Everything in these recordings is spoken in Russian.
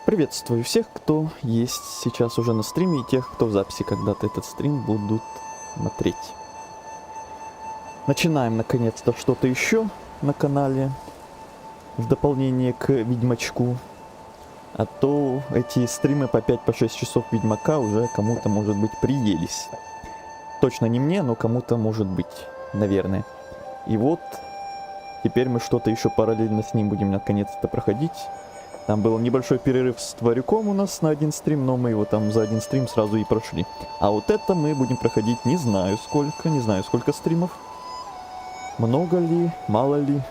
Приветствую всех, кто есть сейчас уже на стриме, и тех, кто в записи когда-то этот стрим будут смотреть. Начинаем наконец-то что-то еще на канале, в дополнение к Ведьмачку. А то эти стримы по 5-6 часов Ведьмака уже кому-то, может быть, приелись. Точно не мне, но кому-то, может быть, наверное. И вот, теперь мы что-то еще параллельно с ним будем наконец-то проходить. Там был небольшой перерыв с Тварюком у нас на один стрим, но мы его там за один стрим сразу и прошли. А вот это мы будем проходить не знаю сколько стримов. Много ли, мало ли.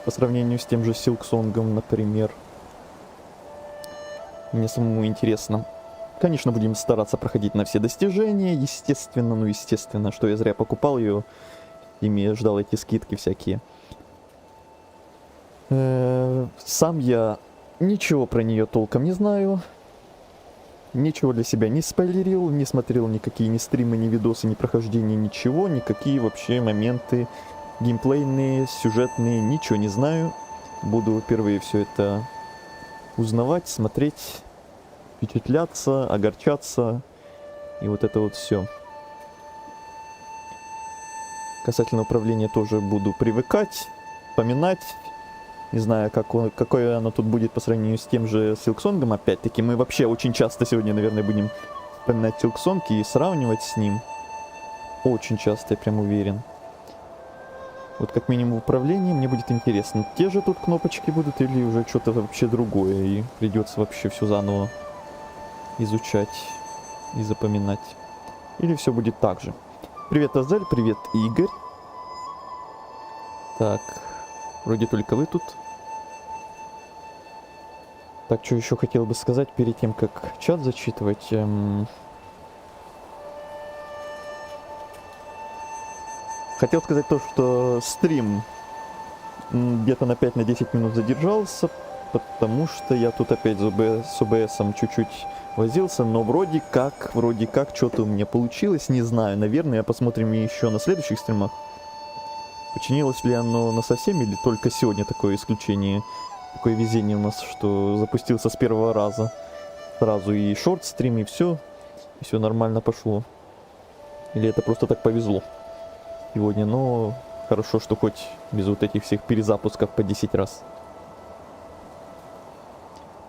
По сравнению с тем же Силксонгом, например. Мне самому интересно. Конечно, будем стараться проходить на все достижения, естественно. Ну, естественно, что я зря покупал ее. Ими ждал эти скидки всякие. Сам я ничего про нее толком не знаю. Ничего для себя не спойлерил, не смотрел никакие ни стримы, ни видосы, ни прохождения, ничего. Никакие вообще моменты геймплейные, сюжетные, ничего не знаю. Буду впервые все это узнавать, смотреть, впечатляться, огорчаться. И вот это вот все. Касательно управления тоже буду привыкать, вспоминать. Не знаю, какое оно тут будет по сравнению с тем же Силксонгом. Опять-таки, мы вообще очень часто сегодня, наверное, будем вспоминать Силксонг и сравнивать с ним. Очень часто, я прям уверен. Вот как минимум управление мне будет интересно. Те же тут кнопочки будут или уже что-то вообще другое. И придется вообще все заново изучать и запоминать. Или все будет так же. Привет, Азель, привет, Игорь. Так, вроде только вы тут. Так, что еще хотел бы сказать перед тем, как чат зачитывать. Хотел сказать то, что стрим где-то на 5-10 минут задержался, потому что я тут опять с ОБСом чуть-чуть возился, но вроде как что-то у меня получилось, не знаю, наверное, посмотрим еще на следующих стримах. Починилось ли оно насовсем или только сегодня такое исключение? Такое везение у нас, что запустился с первого раза. Сразу и шорт-стрим, и все нормально пошло. Или это просто так повезло сегодня, но хорошо, что хоть без вот этих всех перезапусков по 10 раз.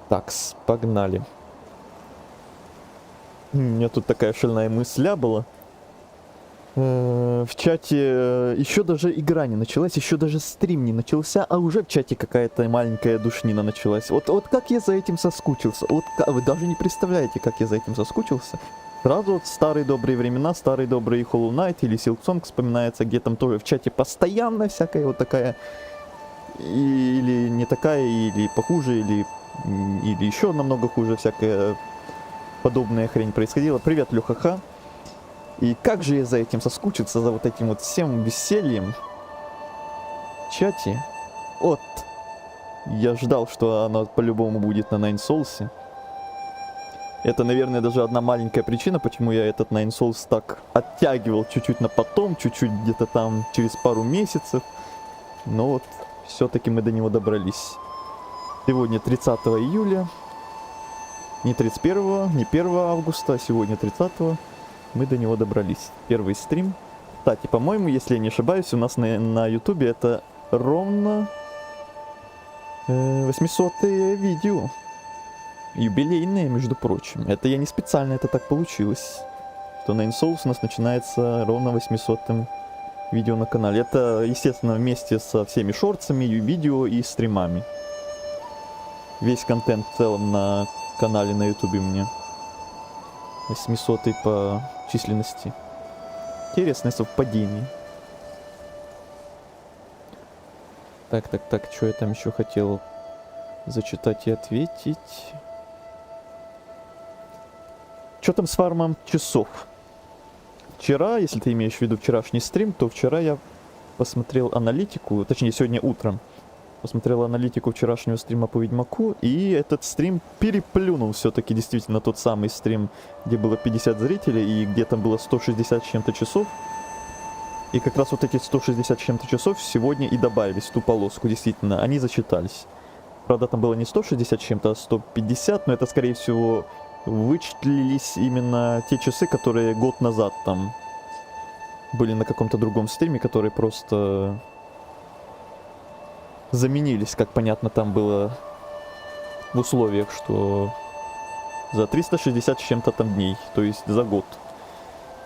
Такс, погнали. У меня тут такая шальная мысля была. В чате еще даже игра не началась, еще даже стрим не начался, а уже в чате какая-то маленькая душнина началась. Вот как я за этим соскучился. Вы даже не представляете, как я за этим соскучился. Сразу вот старые добрые времена, старый добрый Hollow Knight или Silksong вспоминается, где там тоже в чате постоянно всякая вот такая, или не такая, или похуже, или еще намного хуже всякая подобная хрень происходила. Привет, Лёха-ха. И как же я за этим соскучился, за вот этим вот всем весельем в чате. Вот. Я ждал, что оно по-любому будет на Nine Souls. Это, наверное, даже одна маленькая причина, почему я этот Nine Souls так оттягивал чуть-чуть на потом, чуть-чуть где-то там через пару месяцев. Но вот, все-таки мы до него добрались. Сегодня 30 июля. Не 31, не 1 августа, а сегодня 30. Мы до него добрались. Первый стрим. Кстати, по-моему, если я не ошибаюсь, у нас на ютубе это ровно 800-е видео. Юбилейное, между прочим. Это я не специально, это так получилось. Что Nine Souls у нас начинается ровно 800-м видео на канале. Это, естественно, вместе со всеми шортсами, видео и стримами. Весь контент в целом на канале на ютубе у меня 800-й по численности. Интересное совпадение. Так, что я там еще хотел зачитать и ответить. Что там с фармом часов? Вчера, если ты имеешь в виду вчерашний стрим, то вчера я посмотрел аналитику, точнее сегодня утром посмотрел аналитику вчерашнего стрима по Ведьмаку, и этот стрим переплюнул все-таки действительно тот самый стрим, где было 50 зрителей и где там было 160 с чем-то часов. И как раз вот эти 160 с чем-то часов сегодня и добавились в ту полоску, действительно, они зачитались. Правда, там было не 160 с чем-то, а 150, но это, скорее всего, вычислились именно те часы, которые год назад там были на каком-то другом стриме, которые просто заменились, как понятно, там было в условиях, что за 360 с чем-то там дней, то есть за год.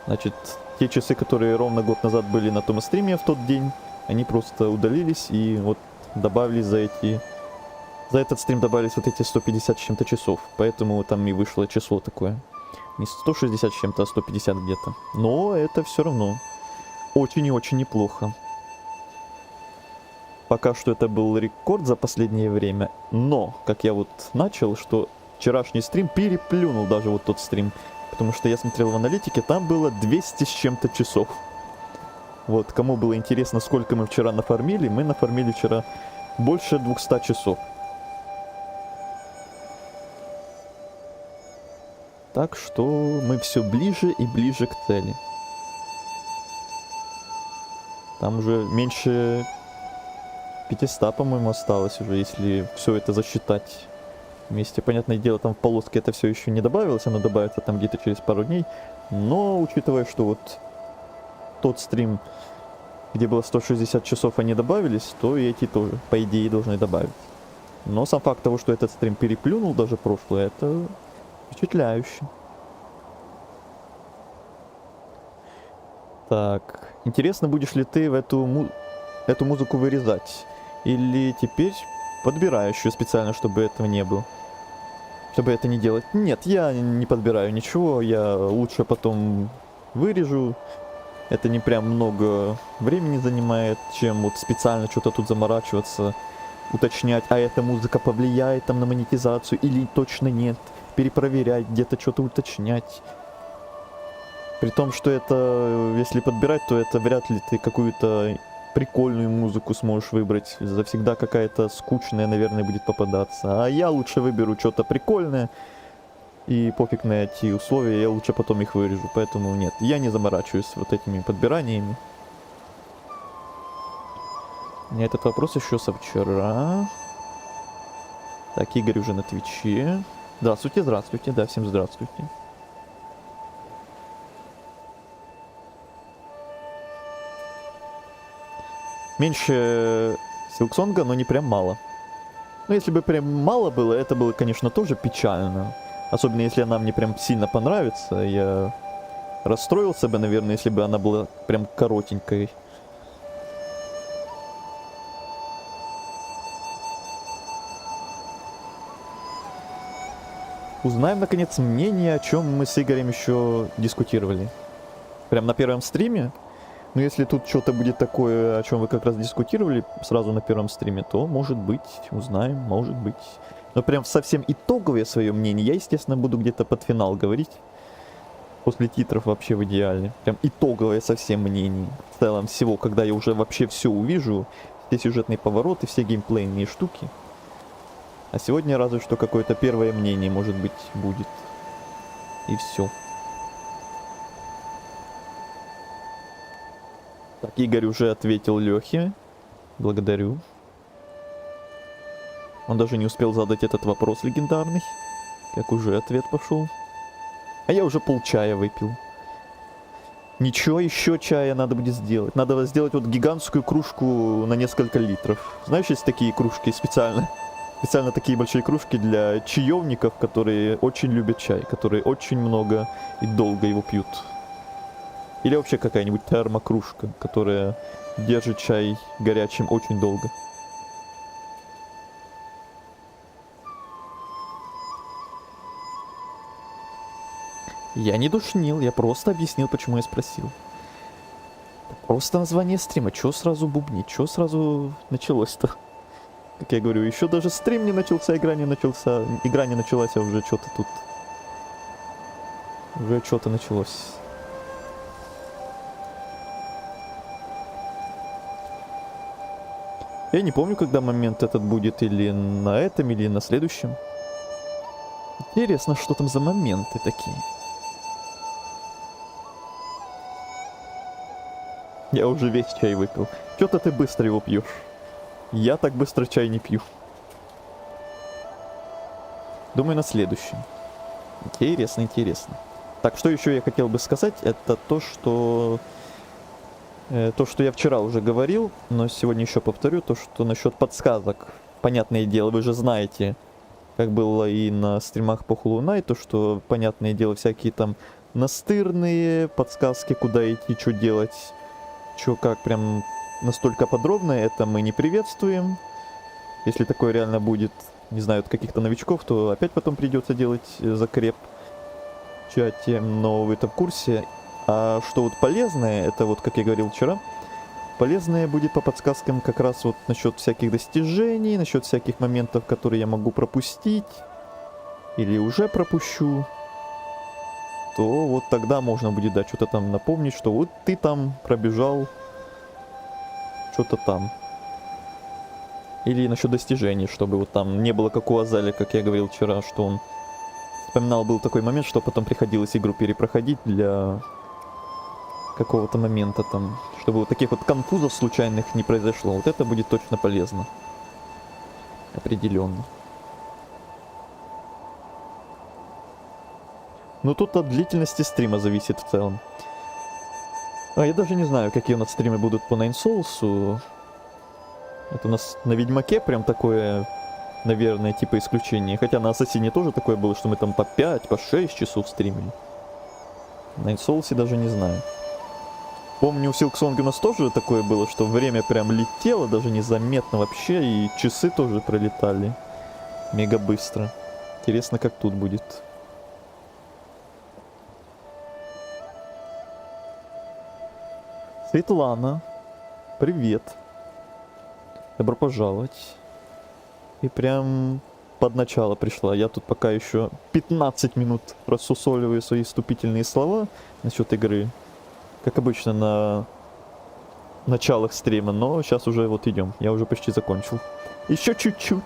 Значит, те часы, которые ровно год назад были на том стриме в тот день, они просто удалились и вот добавились за этот стрим добавились вот эти 150 с чем-то часов. Поэтому там и вышло число такое. Не 160 с чем-то, а 150 где-то. Но это все равно очень и очень неплохо. Пока что это был рекорд за последнее время. Но, как я вот начал, что вчерашний стрим переплюнул даже вот тот стрим. Потому что я смотрел в аналитике, там было 200 с чем-то часов. Вот, кому было интересно, сколько мы вчера нафармили, мы нафармили вчера больше 200 часов. Так что мы все ближе и ближе к цели. Там уже меньше 500, по-моему, осталось уже, если все это засчитать вместе. Понятное дело, там в полоске это все еще не добавилось, оно добавится там где-то через пару дней. Но, учитывая, что вот тот стрим, где было 160 часов, они добавились, то и эти тоже, по идее, должны добавить. Но сам факт того, что этот стрим переплюнул даже прошлое, это впечатляюще. Так, интересно, будешь ли ты в эту музыку вырезать? Или теперь подбираешь ее специально, чтобы этого не было? Чтобы это не делать? Нет, я не подбираю ничего, я лучше потом вырежу. Это не прям много времени занимает, чем вот специально что-то тут заморачиваться, уточнять, а эта музыка повлияет там на монетизацию или точно нет, перепроверять, где-то что-то уточнять. При том, что это, если подбирать, то это вряд ли ты какую-то прикольную музыку сможешь выбрать. Завсегда какая-то скучная, наверное, будет попадаться. А я лучше выберу что-то прикольное. И пофиг на эти условия, я лучше потом их вырежу. Поэтому нет, я не заморачиваюсь вот этими подбираниями. У меня этот вопрос еще со вчера. Так, Игорь уже на Твиче. Здравствуйте, здравствуйте, да, всем здравствуйте. Меньше Силксонга, но не прям мало. Но если бы прям мало было, это было, конечно, тоже печально. Особенно если она мне прям сильно понравится. Я расстроился бы, наверное, если бы она была прям коротенькой. Узнаем, наконец, мнение, о чем мы с Игорем еще дискутировали. Прям на первом стриме. Но если тут что-то будет такое, о чем вы как раз дискутировали сразу на первом стриме, то, может быть, узнаем, может быть. Но прям совсем итоговое свое мнение я, естественно, буду где-то под финал говорить. После титров вообще в идеале. Прям итоговое совсем мнение. В целом всего, когда я уже вообще все увижу, все сюжетные повороты, все геймплейные штуки. А сегодня разве что какое-то первое мнение, может быть, будет. И все. Так, Игорь уже ответил Лехе. Благодарю. Он даже не успел задать этот вопрос легендарный. Как уже ответ пошел. А я уже полчая выпил. Ничего, еще чая надо будет сделать. Надо сделать вот гигантскую кружку на несколько литров. Знаешь, есть такие кружки специально. Специально такие большие кружки для чаевников, которые очень любят чай. Которые очень много и долго его пьют. Или вообще какая-нибудь термокружка, которая держит чай горячим очень долго. Я не душнил, я просто объяснил, почему я спросил. Просто название стрима, чё сразу бубнить, чё сразу началось-то? Как я говорю, еще даже стрим не начался, игра не началась, а уже что-то тут. Уже что-то началось. Я не помню, когда момент этот будет, или на этом, или на следующем. Интересно, что там за моменты такие. Я уже весь чай выпил. Чё-то ты быстро его пьешь. Я так быстро чай не пью. Думаю, на следующем. Интересно, интересно. Так, что еще я хотел бы сказать, это то, что я вчера уже говорил, но сегодня еще повторю, то, что насчет подсказок. Понятное дело, вы же знаете, как было и на стримах по Hollow Knight, то, что, понятное дело, всякие там настырные подсказки, куда идти, что делать, что как, прям настолько подробно, это мы не приветствуем. Если такое реально будет, не знаю, от каких-то новичков, то опять потом придется делать закреп в чате, но вы-то в курсе. А что вот полезное, это вот, как я говорил вчера, полезное будет по подсказкам как раз вот насчет всяких достижений, насчет всяких моментов, которые я могу пропустить или уже пропущу. То вот тогда можно будет, да, что-то там напомнить, что вот ты там пробежал что-то там. Или насчет достижений, чтобы вот там не было как у Азали, как я говорил вчера, что он вспоминал, был такой момент, что потом приходилось игру перепроходить для какого-то момента там, чтобы вот таких вот конфузов случайных не произошло. Вот это будет точно полезно. Определенно. Но тут от длительности стрима зависит в целом. А я даже не знаю, какие у нас стримы будут по Nine Souls. Это у нас на Ведьмаке прям такое, наверное, типа исключение. Хотя на Ассасине тоже такое было, что мы там по 5, по 6 часов стримили. На Nine Souls даже не знаю. Помню, у Silksong у нас тоже такое было, что время прям летело, даже незаметно вообще, и часы тоже пролетали мега быстро. Интересно, как тут будет. Светлана, привет. Добро пожаловать. И прям под начало пришла. Я тут пока еще 15 минут рассусоливаю свои вступительные слова насчет игры. Как обычно на началах стрима, но сейчас уже вот идем. Я уже почти закончил. Еще чуть-чуть.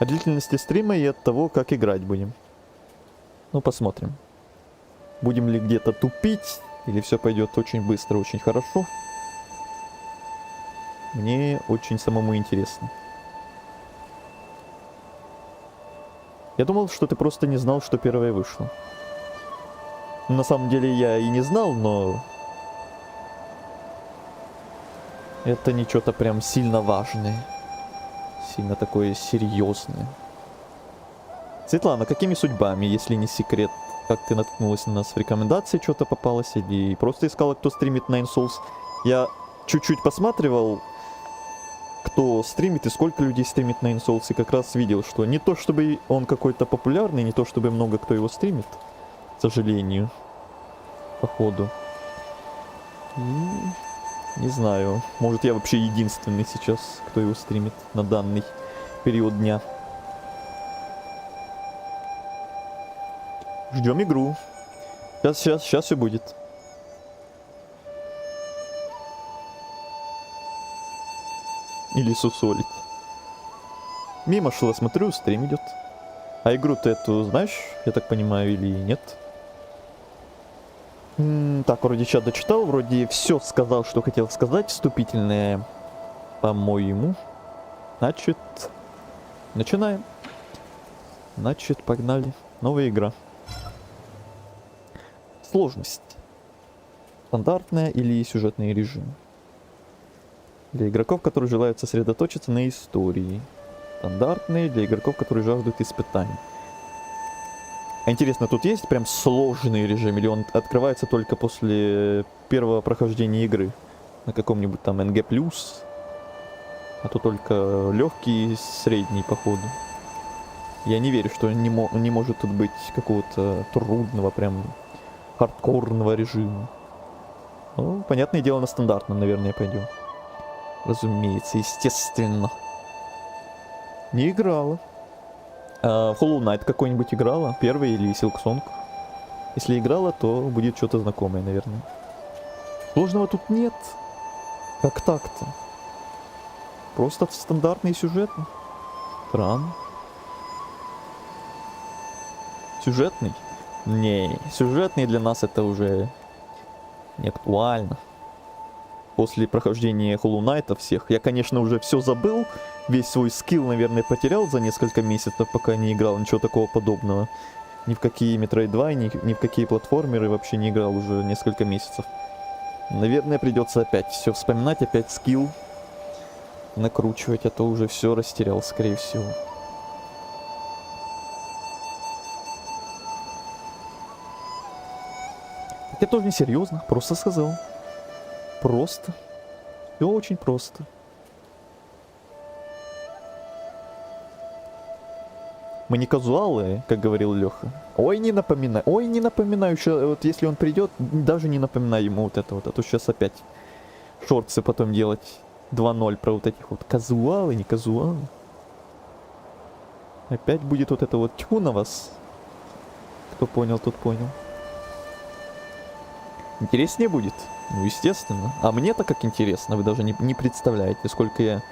О длительности стрима и от того, как играть будем. Ну, посмотрим. Будем ли где-то тупить, или все пойдет очень быстро, очень хорошо. Мне очень самому интересно. Я думал, что ты просто не знал, что первое вышло. На самом деле я и не знал, но... это не что-то прям сильно важное. Сильно такое серьезное. Светлана, какими судьбами, если не секрет? Как ты наткнулась на нас в рекомендации, что-то попалось? Или просто искала, кто стримит Nine Souls? Я чуть-чуть посматривал, кто стримит и сколько людей стримит Nine Souls, и как раз видел, что не то чтобы он какой-то популярный, не то чтобы много кто его стримит, к сожалению, походу. И не знаю, может я вообще единственный сейчас, кто его стримит на данный период дня. Ждем игру. Сейчас все будет. Или сусолить. Мимо шла, смотрю, стрим идет. А игру-то эту знаешь, я так понимаю, или нет? Так, вроде чат дочитал, вроде все сказал, что хотел сказать. Вступительное, по-моему. Значит, начинаем. Значит, погнали. Новая игра. Сложность. Стандартная или сюжетный режим. Для игроков, которые желают сосредоточиться на истории. Стандартные для игроков, которые жаждут испытаний. А интересно, тут есть прям сложный режим, или он открывается только после первого прохождения игры? На каком-нибудь там NG+, а то только легкий и средний, походу. Я не верю, что не может тут быть какого-то трудного, прям хардкорного режима. Ну, понятное дело, на стандартном, наверное, пойдем. Разумеется, естественно. Не играла. А в Hollow Knight какой-нибудь играла? Первый или Silksong? Если играла, то будет что-то знакомое, наверное. Сложного тут нет. Как так-то? Просто стандартный сюжет. Странно. Сюжетный? Не, сюжетный для нас это уже не актуально. после прохождения Hollow Knight всех. Я, конечно, уже все забыл. Весь свой скилл, наверное, потерял за несколько месяцев, пока не играл. Ничего такого подобного. Ни в какие Metroid 2, ни в какие платформеры вообще не играл уже несколько месяцев. Наверное, придется опять все вспоминать, опять скилл накручивать, а то уже все растерял, скорее всего. Это тоже не серьезно, просто сказал. Просто. Все очень просто. Мы не казуалы, как говорил Леха. Ой, не напоминай, еще вот если он придет, даже не напоминай ему вот это вот, а то сейчас опять шортсы потом делать 2.0 про вот этих вот казуалы, не казуалы. Опять будет вот это вот тьфу на вас. Кто понял, тот понял. Интереснее будет? Ну, естественно. А мне-то как интересно, вы даже не представляете, сколько я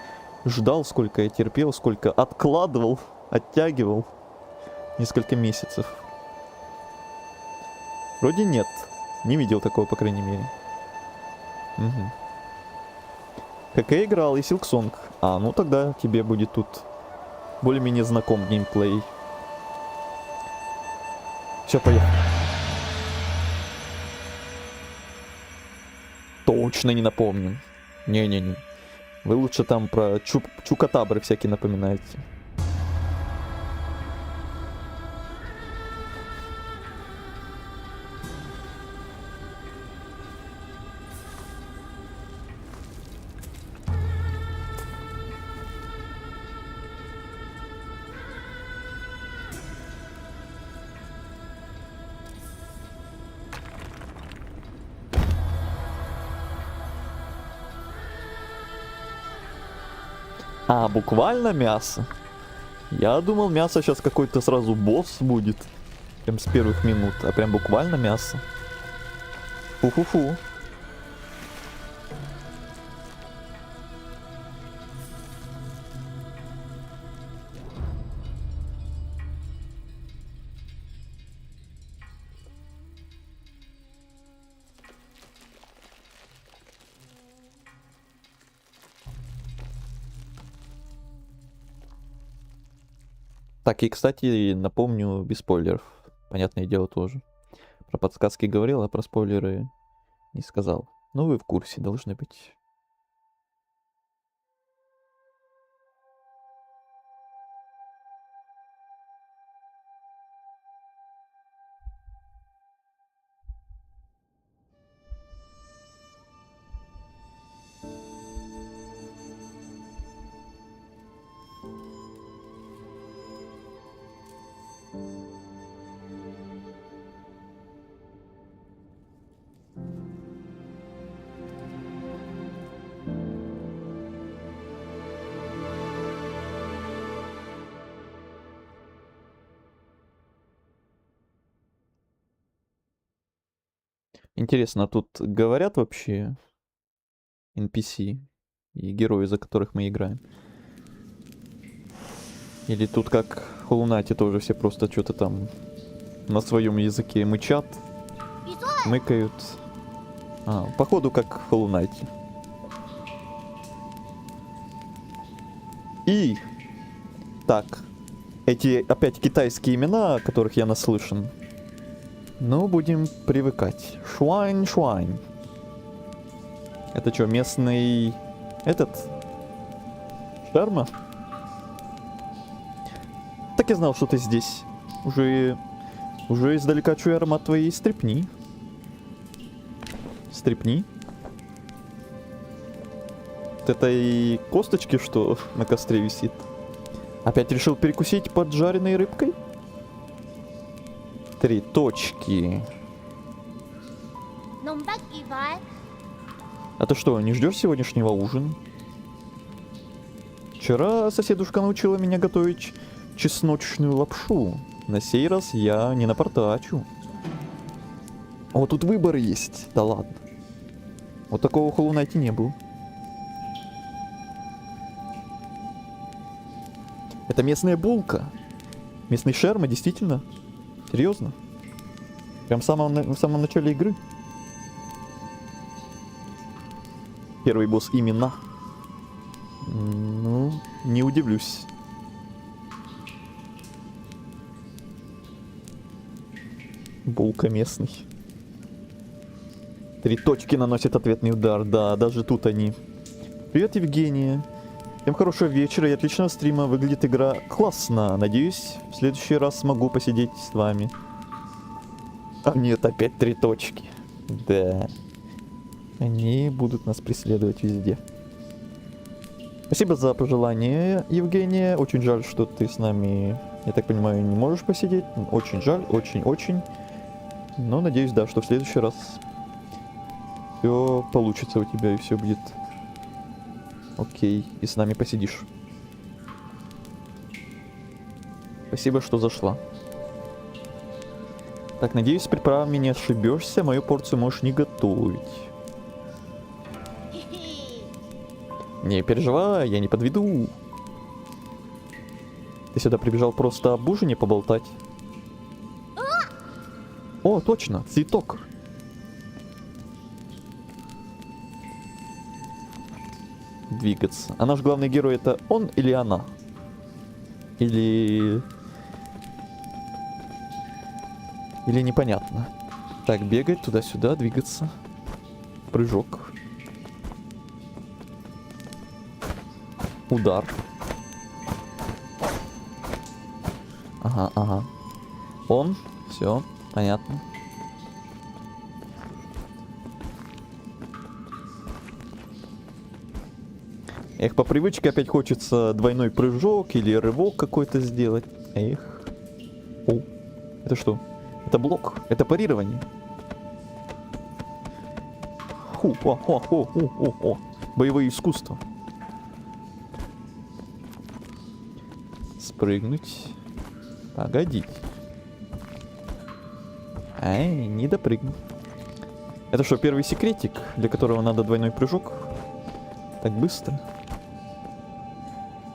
ждал, сколько я терпел, сколько откладывал, оттягивал. Несколько месяцев. Вроде нет. Не видел такого, по крайней мере. Угу. Как я играл и Silksong. А, ну тогда тебе будет тут более-менее знаком геймплей. Все, поехали. Точно не напомню. Не-не-не. Вы лучше там про чукатабры всякие напоминаете. А, буквально мясо? Я думал, мясо сейчас какой-то сразу босс будет. Прям с первых минут. А прям буквально мясо. Фу-фу-фу. Так, и, кстати, напомню, без спойлеров. Понятное дело тоже. Про подсказки говорил, а про спойлеры не сказал. Ну, вы в курсе должны быть. Интересно, а тут говорят вообще NPC и герои, за которых мы играем? Или тут как в Hollow Knight тоже все просто что-то там на своем языке мычат, мыкают. А, походу как в Hollow Knight. И так, эти опять китайские имена, о которых я наслышан. Ну, будем привыкать. Шуань. Это что, местный... Этот? Шарма? Так я знал, что ты здесь. Уже издалека чую аромат твоей стрепни. Стрепни? Вот этой косточки, что на костре висит. Опять решил перекусить поджаренной рыбкой? 3 точки. А ты что, не ждешь сегодняшнего ужина? Вчера соседушка научила меня готовить чесночную лапшу. На сей раз я не напортачу. О, тут выбор есть. Да ладно. Вот такого в Hollow Knight не было. Это местная булка. Местный шерма, действительно. Серьезно? Прям в самом начале игры. Первый босс именно. Ну, не удивлюсь. Булка местный. 3 точки наносит ответный удар. Да, даже тут они. Привет, Евгения. Всем хорошего вечера и отличного стрима. Выглядит игра классно. Надеюсь, в следующий раз смогу посидеть с вами. А нет, опять 3 точки. Да. Они будут нас преследовать везде. Спасибо за пожелание, Евгения. Очень жаль, что ты с нами, я так понимаю, не можешь посидеть. Очень жаль, очень-очень. Но надеюсь, да, что в следующий раз все получится у тебя и все будет окей. И с нами посидишь. Спасибо, что зашла. Так, надеюсь, с приправами не ошибешься. Мою порцию можешь не готовить. Не переживай, я не подведу. Ты сюда прибежал просто об ужине поболтать? О, точно, цветок. Двигаться. А наш главный герой это он или она? Или непонятно. Так, бегать туда-сюда, двигаться. Прыжок. Удар. Ага, ага. Он. Все, понятно. Эх, по привычке опять хочется двойной прыжок или рывок какой-то сделать. Эх. О, это что? Это блок, это парирование. Ху-хо-хо-хо-хо-хо. Боевые искусства. Спрыгнуть. Погодите. Ай, не допрыгну. Это что, первый секретик, для которого надо двойной прыжок? Так быстро.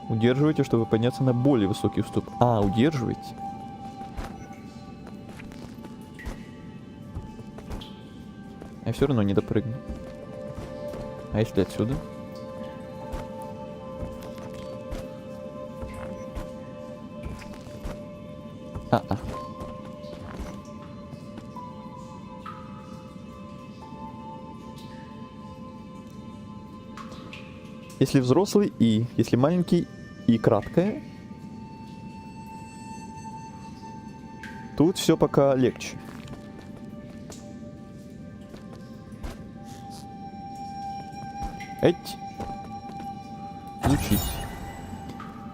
Удерживайте, чтобы подняться на более высокий уступ. А, удерживайте. Я все равно не допрыгну. А если отсюда? А-а. Если взрослый и, если маленький и краткое, тут все пока легче. Эть. Включить.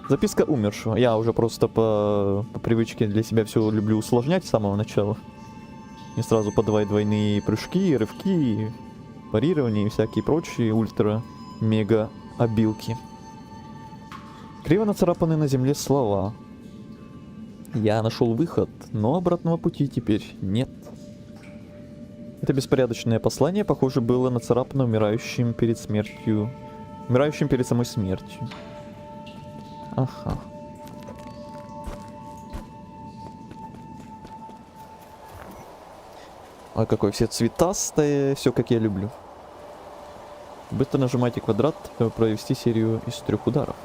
Записка умершего. Я уже просто по привычке для себя все люблю усложнять с самого начала. Не сразу подавать двойные прыжки, рывки, парирование и всякие прочие ультра-мега обилки. Криво нацарапаны на земле слова. Я нашел выход, но обратного пути теперь нет. Это беспорядочное послание, похоже, было нацарапано умирающим перед смертью. Умирающим перед самой смертью. Ага. Ой, какой все цветастое, все как я люблю. Быстро нажимайте квадрат, чтобы провести серию из 3 ударов.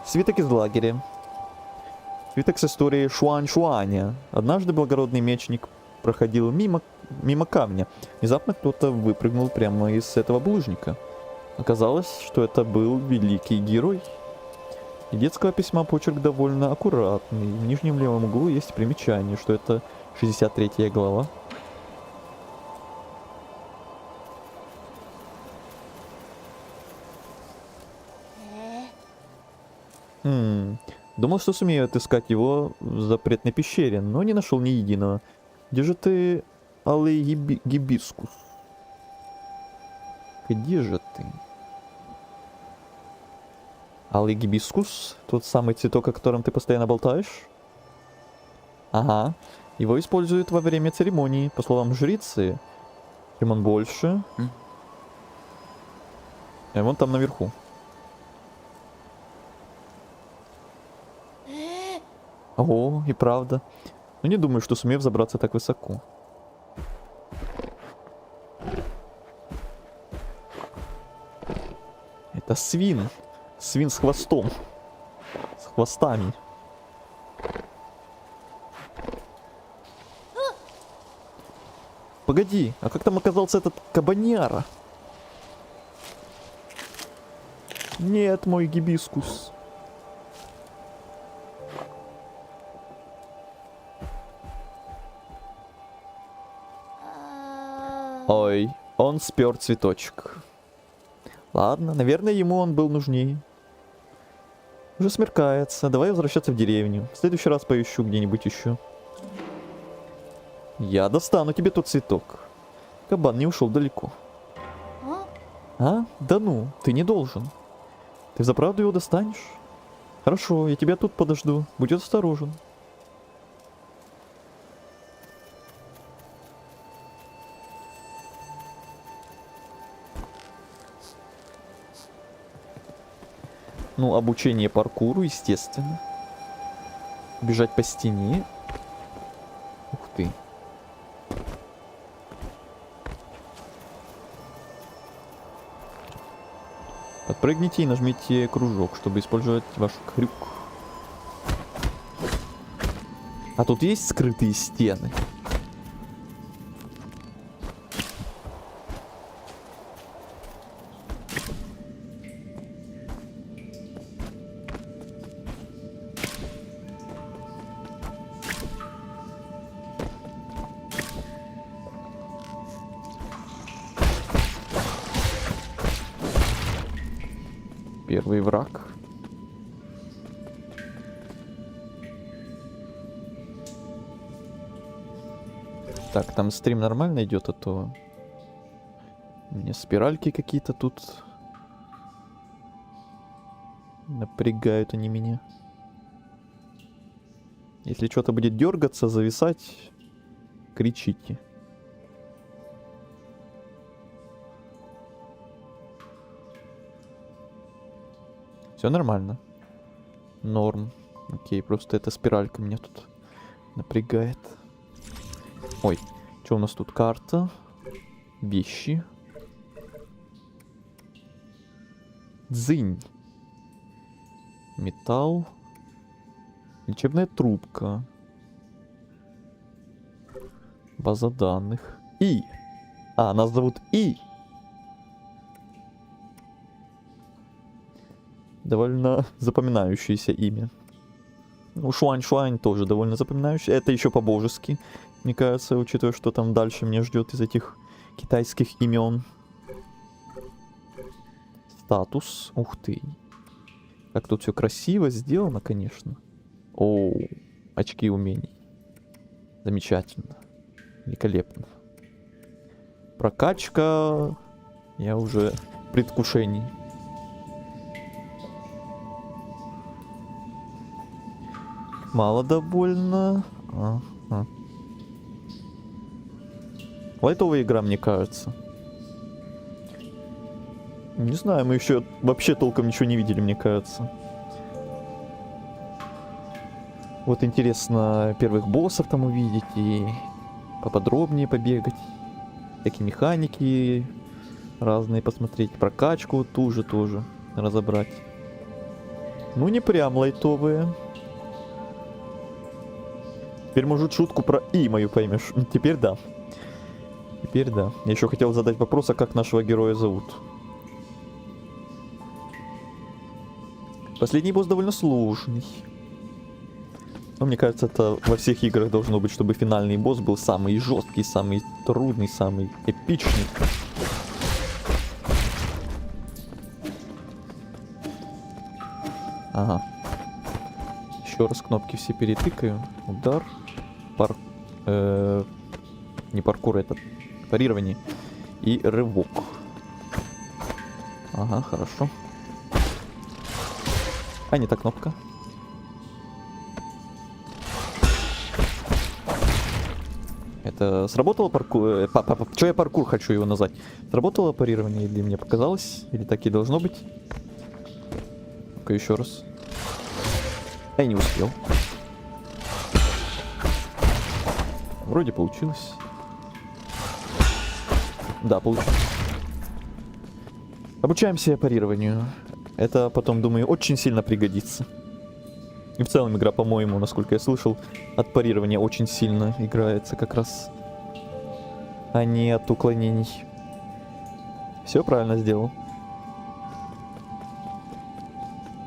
Свиток из лагеря. Свиток с историей Шуань-Шуаня. Однажды благородный мечник проходил мимо камня. Внезапно кто-то выпрыгнул прямо из этого булыжника. Оказалось, что это был великий герой. И детского письма почерк довольно аккуратный. В нижнем левом углу есть примечание, что это 63 глава. Думал, что сумею отыскать его в запретной пещере, но не нашел ни единого. Где же ты, алый гибискус? Где же ты? Алый гибискус? Тот самый цветок, о котором ты постоянно болтаешь? Ага. Его используют во время церемонии. По словам жрицы, чем он больше... Вон там наверху. О, и правда. Но не думаю, что сумею забраться так высоко. Это свин. Свин с хвостом. С хвостами. Погоди, а как там оказался этот кабаньяра? Нет, мой гибискус. Ой, он спер цветочек. Ладно, наверное, ему он был нужнее. Уже смеркается, давай возвращаться в деревню. В следующий раз поищу где-нибудь еще. Я достану тебе тот цветок. Кабан не ушел далеко. А? Да ну, ты не должен. Ты взаправду его достанешь? Хорошо, я тебя тут подожду. Будь осторожен. Ну, обучение паркуру, естественно. Бежать по стене. Ух ты. Подпрыгните и нажмите кружок, чтобы использовать ваш крюк. А тут есть скрытые стены? Первый враг. Так, там стрим нормально идет, а то у меня спиральки какие-то тут напрягают они меня. Если что-то будет дергаться, зависать, кричите. Все нормально. Норм. Окей, просто эта спиралька меня тут напрягает. Ой, что у нас тут? Карта. Вещи. Дзынь. Металл. Лечебная трубка. База данных. И. А, нас зовут И. Довольно запоминающееся имя. Ну, Шуань-Шуань тоже довольно запоминающее. Это еще по-божески, мне кажется, учитывая, что там дальше меня ждет из этих китайских имен. Статус. Ух ты. Как тут все красиво сделано, конечно. О, очки умений. Замечательно. Великолепно. Прокачка. Я уже в предвкушении. Мало довольно. Ага. Лайтовая игра, мне кажется. Не знаю, мы еще вообще толком ничего не видели, мне кажется. Вот интересно первых боссов там увидеть и поподробнее побегать. Такие механики разные посмотреть. Прокачку ту же тоже разобрать. Ну не прям лайтовые. Теперь, может, шутку про И мою поймешь. Теперь да. Теперь да. Я еще хотел задать вопрос, а как нашего героя зовут? Последний босс довольно сложный. Но мне кажется, это во всех играх должно быть, чтобы финальный босс был самый жесткий, самый трудный, самый эпичный. Ага. Еще раз кнопки все перетыкаю. Удар. Не паркур, это парирование. И рывок. Ага, хорошо. А, не та кнопка. Это сработало паркур? Что я паркур хочу его назвать? Сработало парирование или мне показалось? Или так и должно быть? Ну-ка еще раз. Я не успел. Вроде получилось. Да, получилось. Обучаемся парированию. Это потом, думаю, очень сильно пригодится. И в целом игра, по-моему, насколько я слышал, от парирования очень сильно играется как раз. А не от уклонений. Все правильно сделал.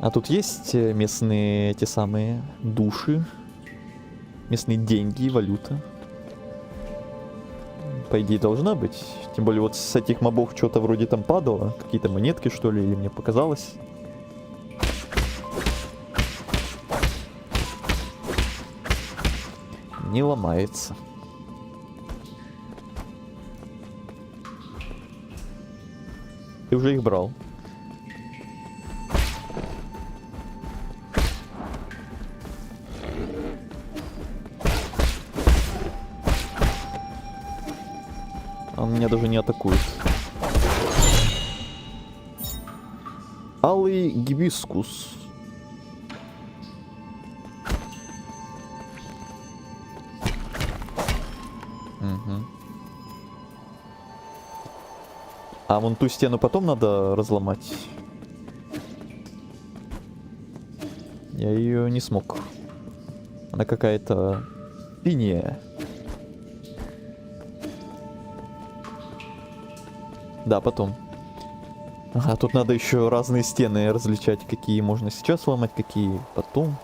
А тут есть местные те самые души. Местные деньги, валюта. По идее должна быть. Тем более вот с этих мобов что-то вроде там падало. Какие-то монетки что ли, или мне показалось. Не ломается. Ты уже их брал. Он меня даже не атакует. Алый гибискус. Угу. А вон ту стену потом надо разломать. Я ее не смог. Она какая-то синяя. Да, потом. Ага, тут надо еще разные стены различать, какие можно сейчас ломать, какие потом.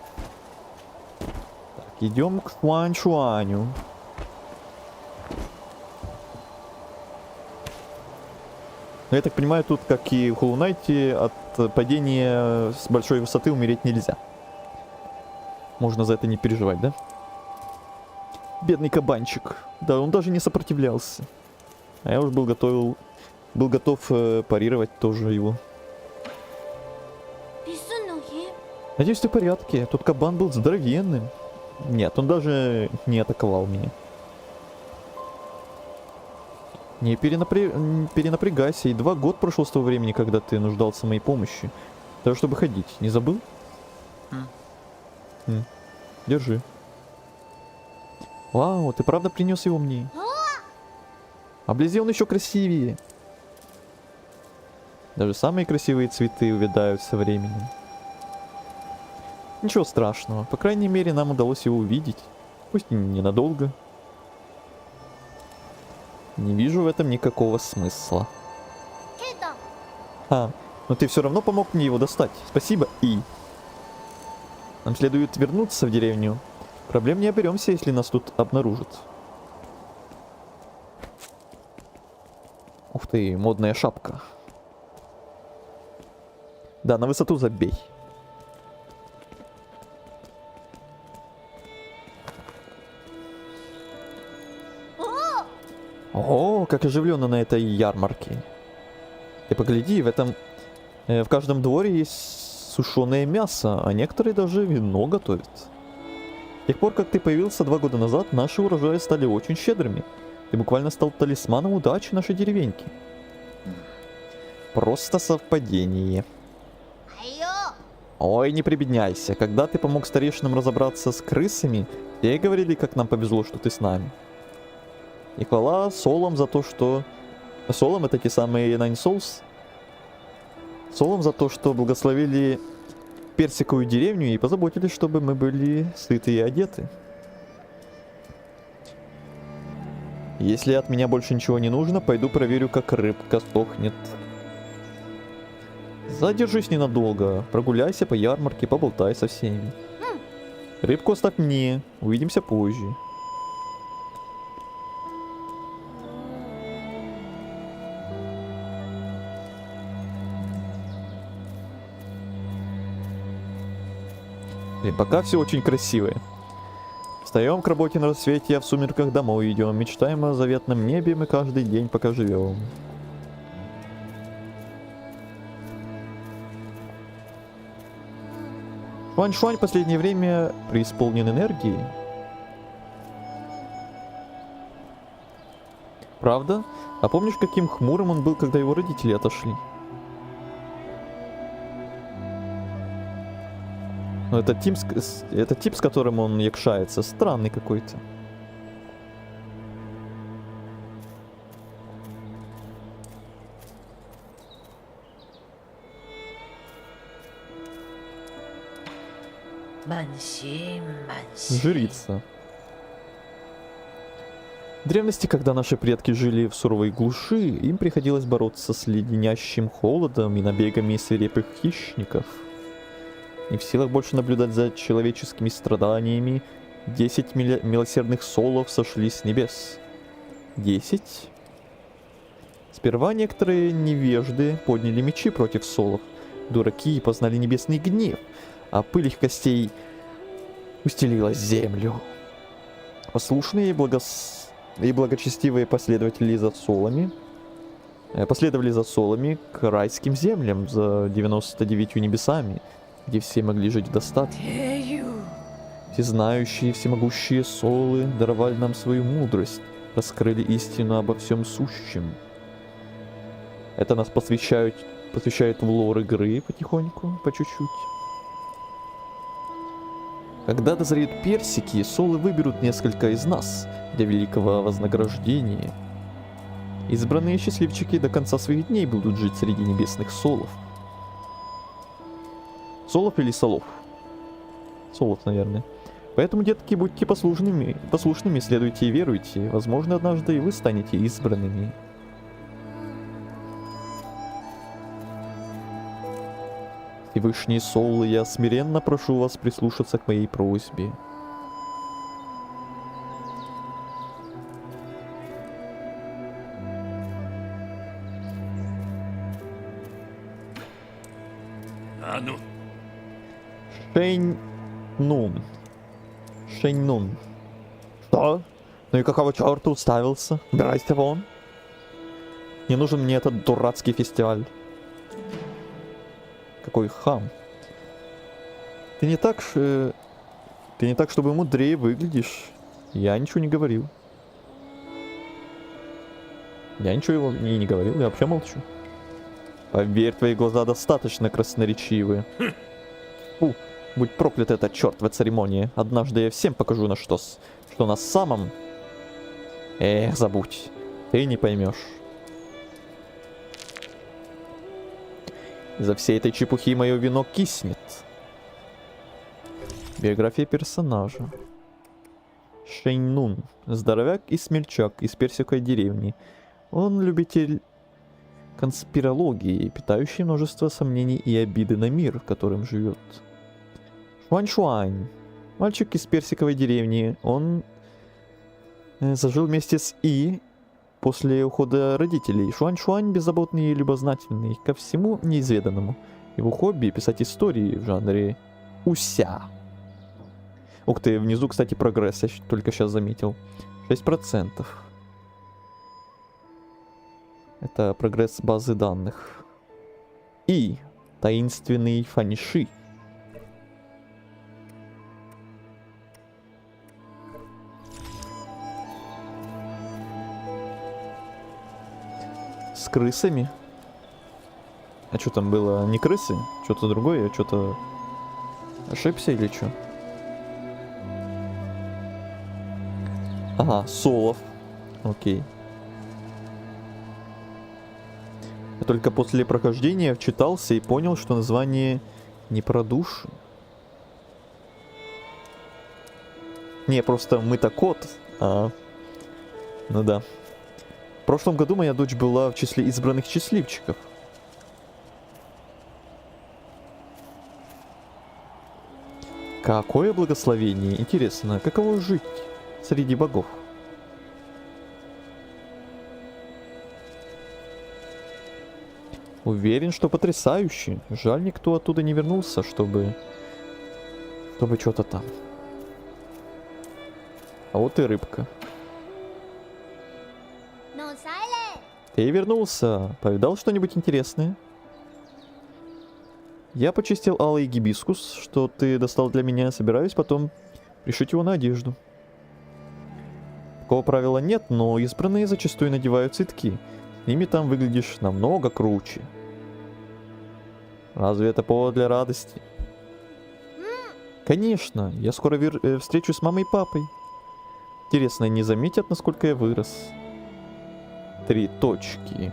Так, идем к Шуань-Шуаню. Я так понимаю, тут, как и в Hollow Knight, от падения с большой высоты умереть нельзя. Можно за это не переживать, да? Бедный кабанчик. Да, он даже не сопротивлялся. А я уж был готов парировать тоже его. Надеюсь, ты в порядке. Тот кабан был здоровенным. Нет, он даже не атаковал меня. Не перенапрягайся. Едва год прошел с того времени, когда ты нуждался в моей помощи. Даже чтобы ходить. Не забыл? Держи. Вау, ты правда принес его мне? А вблизи он еще красивее. Даже самые красивые цветы увядают со временем. Ничего страшного. По крайней мере, нам удалось его увидеть. Пусть и ненадолго. Не вижу в этом никакого смысла. А, но ты все равно помог мне его достать. Спасибо, И. Нам следует вернуться в деревню. Проблем не оберемся, если нас тут обнаружат. Ух ты, модная шапка. Да, на высоту забей. О, как оживленно на этой ярмарке. Ты погляди, в каждом дворе есть сушеное мясо, а некоторые даже вино готовят. С тех пор, как ты появился 2 года назад, наши урожаи стали очень щедрыми. Ты буквально стал талисманом удачи нашей деревеньки. Просто совпадение. Ой, не прибедняйся. Когда ты помог старейшинам разобраться с крысами, те говорили, как нам повезло, что ты с нами. И хвала Солам за то, что... Солам — это те самые Nine Souls. Солам за то, что благословили персиковую деревню и позаботились, чтобы мы были сыты и одеты. Если от меня больше ничего не нужно, пойду проверю, как рыбка сохнет. Задержись ненадолго. Прогуляйся по ярмарке, поболтай со всеми. Рыбку оставь мне. Увидимся позже. И пока все очень красивое. Встаем к работе на рассвете, а в сумерках домой идем. Мечтаем о заветном небе, мы каждый день пока живем. Шуань-Шуань в последнее время преисполнен энергией. Правда? А помнишь, каким хмурым он был, когда его родители отошли? Ну, это тип, с которым он якшается, странный какой-то. Жрица. В древности, когда наши предки жили в суровой глуши, им приходилось бороться с леденящим холодом и набегами свирепых хищников. Не в силах больше наблюдать за человеческими страданиями, 10 милосердных солов сошли с небес. 10? Сперва некоторые невежды подняли мечи против солов. Дураки познали небесный гнев, а пыль их костей устелила землю. Послушные и благочестивые последовали за солами к райским землям за 99 небесами, где все могли жить в достатке. Всезнающие, всемогущие солы даровали нам свою мудрость, раскрыли истину обо всем сущем. Это нас посвящает в лор игры потихоньку, по чуть-чуть. Когда дозреют персики, солы выберут несколько из нас для великого вознаграждения. Избранные счастливчики до конца своих дней будут жить среди небесных солов. Солов или солов? Солов, наверное. Поэтому, детки, будьте послушными, следуйте и веруйте. Возможно, однажды и вы станете избранными. Всевышние солы, я смиренно прошу вас прислушаться к моей просьбе. А ну. Шэньнун. Что? Ну и какого черта уставился? Убирайся вон. Не нужен мне этот дурацкий фестиваль. Какой хам. Ты не так, чтобы мудрее выглядишь. Я ничего не говорил. Я ничего не говорил, я вообще молчу. Поверь, твои глаза достаточно красноречивые. Фу, будь проклят эта чертова церемония. Однажды я всем покажу что на самом... забудь. Ты не поймешь. Из-за всей этой чепухи мое вино киснет. Биография персонажа. Шэньнун. Здоровяк и смельчак из персиковой деревни. Он любитель конспирологии, питающий множество сомнений и обиды на мир, в котором живет. Шуань-Шуань. Мальчик из персиковой деревни. Он зажил вместе с И после ухода родителей. Шуань-Шуань беззаботный и любознательный ко всему неизведанному. Его хобби — писать истории в жанре уся. Ух ты, внизу, кстати, прогресс, я только сейчас заметил. 6%. Это прогресс базы данных. И таинственный фаниши. С крысами. А что там было? Не крысы? Что-то другое? Я что-то ошибся или что? Ага, солов. Окей. Я только после прохождения вчитался и понял, что название не про душу. Не, просто мы-то кот, а... Ну да. В прошлом году моя дочь была в числе избранных счастливчиков. Какое благословение! Интересно, каково жить среди богов? Уверен, что потрясающе. Жаль, никто оттуда не вернулся, чтобы что-то там. А вот и рыбка. Ты вернулся. Повидал что-нибудь интересное? Я почистил алый гибискус, что ты достал для меня. Собираюсь потом пришить его на одежду. Такого правила нет, но избранные зачастую надевают цветки. С ними там выглядишь намного круче. Разве это повод для радости? Конечно, я скоро встречусь с мамой и папой. Интересно, не заметят, насколько я вырос? 3 точки.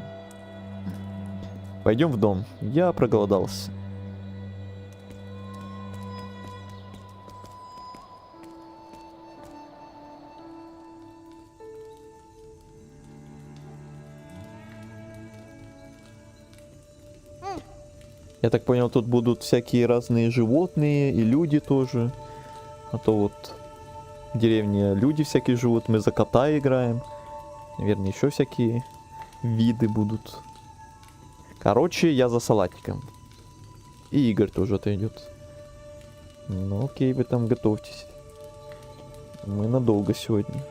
Пойдем в дом. Я проголодался. Я так понял, тут будут всякие разные животные и люди тоже. А то вот в деревне люди всякие живут, мы за кота играем. Наверное, еще всякие виды будут. Короче, я за салатиком. И Игорь тоже отойдет. Ну окей, вы там готовьтесь. Мы надолго сегодня.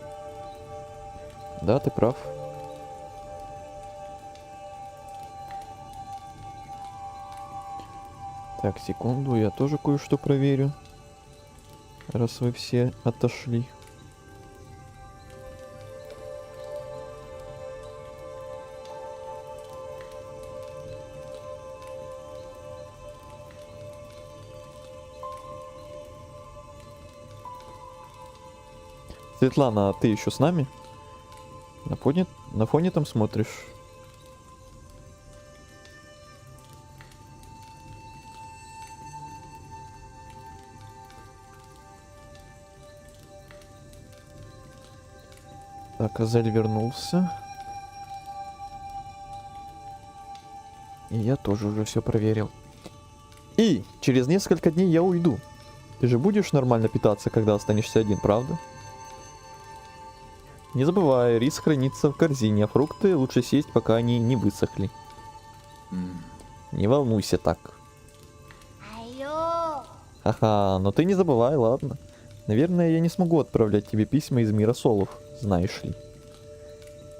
Да, ты прав. Так, секунду, я тоже кое-что проверю. Раз вы все отошли. Светлана, а ты еще с нами? На фоне там смотришь? Так, Азель вернулся. И я тоже уже все проверил. И через несколько дней я уйду. Ты же будешь нормально питаться, когда останешься один, правда? Не забывай, рис хранится в корзине, а фрукты лучше съесть, пока они не высохли. Не волнуйся так. Алло. Ха-ха, но ты не забывай, ладно? Наверное, я не смогу отправлять тебе письма из мира солов, знаешь ли.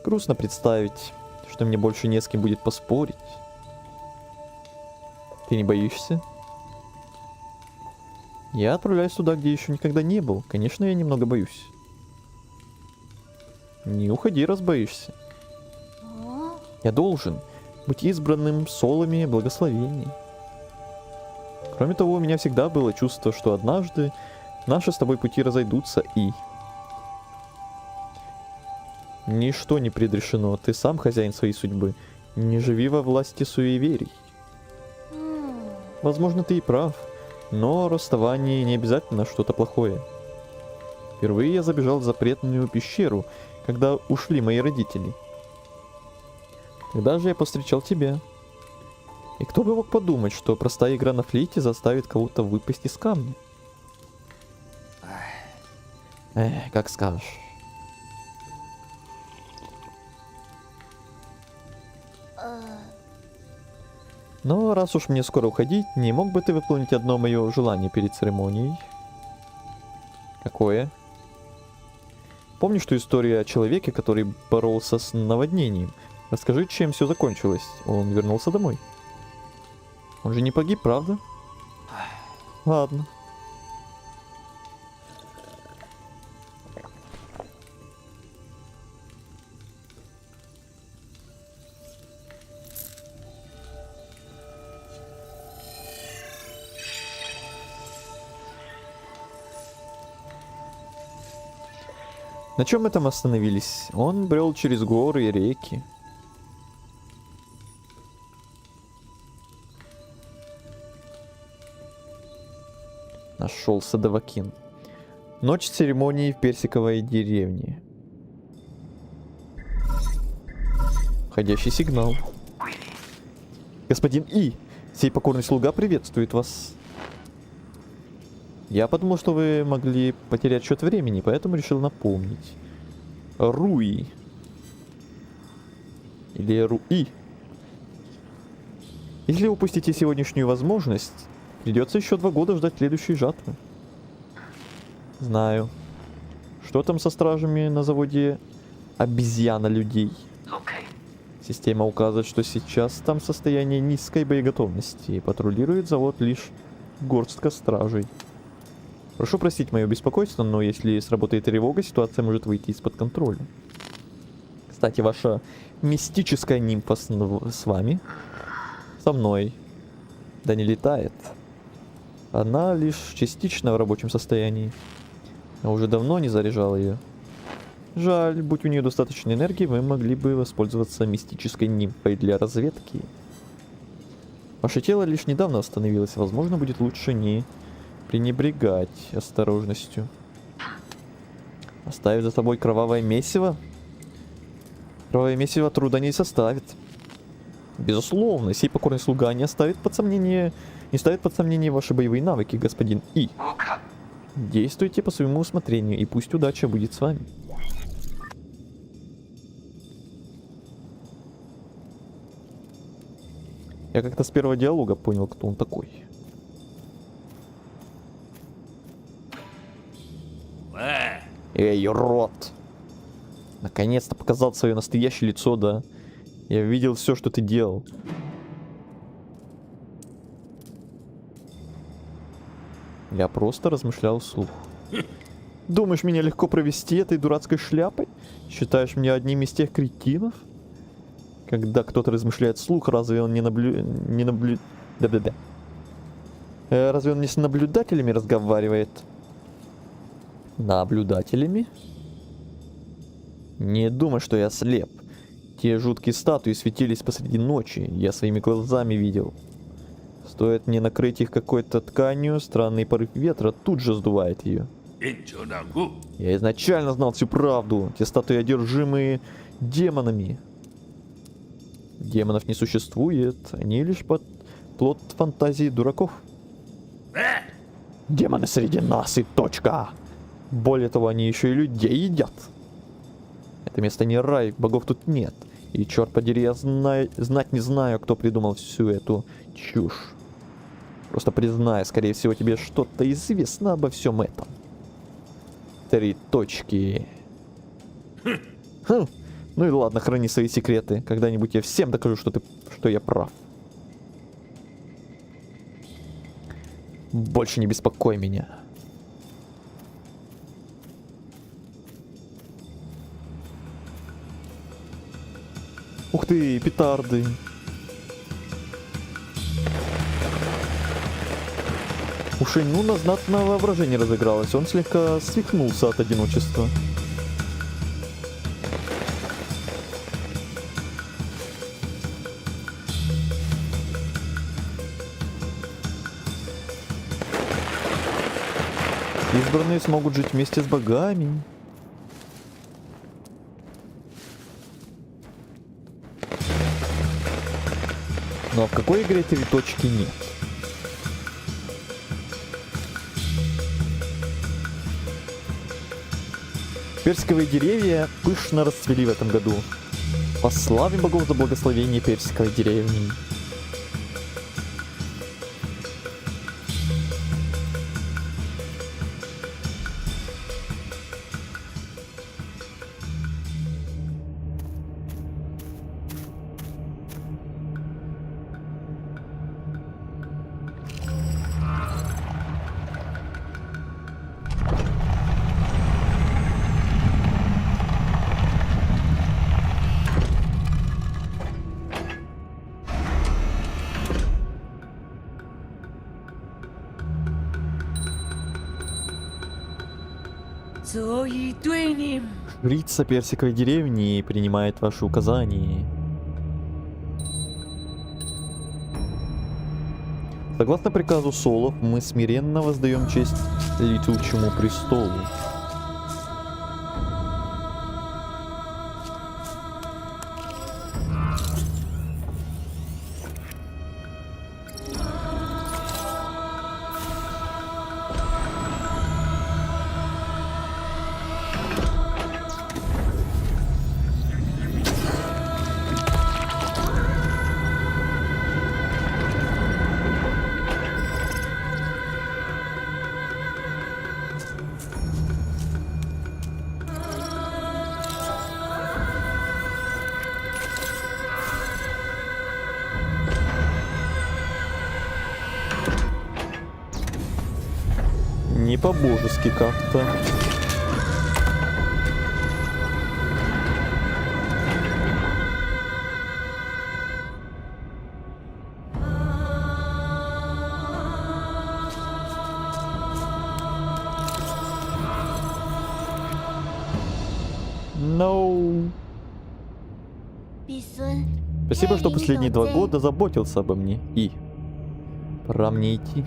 Грустно представить, что мне больше не с кем будет поспорить. Ты не боишься? Я отправляюсь туда, где еще никогда не был. Конечно, я немного боюсь. Не уходи, раз боишься. О, Я должен быть избранным солами благословений. Кроме того, у меня всегда было чувство, что однажды наши с тобой пути разойдутся и... Ничто не предрешено, ты сам хозяин своей судьбы. Не живи во власти суеверий. Возможно, ты и прав, но расставание не обязательно что-то плохое. Впервые я забежал в запретную пещеру, когда ушли мои родители. Тогда же я повстречал тебя. И кто бы мог подумать, что простая игра на флейте заставит кого-то выпасть из камня? Как скажешь. Но раз уж мне скоро уходить, не мог бы ты выполнить одно мое желание перед церемонией? Какое? Помнишь ту историю о человеке, который боролся с наводнением? Расскажи, чем все закончилось. Он вернулся домой. Он же не погиб, правда? Ладно. На чем мы там остановились? Он брел через горы и реки. Нашел Садовакин. Ночь церемонии в персиковой деревне. Входящий сигнал. Господин И, сей покорный слуга приветствует вас. Я подумал, что вы могли потерять счет времени, поэтому решил напомнить. Руи. Или Руи. Если упустите сегодняшнюю возможность, придется еще 2 года ждать следующей жатвы. Знаю. Что там со стражами на заводе обезьяна-людей? Система указывает, что сейчас там состояние низкой боеготовности, и патрулирует завод лишь горстка стражей. Прошу простить мое беспокойство, но если сработает тревога, ситуация может выйти из-под контроля. Кстати, ваша мистическая нимфа с вами? Со мной. Да не летает. Она лишь частично в рабочем состоянии. Я уже давно не заряжал ее. Жаль, будь у нее достаточно энергии, вы могли бы воспользоваться мистической нимфой для разведки. Ваше тело лишь недавно остановилось, возможно, будет лучше не пренебрегать осторожностью. Оставить за собой кровавое месиво? Кровавое месиво труда не составит. Безусловно, сей покорный слуга не ставит под сомнение ваши боевые навыки, господин И. Действуйте по своему усмотрению, и пусть удача будет с вами. Я как-то с первого диалога понял, кто он такой. Эй, рот! Наконец-то показал свое настоящее лицо, да? Я видел все, что ты делал. Я просто размышлял вслух. Думаешь, меня легко провести этой дурацкой шляпой? Считаешь меня одним из тех кретинов? Когда кто-то размышляет вслух, разве он Да-да-да. Разве он не с наблюдателями разговаривает? Наблюдателями? Не думай, что я слеп. Те жуткие статуи светились посреди ночи, я своими глазами видел. Стоит мне накрыть их какой-то тканью, странный порыв ветра тут же сдувает ее. Я изначально знал всю правду. Те статуи одержимые демонами. Демонов не существует, они лишь плод фантазии дураков. Демоны среди нас и точка. Более того, они еще и людей едят. Это место не рай, богов тут нет. И черт подери, я знать не знаю, кто придумал всю эту чушь. Просто признай, скорее всего, тебе что-то известно обо всем этом. 3 точки. Хм. Ну и ладно, храни свои секреты. Когда-нибудь я всем докажу, что я прав. Больше не беспокой меня. Ух ты, петарды. У Шэньнуна знатное воображение разыгралось. Он слегка свихнулся от одиночества. Избранные смогут жить вместе с богами. Но в какой игре 3 точки нет? Персиковые деревья пышно расцвели в этом году. Пославим богов за благословение персиковой деревни. Жрица персиковой деревни принимает ваши указания. Согласно приказу Солов, мы смиренно воздаем честь летучему престолу. Не по-божески как-то. No. Спасибо, что последние 2 года заботился обо мне. И пора мне идти.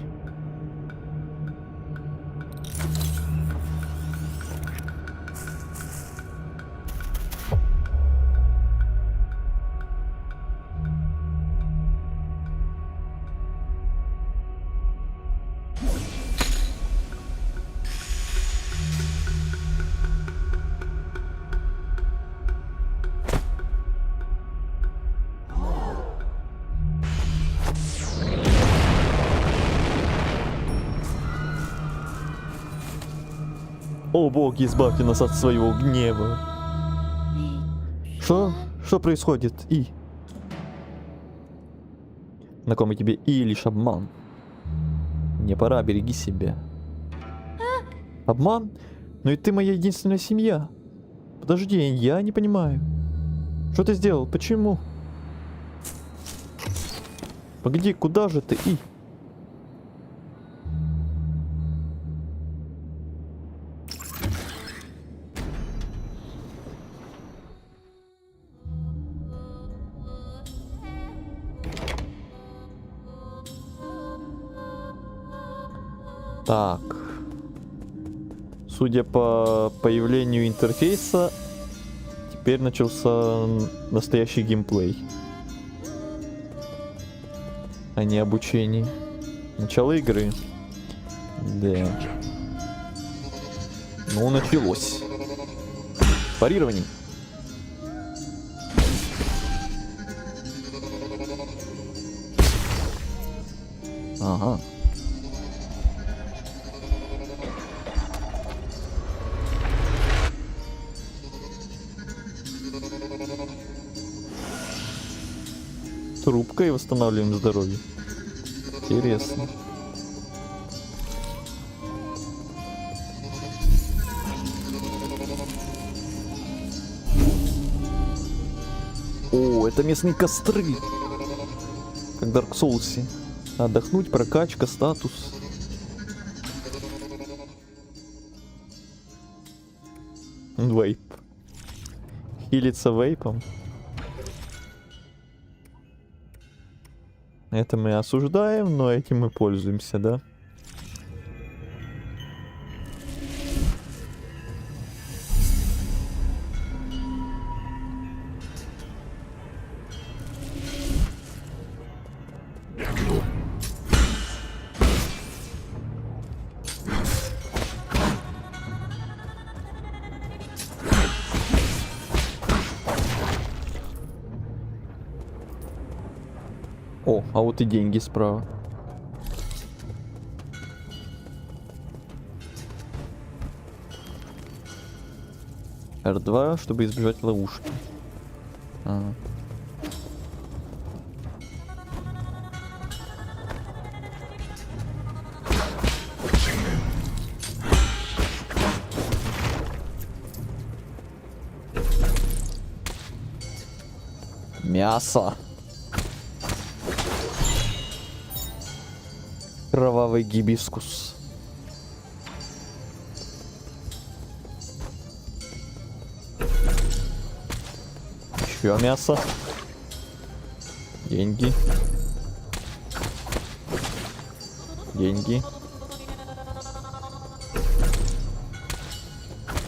О, боги, избавьте нас от своего гнева. Что происходит, И? Знакомый тебе И лишь обман. Мне пора, береги себя. Обман? Но и ты моя единственная семья. Подожди, я не понимаю. Что ты сделал? Почему? Погоди, куда же ты, И? Так. Судя по появлению интерфейса, теперь начался настоящий геймплей. А не обучение. Начало игры. Да. Ну, началось. Парирование. Ага. Трубкой восстанавливаем здоровье. Интересно. О, это местные костры. Как в Dark Souls. Отдохнуть, прокачка, статус. Вейп. Хилиться вейпом. Это мы осуждаем, но этим мы пользуемся, да? О, а вот и деньги справа. R2, чтобы избежать ловушки. Ага. Мясо. Кровавый гибискус. Еще мясо. Деньги. Деньги.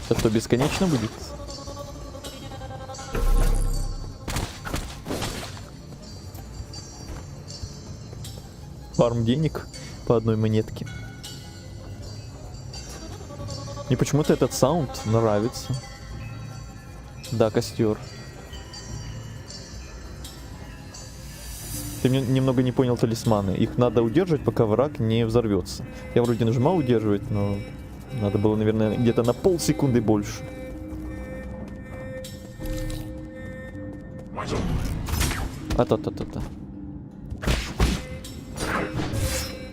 Это что, бесконечно будет? Фарм денег по одной монетке. Мне почему-то этот саунд нравится. Да, костер. Ты немного не понял талисманы. Их надо удерживать, пока враг не взорвется. Я вроде нажимал удерживать, но надо было, наверное, где-то на полсекунды больше. А-та-та-та-та.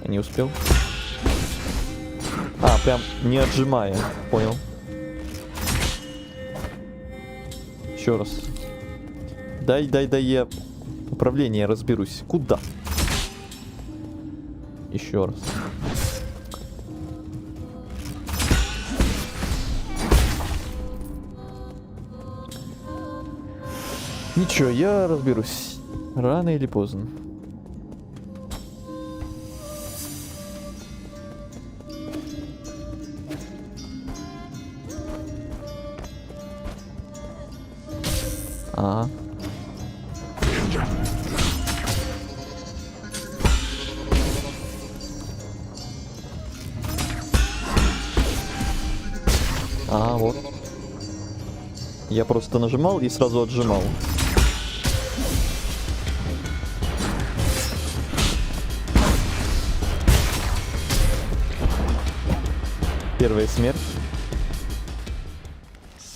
Не успел. А, прям не отжимая. Понял. Еще раз. Дай, я управление разберусь. Куда? Еще раз. Ничего, я разберусь. Рано или поздно. Ага. А, вот. Я просто нажимал и сразу отжимал. Первая смерть.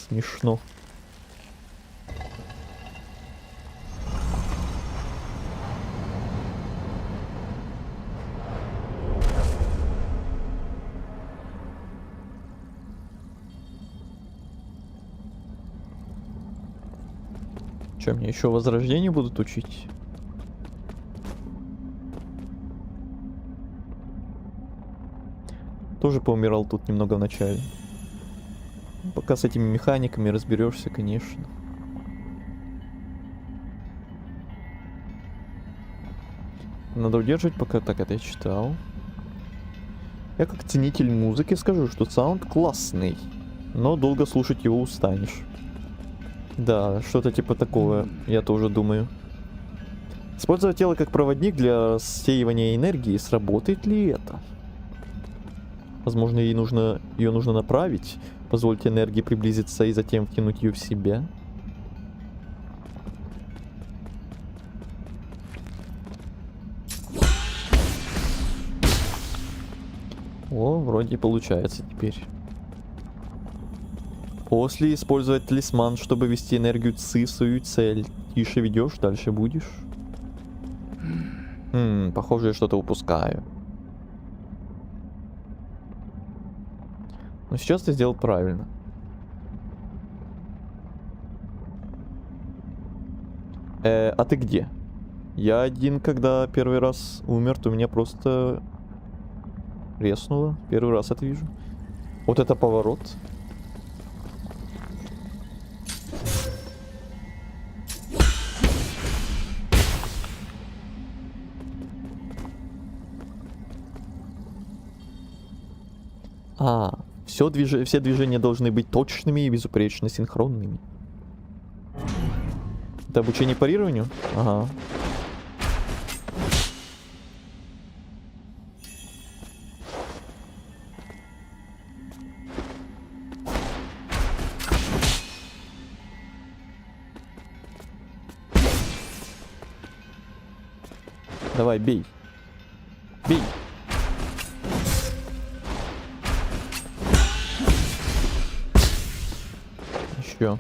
Смешно. Че, мне еще возрождение будут учить? Тоже поумирал тут немного в начале. Пока с этими механиками разберешься, конечно. Надо удерживать, пока так это я читал. Я как ценитель музыки скажу, что саунд классный, но долго слушать его устанешь. Да, что-то типа такого, я тоже думаю. Использовать тело как проводник для рассеивания энергии, сработает ли это? Возможно, ее нужно направить, позволить энергии приблизиться и затем втянуть ее в себя. О, вроде получается теперь. После использовать талисман, чтобы вести энергию ЦИ в свою цель. Тише ведешь, дальше будешь. Похоже, я что-то упускаю. Но сейчас ты сделал правильно. А ты где? Я один, когда первый раз умер, то меня просто резнуло. Первый раз это вижу. Вот это поворот. Все движения должны быть точными и безупречно синхронными. Это обучение парированию? Ага. Давай, бей. Бей. Еще.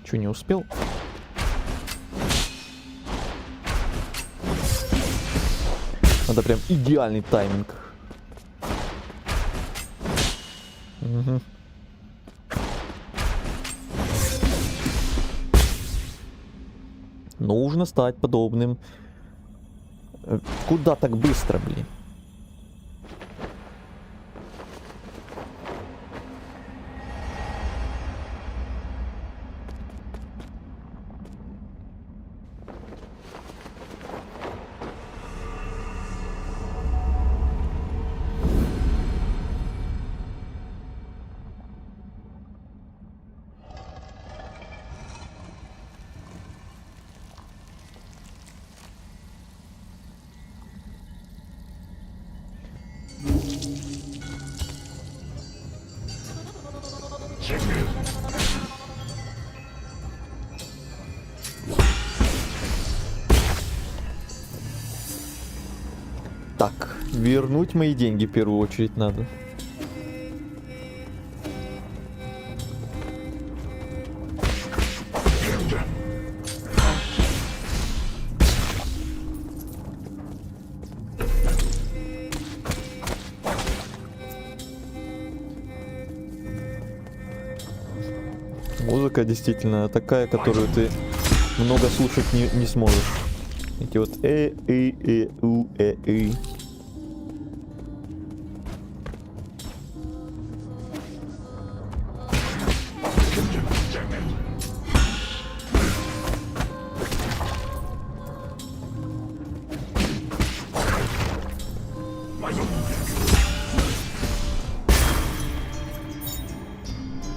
Че, не успел? Надо прям идеальный тайминг. Угу. Нужно стать подобным. Куда так быстро, блин? Так, вернуть мои деньги в первую очередь надо. Музыка действительно такая, которую ты много слушать не сможешь. Эти вот у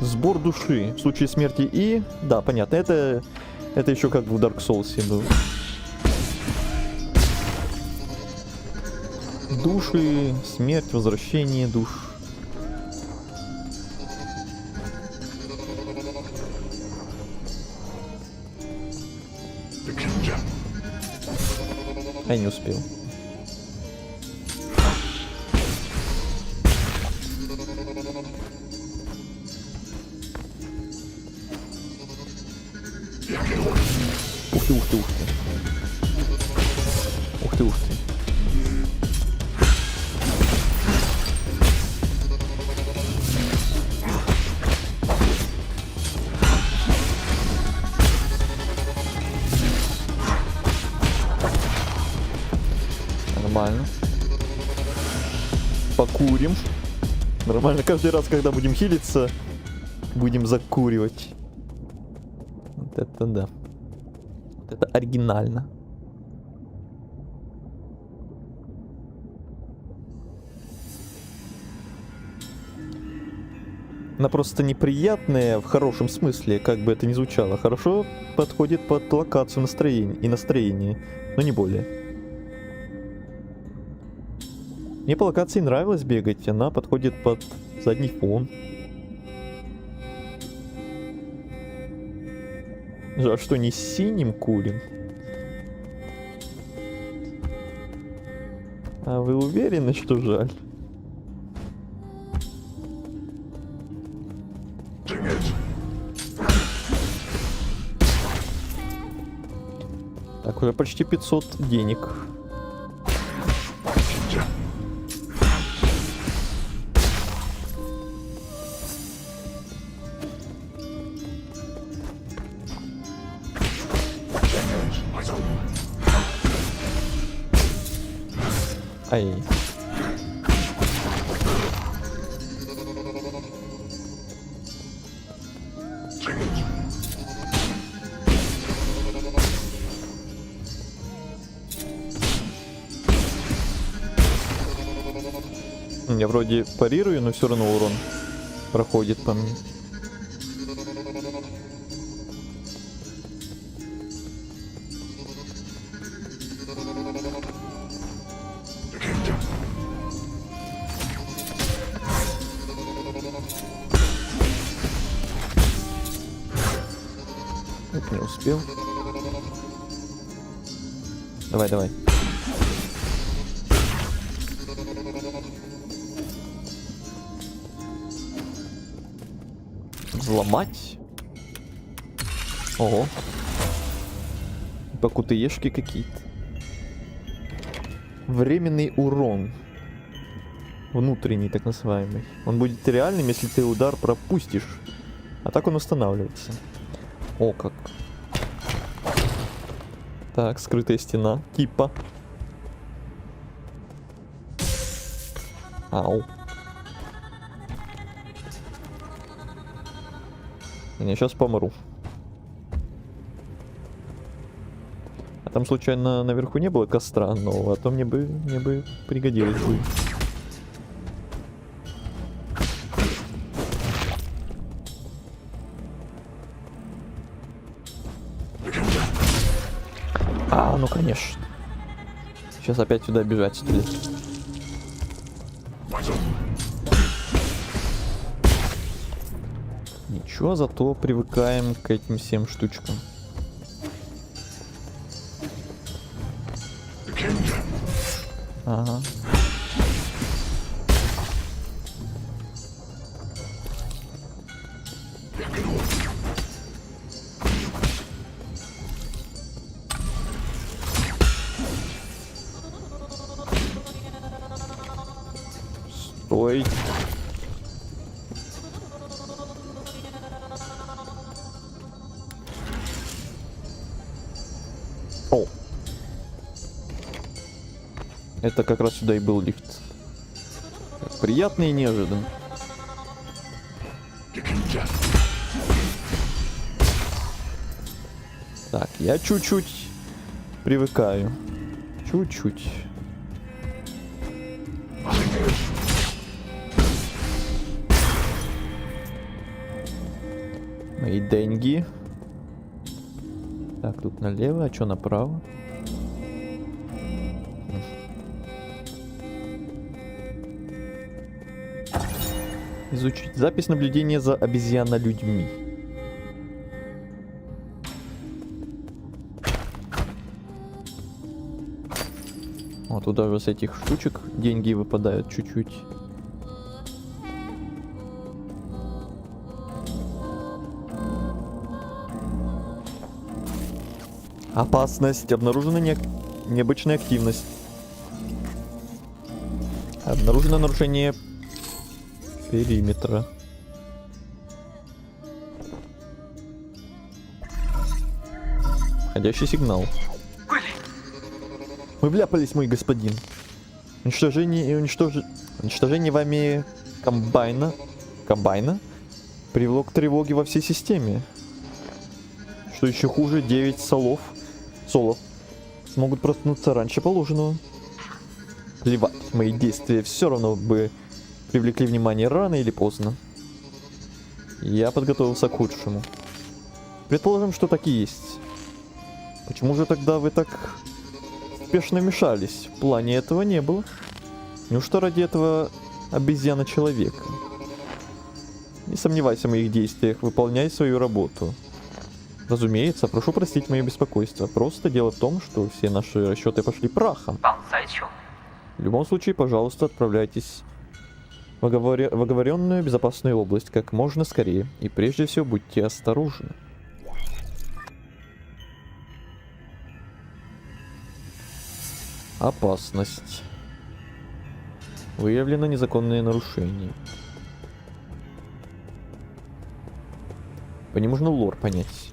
Сбор души в случае смерти и... Да, понятно, это еще как в Dark Souls был. Души, смерть, возвращение душ. Я не успел. Ух ты, ух ты, ух ты. Ух ты, ух ты. Нормально. Покурим. Нормально, каждый раз, когда будем хилиться, будем закуривать. Вот это да. Вот это оригинально. Она просто неприятная в хорошем смысле, как бы это ни звучало. Хорошо подходит под локацию настроения и настроение, но не более. Мне по локации нравилось бегать, она подходит под задний фон. Жаль, что не синим курим. А вы уверены, что жаль? Так, уже почти 500 денег. Ай. Я вроде парирую, но все равно урон проходит по мне. Не успел. Давай, давай. Взломать. Ого. Покутыешки какие-то. Временный урон. Внутренний, так называемый. Он будет реальным, если ты удар пропустишь. А так он устанавливается. О, как. Так, скрытая стена. Типа. Ау. Я сейчас помру. А там случайно наверху не было костра, но а то мне бы пригодилось бы. А, ну конечно. Сейчас опять сюда бежать, что ли? Ничего, зато привыкаем к этим всем штучкам. Ага. Стой. О. Это как раз сюда и был лифт. Приятный и неожиданный. Так, я чуть-чуть привыкаю. Чуть-чуть. Мои деньги. Так, тут налево, а что направо? Изучить. Запись наблюдения за обезьяно-людьми. Вот туда же с этих штучек деньги выпадают чуть-чуть. Опасность. Обнаружена необычная активность. Обнаружено нарушение периметра. Входящий сигнал. Мы вляпались, мой господин. Уничтожение вами комбайна привело к тревоге во всей системе. Что еще хуже, 9 солов смогут проснуться раньше положенного. Плевать, мои действия все равно бы привлекли внимание рано или поздно. Я подготовился к худшему. Предположим, что так и есть. Почему же тогда вы так спешно вмешались? В плане этого не было. Неужто ради этого обезьяна человека? Не сомневайся в моих действиях, выполняй свою работу. Разумеется, прошу простить мое беспокойство. Просто дело в том, что все наши расчеты пошли прахом. В любом случае, пожалуйста, отправляйтесь в оговоренную безопасную область как можно скорее. И прежде всего, будьте осторожны. Опасность. Выявлено незаконное нарушение. По нему нужно лор понять.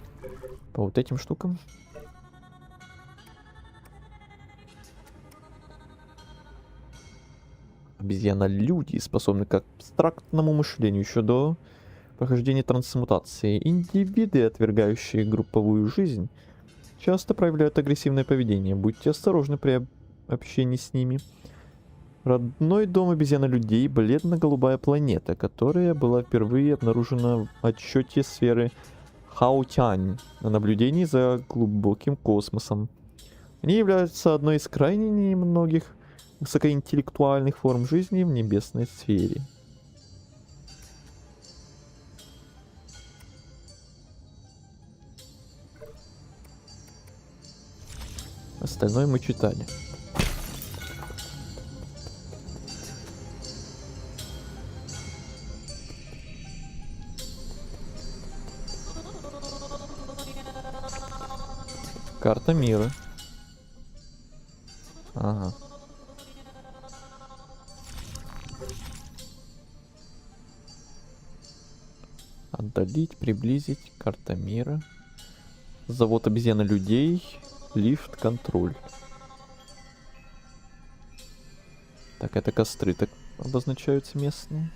По вот этим штукам. Обезьяна-люди способны к абстрактному мышлению еще до прохождения трансмутации. Индивиды, отвергающие групповую жизнь, часто проявляют агрессивное поведение. Будьте осторожны при общении с ними. Родной дом обезьяна-людей — бледно-голубая планета, которая была впервые обнаружена в отчете сферы Хаотянь на наблюдении за глубоким космосом. Они являются одной из крайне немногих высокоинтеллектуальных форм жизни в небесной сфере. Остальное мы читали. Карта мира. Ага. Отдалить, приблизить. Карта мира. Завод обезьяна-людей. Лифт, контроль. Так, это костры так обозначаются местные.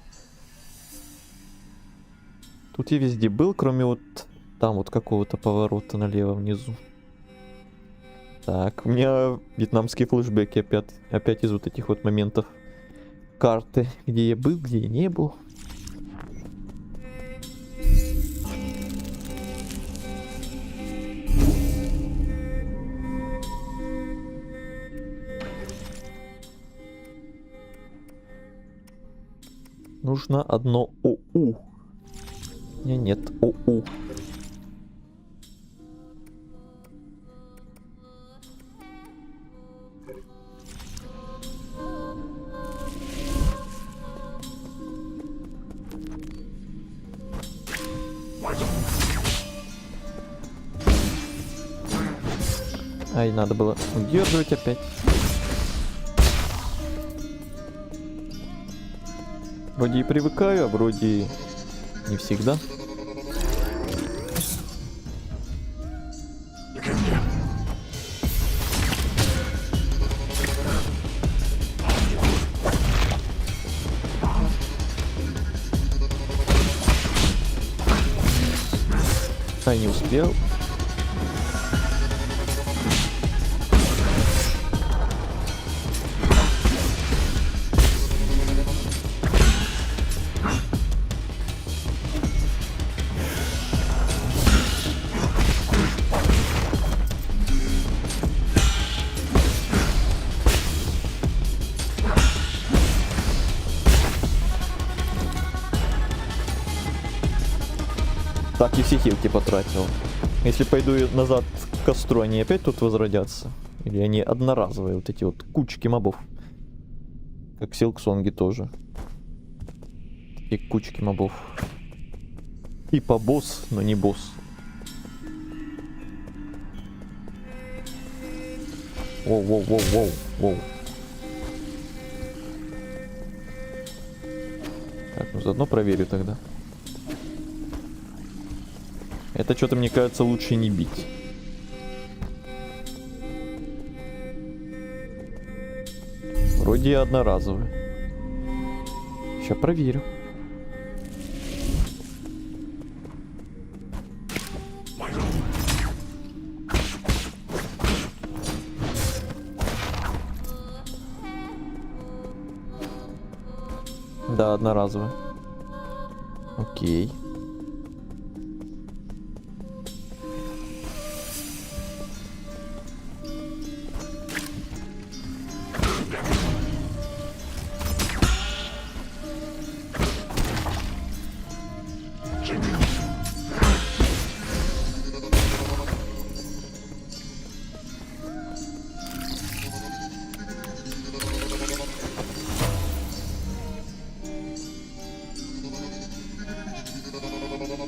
Тут я везде был, кроме вот там вот какого-то поворота налево внизу. Так, у меня вьетнамские флешбеки опять из вот этих вот моментов карты, где я был, где я не был. Нужно одно ОУ. У меня нет ОУ. Ай, надо было удерживать опять. Вроде и привыкаю, а вроде не всегда. Ай, не успел. Так, и все хилки потратил. Если пойду назад к костру, они опять тут возродятся? Или они одноразовые, вот эти вот кучки мобов? Как в Силксонге тоже. И кучки мобов. Типа босс, но не босс. Воу. Так, ну заодно проверю тогда. Это что-то, мне кажется, лучше не бить. Вроде одноразовый. Сейчас проверю. Да, одноразовый. Окей.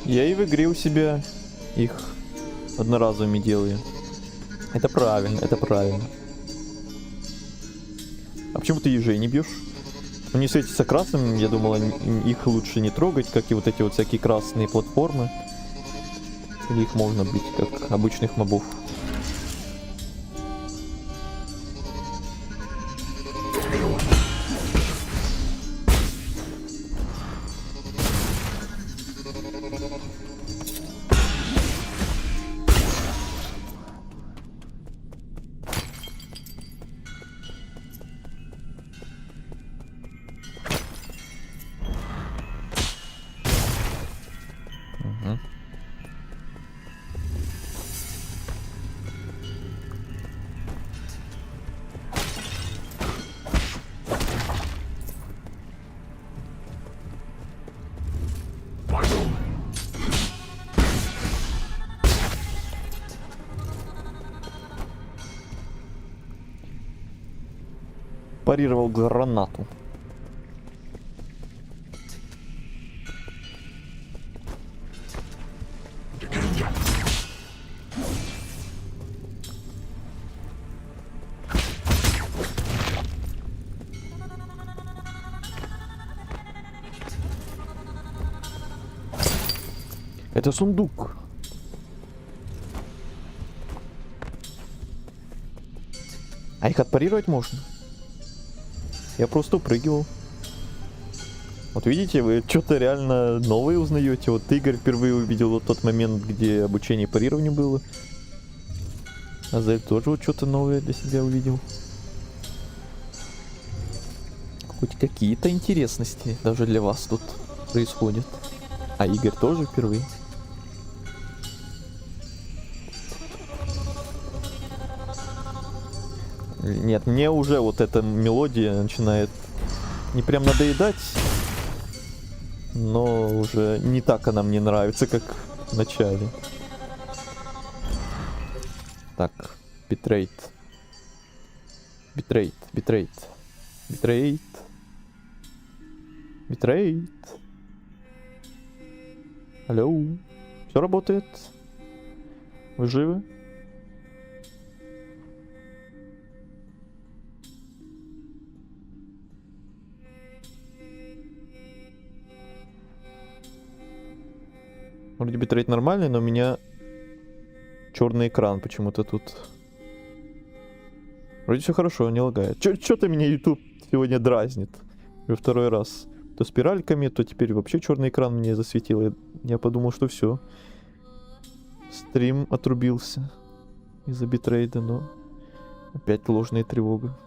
Я и в игре у себя их одноразовыми делаю. Это правильно, это правильно. А почему ты ежей не бьешь? Они светятся красным, я думал, их лучше не трогать, как и вот эти вот всякие красные платформы. Или их можно бить, как обычных мобов. Парировал гранату. Это сундук. А их отпарировать можно? Я просто упрыгивал. Вот видите, вы что-то реально новое узнаете. Вот Игорь впервые увидел вот тот момент, где обучение парированию было. Азель тоже вот что-то новое для себя увидел. Хоть какие-то интересности даже для вас тут происходят. А Игорь тоже впервые. Нет, мне уже вот эта мелодия начинает не прям надоедать, но уже не так она мне нравится, как в начале. Так, битрейт. Битрейт. Алло. Все работает? Вы живы? Вроде битрейт нормальный, но у меня черный экран почему-то тут. Вроде все хорошо, не лагает. Чё-то меня YouTube сегодня дразнит. Уже второй раз. То спиральками, то теперь вообще черный экран мне засветил. Я подумал, что все. Стрим отрубился из-за битрейда, но опять ложная тревога.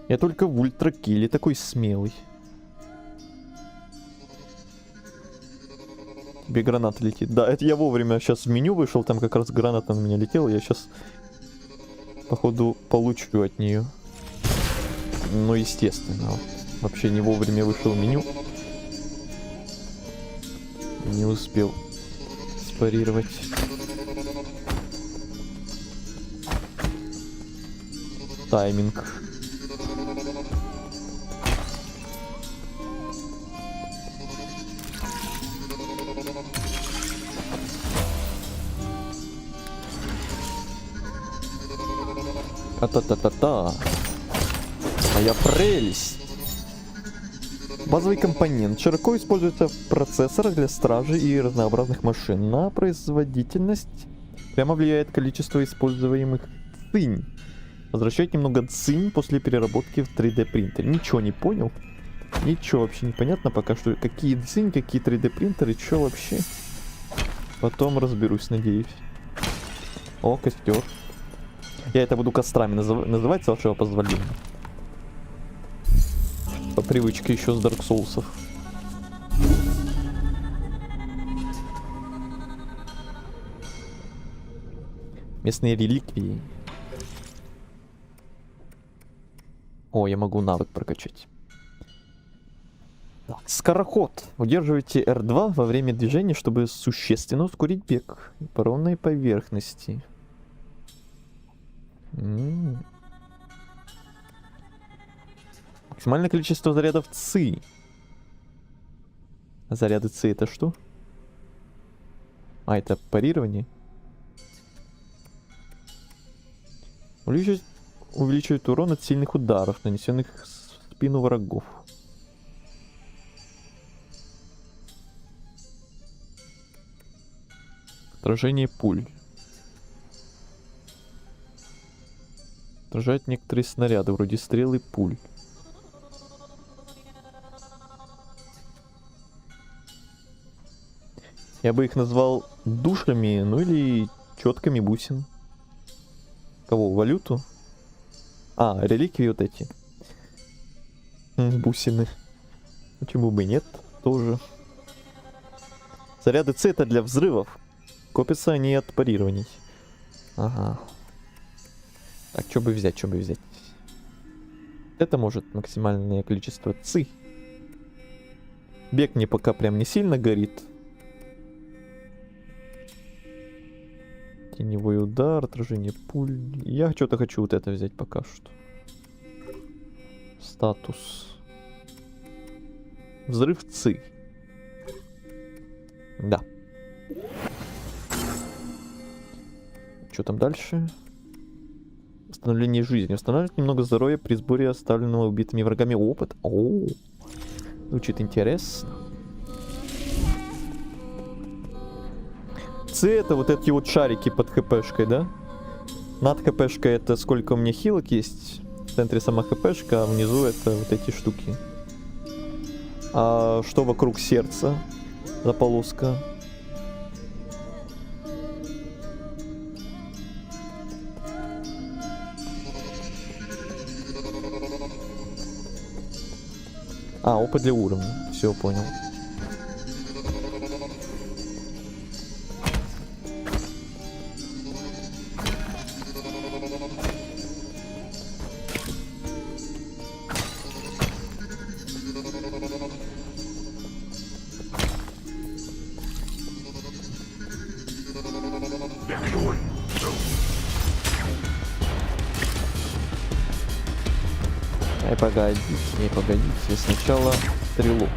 Я только в ультракилле такой смелый. Тебе граната летит. Да, это я вовремя сейчас в меню вышел, там как раз граната на меня летела. Я сейчас, походу, получу от нее. Ну, естественно. Вообще не вовремя вышел в меню. Не успел спарировать. Тайминг. А-та-та-та-та. Моя прелесть. Базовый компонент широко используется в процессорах для стражи и разнообразных машин. На производительность прямо влияет количество используемых цинь. Возвращает немного цинь после переработки в 3D принтере. Ничего не понял. Ничего вообще не понятно пока что. Какие цинь, какие 3D принтеры, что вообще. Потом разберусь, надеюсь. О, костер. Я это буду кострами называть, с вашего позволения. По привычке еще с Dark Souls'ов. Местные реликвии. О, я могу навык прокачать. Так, скороход. Удерживайте R2 во время движения, чтобы существенно ускорить бег по ровной поверхности. Максимальное количество зарядов ЦИ. Заряды ЦИ это что? А, это парирование. Увеличивает урон от сильных ударов, нанесенных в спину врагов. Отражение пуль. Отражает некоторые снаряды, вроде стрел и пуль. Я бы их назвал душами, ну или четками бусин. Кого? Валюту? А, реликвии вот эти. Бусины. Почему бы и нет? Тоже. Заряды С это для взрывов. Копятся они от парирований. Ага. Так, что бы взять, что бы взять? Это может максимальное количество ЦИ. Бег мне пока прям не сильно горит. Теневой удар, отражение пуль. Я что-то хочу вот это взять пока что. Статус. Взрыв ЦИ. Да. Что там дальше? Восстановление жизни. Восстанавливает немного здоровья при сборе оставленного убитыми врагами опыт. О, звучит интересно. Ц это вот эти вот шарики под хпшкой, да? Над хпшкой это сколько у меня хилок есть. В центре сама хпшка, а внизу это вот эти штуки. А что вокруг сердца за полоска? А, опыт для уровня. Все, понял. Погодите, сначала стрелок.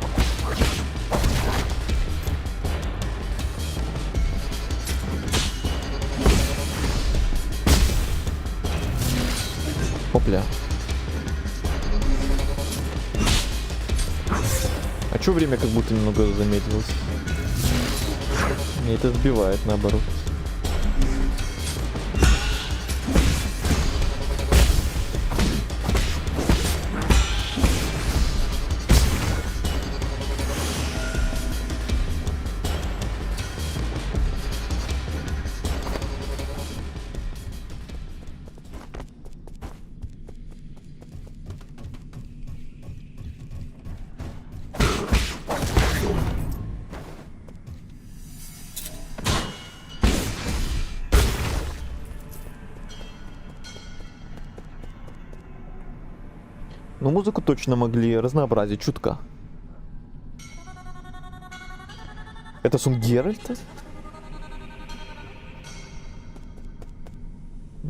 Опля. А чё время как будто немного замедлилось? Мне это сбивает наоборот. Ну, музыку точно могли разнообразить чутка. Это сон Геральта?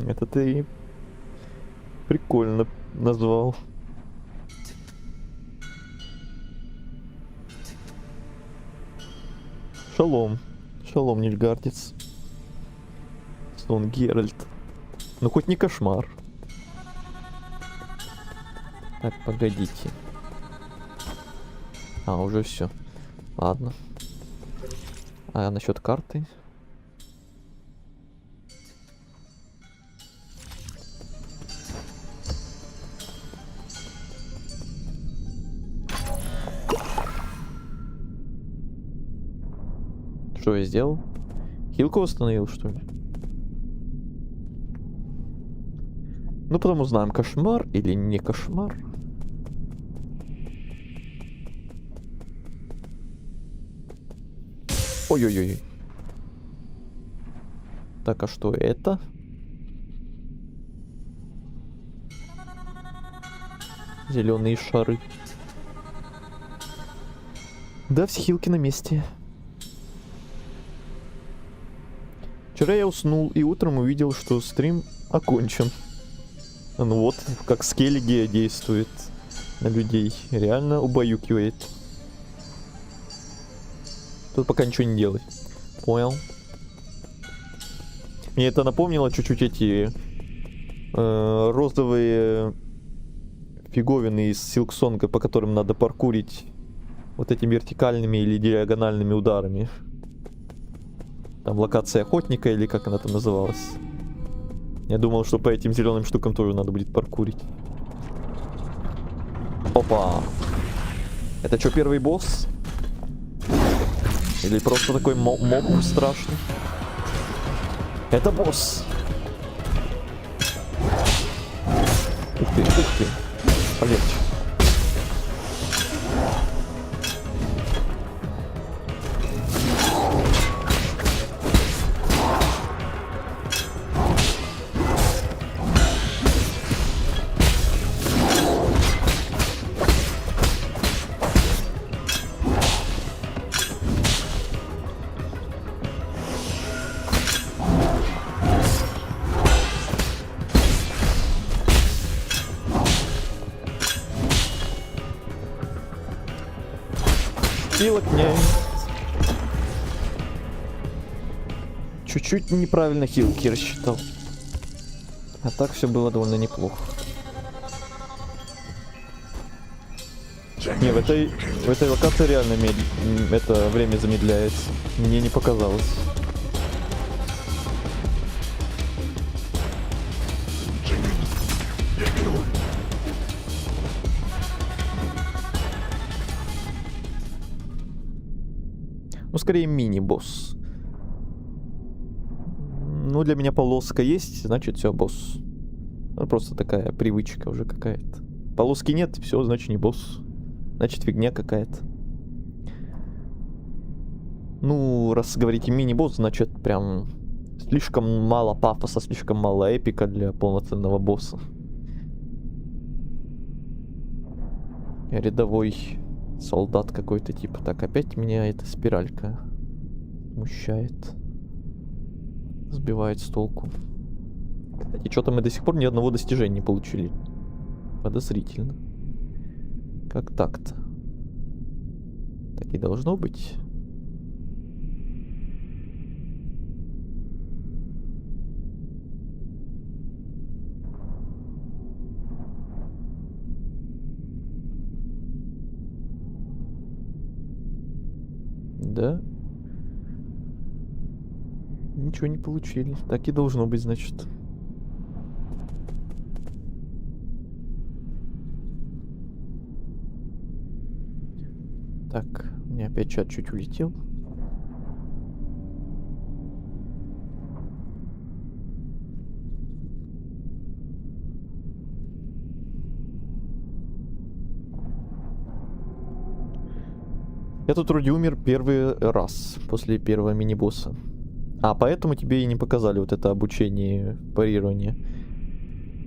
Это ты прикольно назвал. Шалом. Шалом, Нильгардец. Сон Геральт. Ну, хоть не кошмар. Так, погодите. А, уже все. Ладно. А насчет карты? Что я сделал? Хилку восстановил, что ли? Ну, потом узнаем, кошмар или не кошмар. Ой-ой-ой. Так, а что это? Зеленые шары. Да, все хилки на месте. Вчера я уснул и утром увидел, что стрим окончен. Ну вот, как Скеллиги действует на людей. Реально убаюкивает. Тут пока ничего не делать. Понял. Мне это напомнило чуть-чуть эти розовые фиговины из Силксонга, по которым надо паркурить вот этими вертикальными или диагональными ударами. Там локация охотника или как она там называлась. Я думал, что по этим зеленым штукам тоже надо будет паркурить. Опа! Это что, первый босс? Или просто такой моб страшный? Это босс! Ух ты, ух ты! Полегче. Хилок нет. Чуть-чуть неправильно хилки рассчитал. А так все было довольно неплохо. Не, в этой локации реально это время замедляется. Мне не показалось. Ну, скорее мини-босс. Ну, для меня полоска есть, значит, все, босс. Ну, просто такая привычка уже какая-то. Полоски нет, все, значит, не босс. Значит, фигня какая-то. Ну, раз говорите мини-босс, значит, прям слишком мало пафоса, слишком мало эпика для полноценного босса. Рядовой солдат какой-то типа. Так, опять меня эта спиралька смущает. Сбивает с толку. Кстати, что-то мы до сих пор ни одного достижения не получили. Подозрительно. Как так-то? Так и должно быть. Да? Ничего не получили. Так и должно быть, значит. Так, у меня опять чат чуть улетел. Я тут вроде умер первый раз после первого мини-босса. А, поэтому тебе и не показали вот это обучение парирования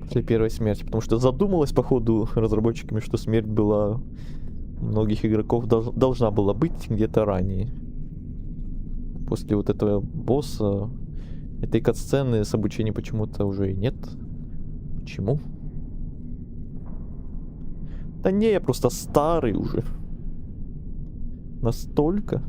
после первой смерти. Потому что задумалось, походу, разработчиками, что смерть была у многих игроков должна была быть где-то ранее. После вот этого босса, этой катсцены с обучением почему-то уже и нет. Почему? Да не, я просто старый уже. Настолько.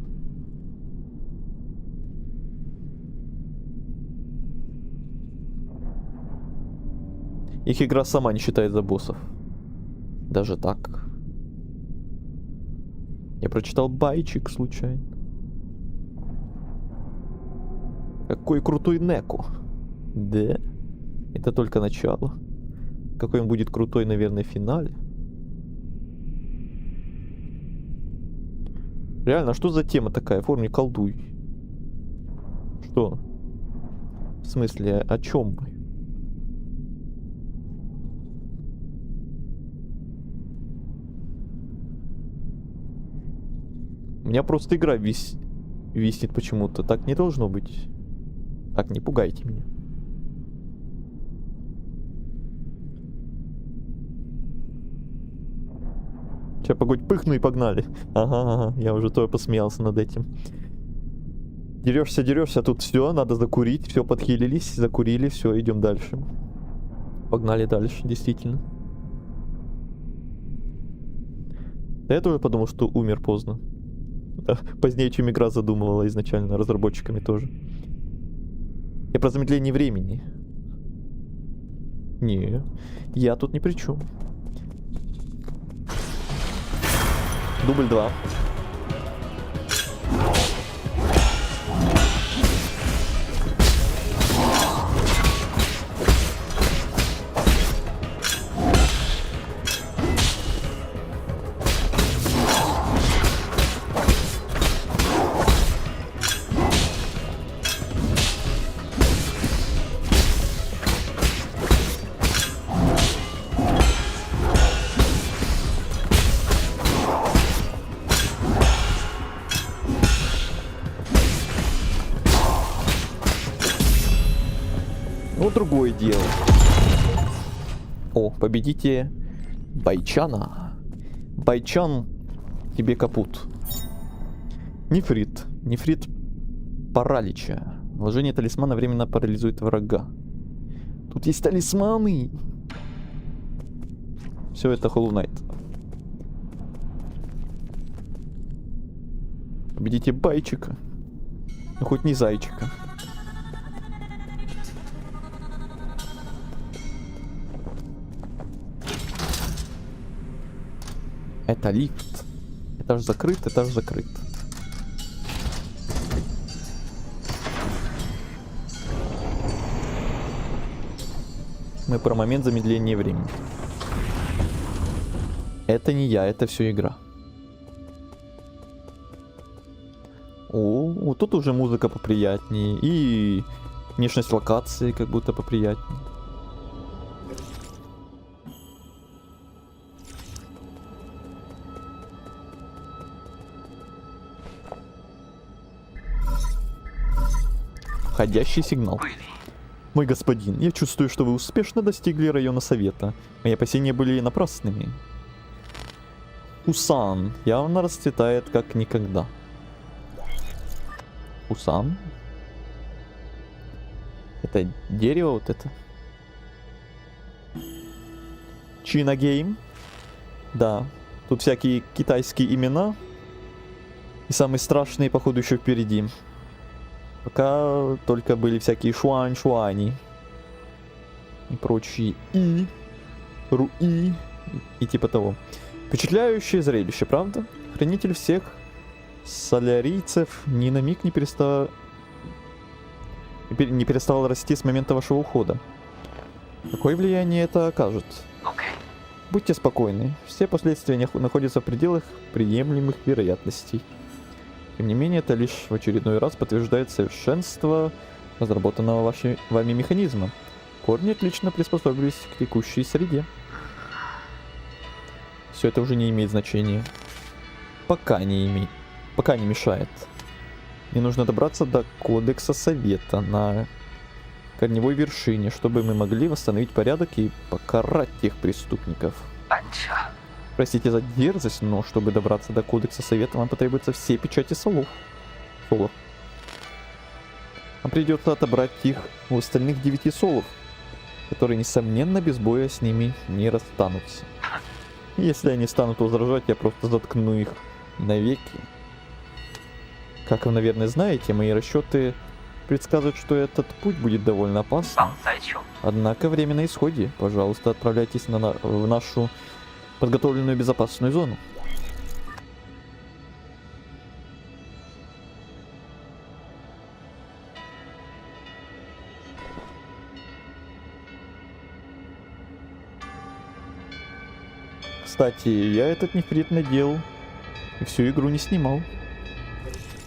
Их игра сама не считает за боссов. Даже так. Я прочитал байчик случайно. Какой крутой Неку. Да? Это только начало. Какой он будет крутой, наверное, в финале. Реально, а что за тема такая? Форме колдуй. Что? В смысле, о чем мы? У меня просто игра виснет почему-то. Так не должно быть. Так, не пугайте меня. Сейчас, погодь, пыхну и погнали. Ага, я уже тоже посмеялся над этим. Дерешься, а тут все, надо закурить. Все, подхилились, закурили, все, идем дальше. Погнали дальше, действительно. Да я тоже подумал, что умер поздно. Да, позднее, чем игра задумывала изначально, разработчиками тоже. Я про замедление времени. Не, я тут ни при чем. Дубль 2. Ну, другое дело. О, победите Байчана. Байчан, тебе капут. Нефрит. Нефрит паралича. Вложение талисмана временно парализует врага. Тут есть талисманы. Все это Hollow Knight. Победите Байчика. Ну, хоть не зайчика. Это лифт. Этаж закрыт, этаж закрыт. Мы про момент замедления времени. Это не я, это все игра. О, тут уже музыка поприятнее. И внешность локации как будто поприятнее. Входящий сигнал. Мой господин, я чувствую, что вы успешно достигли района совета. Мои опасения были напрасными. Усан явно расцветает как никогда. Усан? Это дерево вот это? Чина Гейм? Да. Тут всякие китайские имена. И самые страшные, походу, еще впереди. Пока только были всякие шуань-шуани и прочие руи и типа того. Впечатляющее зрелище, правда? Хранитель всех солярийцев ни на миг не перестал расти с момента вашего ухода. Какое влияние это окажет? Будьте спокойны, все последствия находятся в пределах приемлемых вероятностей. Тем не менее, это лишь в очередной раз подтверждает совершенство разработанного вами механизма. Корни отлично приспособились к текущей среде. Все это уже не имеет значения. Пока не мешает. Мне нужно добраться до Кодекса Совета на корневой вершине, чтобы мы могли восстановить порядок и покарать тех преступников. Простите за дерзость, но чтобы добраться до Кодекса Совета, вам потребуются все печати солов. Вам придется отобрать их у остальных 9 солов, которые, несомненно, без боя с ними не расстанутся. И если они станут возражать, я просто заткну их навеки. Как вы, наверное, знаете, мои расчеты предсказывают, что этот путь будет довольно опасным. Однако время на исходе. Пожалуйста, отправляйтесь в нашу подготовленную безопасную зону. Кстати, я этот нефрит надел и всю игру не снимал.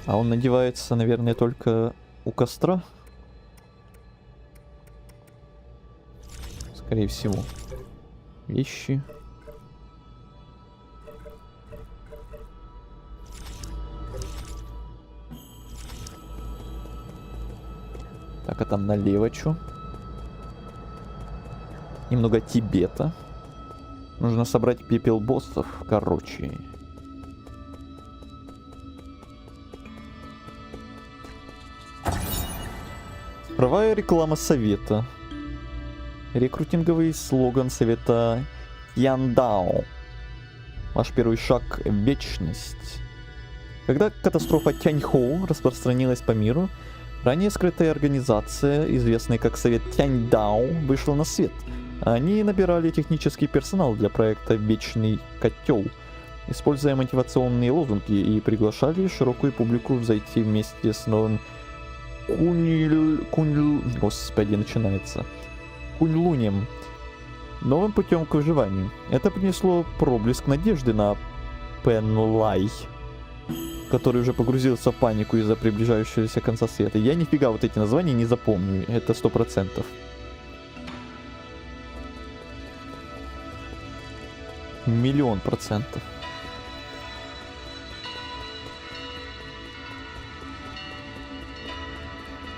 А он надевается, наверное, только у костра. Скорее всего. Вещи. Так, а там налево что? Немного Тибета. Нужно собрать пепел боссов. Короче. Цифровая реклама совета. Рекрутинговый слоган совета Яндао. Ваш первый шаг — вечность. Когда катастрофа Тяньхоу распространилась по миру, ранее скрытая организация, известная как Совет Тяньдао, вышла на свет. Они набирали технический персонал для проекта «Вечный котел», используя мотивационные лозунги, и приглашали широкую публику взойти вместе с новым Кунь-Лунем, новым путем к выживанию. Это принесло проблеск надежды на Пенлай, который уже погрузился в панику из-за приближающегося конца света. Я нифига вот эти названия не запомню, это 100%. Миллион процентов.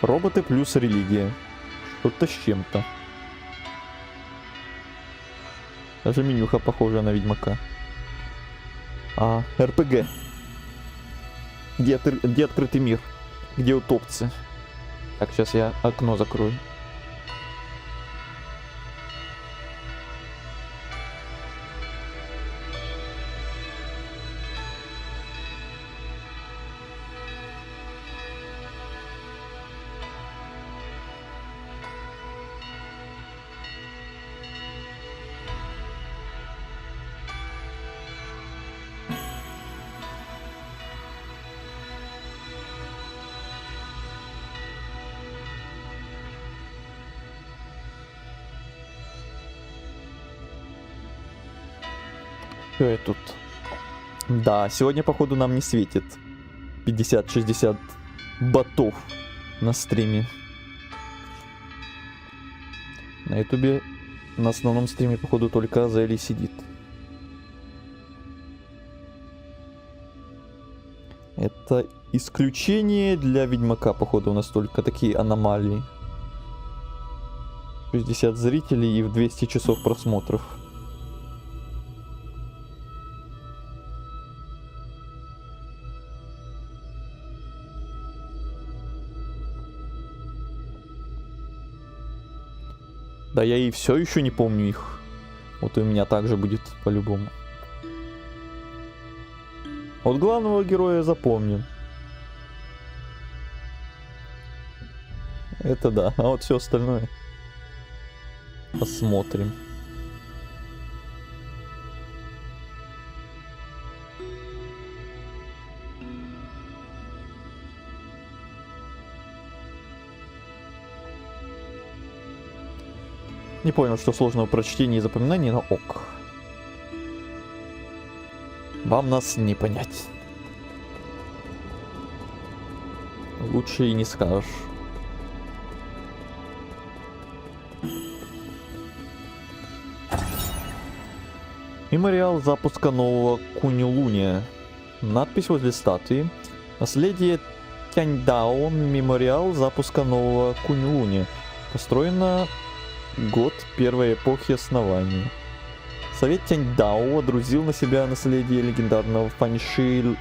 Роботы плюс религия. Что-то с чем-то. Даже менюха похожа на Ведьмака. А, РПГ. Где открытый мир? Где утопцы? Так, сейчас я окно закрою. Что я тут? Да, сегодня, походу, нам не светит 50-60 ботов на стриме. На ютубе на основном стриме, походу, только Азели сидит. Это исключение для Ведьмака, походу, у нас только такие аномалии. 60 зрителей и в 200 часов просмотров. Да я и все еще не помню их. Вот и у меня также будет по-любому. Вот главного героя запомню. Это да. А вот все остальное посмотрим. Не понял, что сложного прочтения и запоминания, но ок. Вам нас не понять. Лучше и не скажешь. Мемориал запуска нового Кунь-Луня. Надпись возле статуи. Наследие Тяньдао. Мемориал запуска нового Кунь-Луня. Построено год первой эпохи основания. Совет Тяньдао водрузил на себя наследие легендарного Фаньши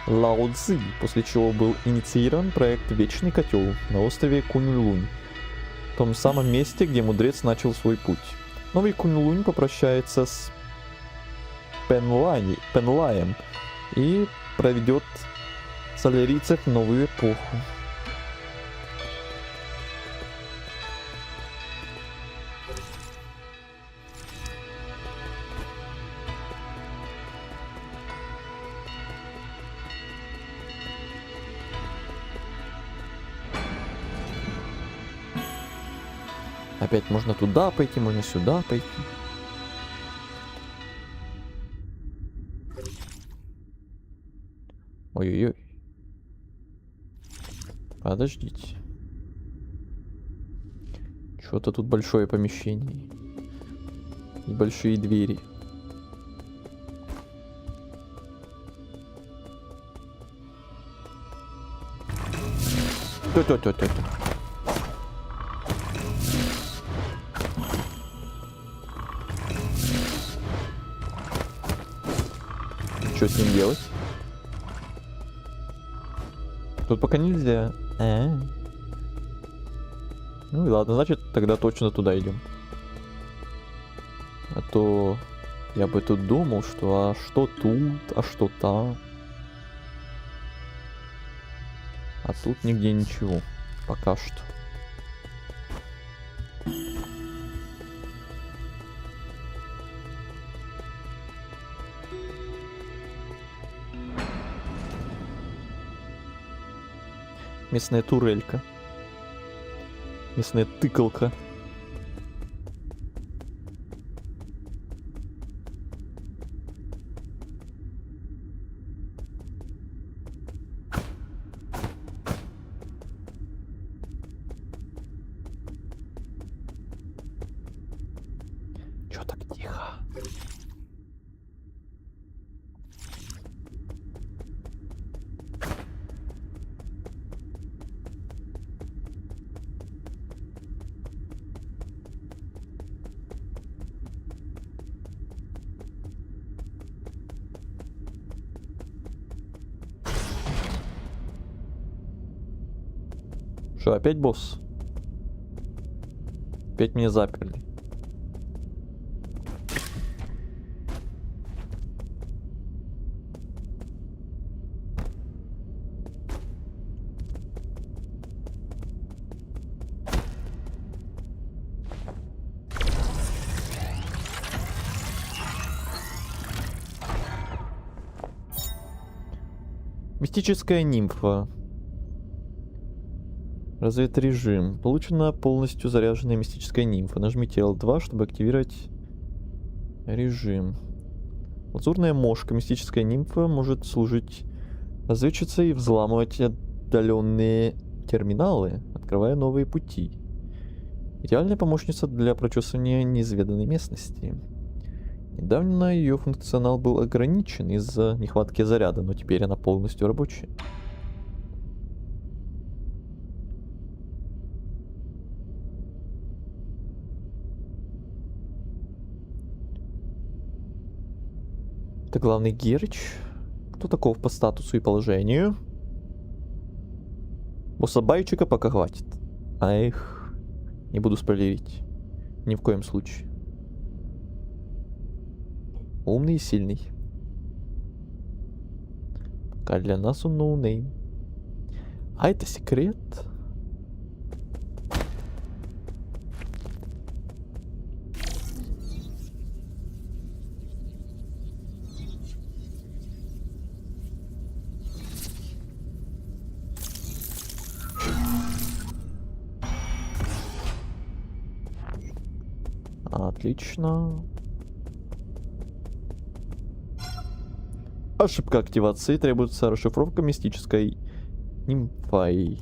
Лао Цзи, после чего был инициирован проект «Вечный котел» на острове Кунь-Лунь, в том самом месте, где мудрец начал свой путь. Новый Кунь-Лунь попрощается с Пенлаем и проведет солярийцев в новую эпоху. Опять можно туда пойти, можно сюда пойти. Ой-ой-ой. Подождите. Что-то тут большое помещение. И большие двери. Тё-тё-тё-тё-тё. Что с ним делать? Тут пока нельзя. Ну и ладно, значит, тогда точно туда идем. А то я бы тут думал, что а что тут, а что там. А тут нигде ничего. Пока что. Местная турелька. Местная тыкалка. Чё так тихо? Что, опять босс? Опять меня заперли. Мистическая нимфа. Разведрежим. Получена полностью заряженная мистическая нимфа. Нажмите L2, чтобы активировать режим. Лазурная мошка. Мистическая нимфа может служить разведчицей и взламывать отдаленные терминалы, открывая новые пути. Идеальная помощница для прочесывания неизведанной местности. Недавно ее функционал был ограничен из-за нехватки заряда, но теперь она полностью рабочая. Это главный Герыч. Кто таков по статусу и положению? Босса Байчика пока хватит. Эх, не буду спойлерить. Ни в коем случае. Умный и сильный. Пока для нас он ноунейм. А это секрет? Отлично. Ошибка активации. Требуется расшифровка мистической нимфой.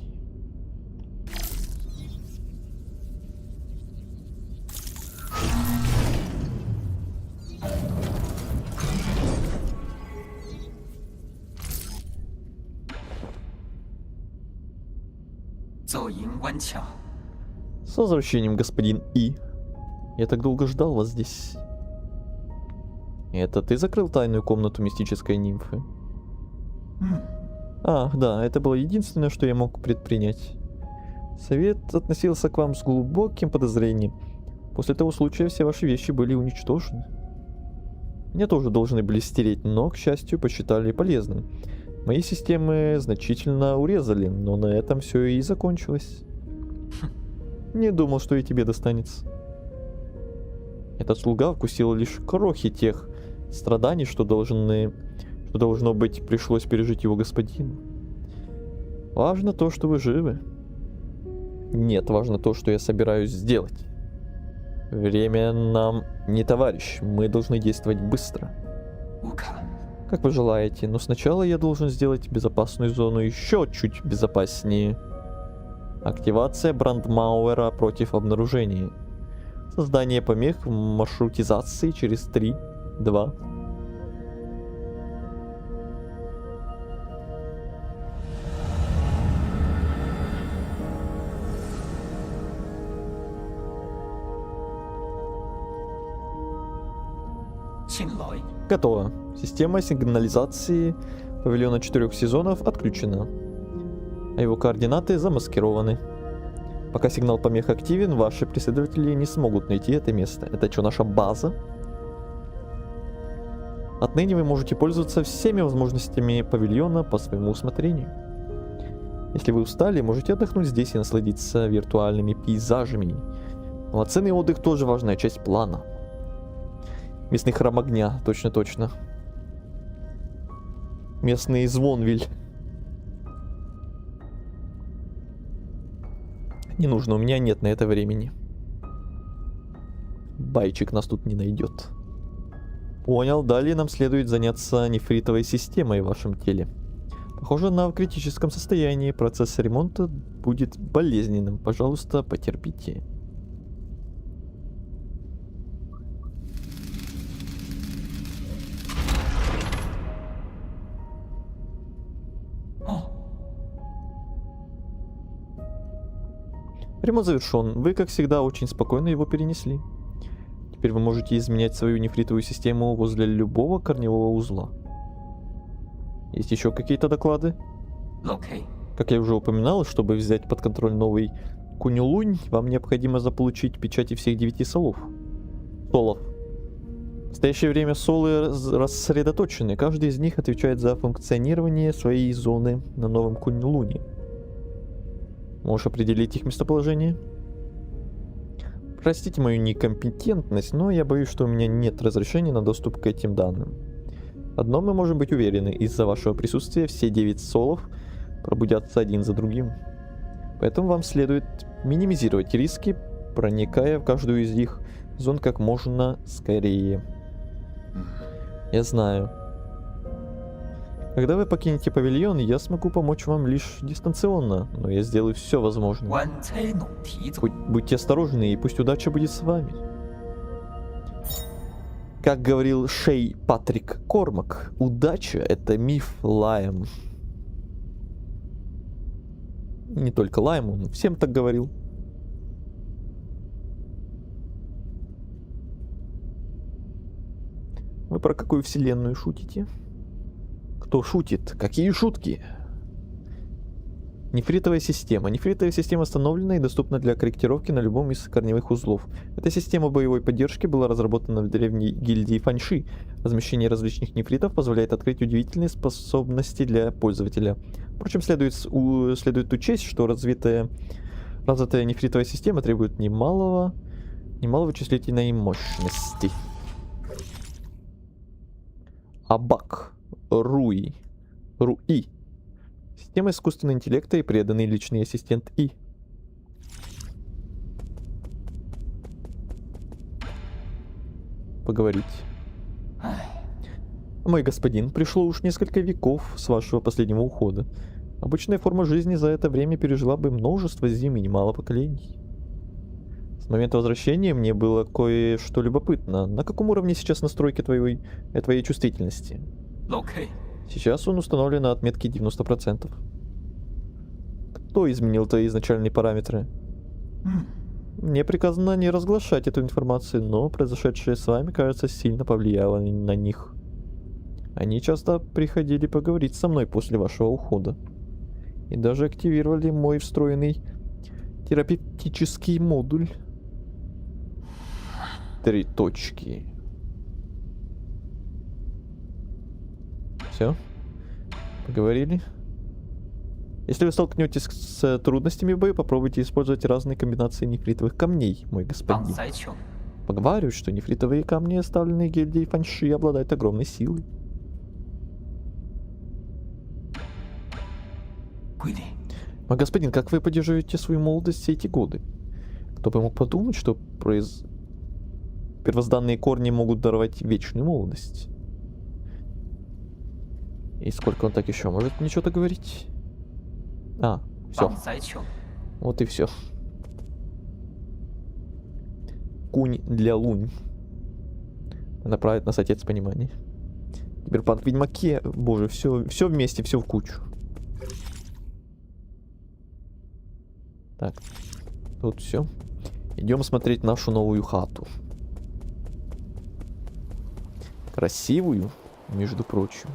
С возвращением, господин И. Я так долго ждал вас здесь. Это ты закрыл тайную комнату мистической нимфы? Ах, да, это было единственное, что я мог предпринять. Совет относился к вам с глубоким подозрением. После того случая все ваши вещи были уничтожены. Меня тоже должны были стереть, но, к счастью, посчитали полезным. Мои системы значительно урезали, но на этом все и закончилось. Не думал, что и тебе достанется. Этот слуга вкусил лишь крохи тех страданий, что должно быть, пришлось пережить его господину. Важно то, что вы живы. Нет, важно то, что я собираюсь сделать. Время нам не товарищ. Мы должны действовать быстро. 乌卡， Как вы желаете, но сначала я должен сделать безопасную зону еще чуть безопаснее. Активация Брандмауэра против обнаружения. Создание помех в маршрутизации через 3, 2. Готово. Система сигнализации павильона 4 сезонов отключена, а его координаты замаскированы. Пока сигнал помех активен, ваши преследователи не смогут найти это место. Это что, наша база? Отныне вы можете пользоваться всеми возможностями павильона по своему усмотрению. Если вы устали, можете отдохнуть здесь и насладиться виртуальными пейзажами. Полноценный отдых тоже важная часть плана. Местный храм огня, точно-точно. Местный Звонвиль. Не нужно, у меня нет на это времени. Байчик нас тут не найдет. Понял, далее нам следует заняться нефритовой системой в вашем теле. Похоже, она в критическом состоянии. Процесс ремонта будет болезненным. Пожалуйста, потерпите. Ремонт завершен. Вы, как всегда, очень спокойно его перенесли. Теперь вы можете изменять свою нефритовую систему возле любого корневого узла. Есть еще какие-то доклады? 老 K， Как я уже упоминал, чтобы взять под контроль новый Кунь-Лунь, вам необходимо заполучить печати всех 9 солов. В настоящее время солы рассредоточены. Каждый из них отвечает за функционирование своей зоны на новом Кунь-Луне. Можешь определить их местоположение? Простите мою некомпетентность, но я боюсь, что у меня нет разрешения на доступ к этим данным. Одно мы можем быть уверены, из-за вашего присутствия все 9 солов пробудятся один за другим. Поэтому вам следует минимизировать риски, проникая в каждую из их зон как можно скорее. Я знаю. Когда вы покинете павильон, я смогу помочь вам лишь дистанционно, но я сделаю все возможное. 官差弄题走， Будьте осторожны, и пусть удача будет с вами. Как говорил Шей Патрик Кормак, удача — это миф Лайм. Не только Лайм, он всем так говорил. Вы про какую вселенную шутите? Кто шутит? Какие шутки? Нефритовая система. Нефритовая система установлена и доступна для корректировки на любом из корневых узлов. Эта система боевой поддержки была разработана в древней гильдии Фаньши. Размещение различных нефритов позволяет открыть удивительные способности для пользователя. Впрочем, следует учесть, что развитая нефритовая система требует немалого вычислительной мощности. Абак. Руи. Система искусственного интеллекта и преданный личный ассистент И. Поговорить. Мой господин, пришло уж несколько веков с вашего последнего ухода. Обычная форма жизни за это время пережила бы множество зим и немало поколений. С момента возвращения мне было кое-что любопытно. На каком уровне сейчас настройки твоей чувствительности? 老 K， Сейчас он установлен на отметке 90%. Кто изменил твои изначальные параметры? Мне приказано не разглашать эту информацию, но произошедшее с вами, кажется, сильно повлияло на них. Они часто приходили поговорить со мной после вашего ухода. И даже активировали мой встроенный терапевтический модуль. 3 точки. Все. Поговорили. Если вы столкнетесь с трудностями в бою, попробуйте использовать разные комбинации нефритовых камней, мой 刚 господин. 才穷， Поговаривают, что нефритовые камни, оставленные гильдией Фаньши, обладают огромной силой. 不一定。 Мой господин, как вы поддерживаете свою молодость все эти годы? Кто бы мог подумать, что первозданные корни могут даровать вечную молодость. И сколько он так еще может мне что-то говорить? А, все. 棒塞球， Вот и все. Кунь для лунь. Направит нас отец понимания. Киберпанк в Ведьмаке. Боже, все вместе, все в кучу. Так, тут все. Идем смотреть нашу новую хату. Красивую, между прочим.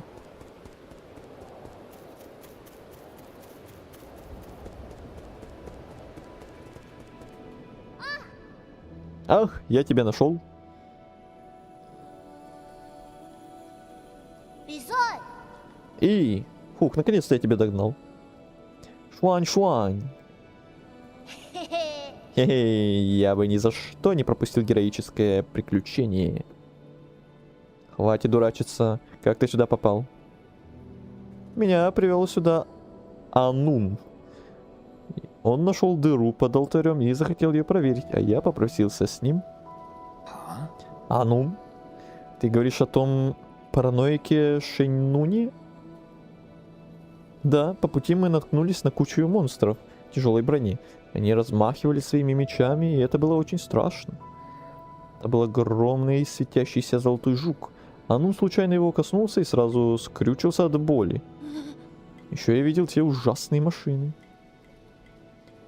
Ах, я тебя нашел. 比赛， И, фух, наконец-то я тебя догнал. Шуань-шуань. 嘿嘿， Хе-хе, я бы ни за что не пропустил героическое приключение. Хватит дурачиться. Как ты сюда попал? Меня привел сюда Анун. Он нашел дыру под алтарем и захотел ее проверить, а я попросился с ним. 啊， Анун? Ты говоришь о том параноике Шэньнуне? Да, по пути мы наткнулись на кучу монстров тяжелой брони. Они размахивали своими мечами, и это было очень страшно. Это был огромный светящийся золотой жук. Анун случайно его коснулся и сразу скрючился от боли. Еще я видел те ужасные машины.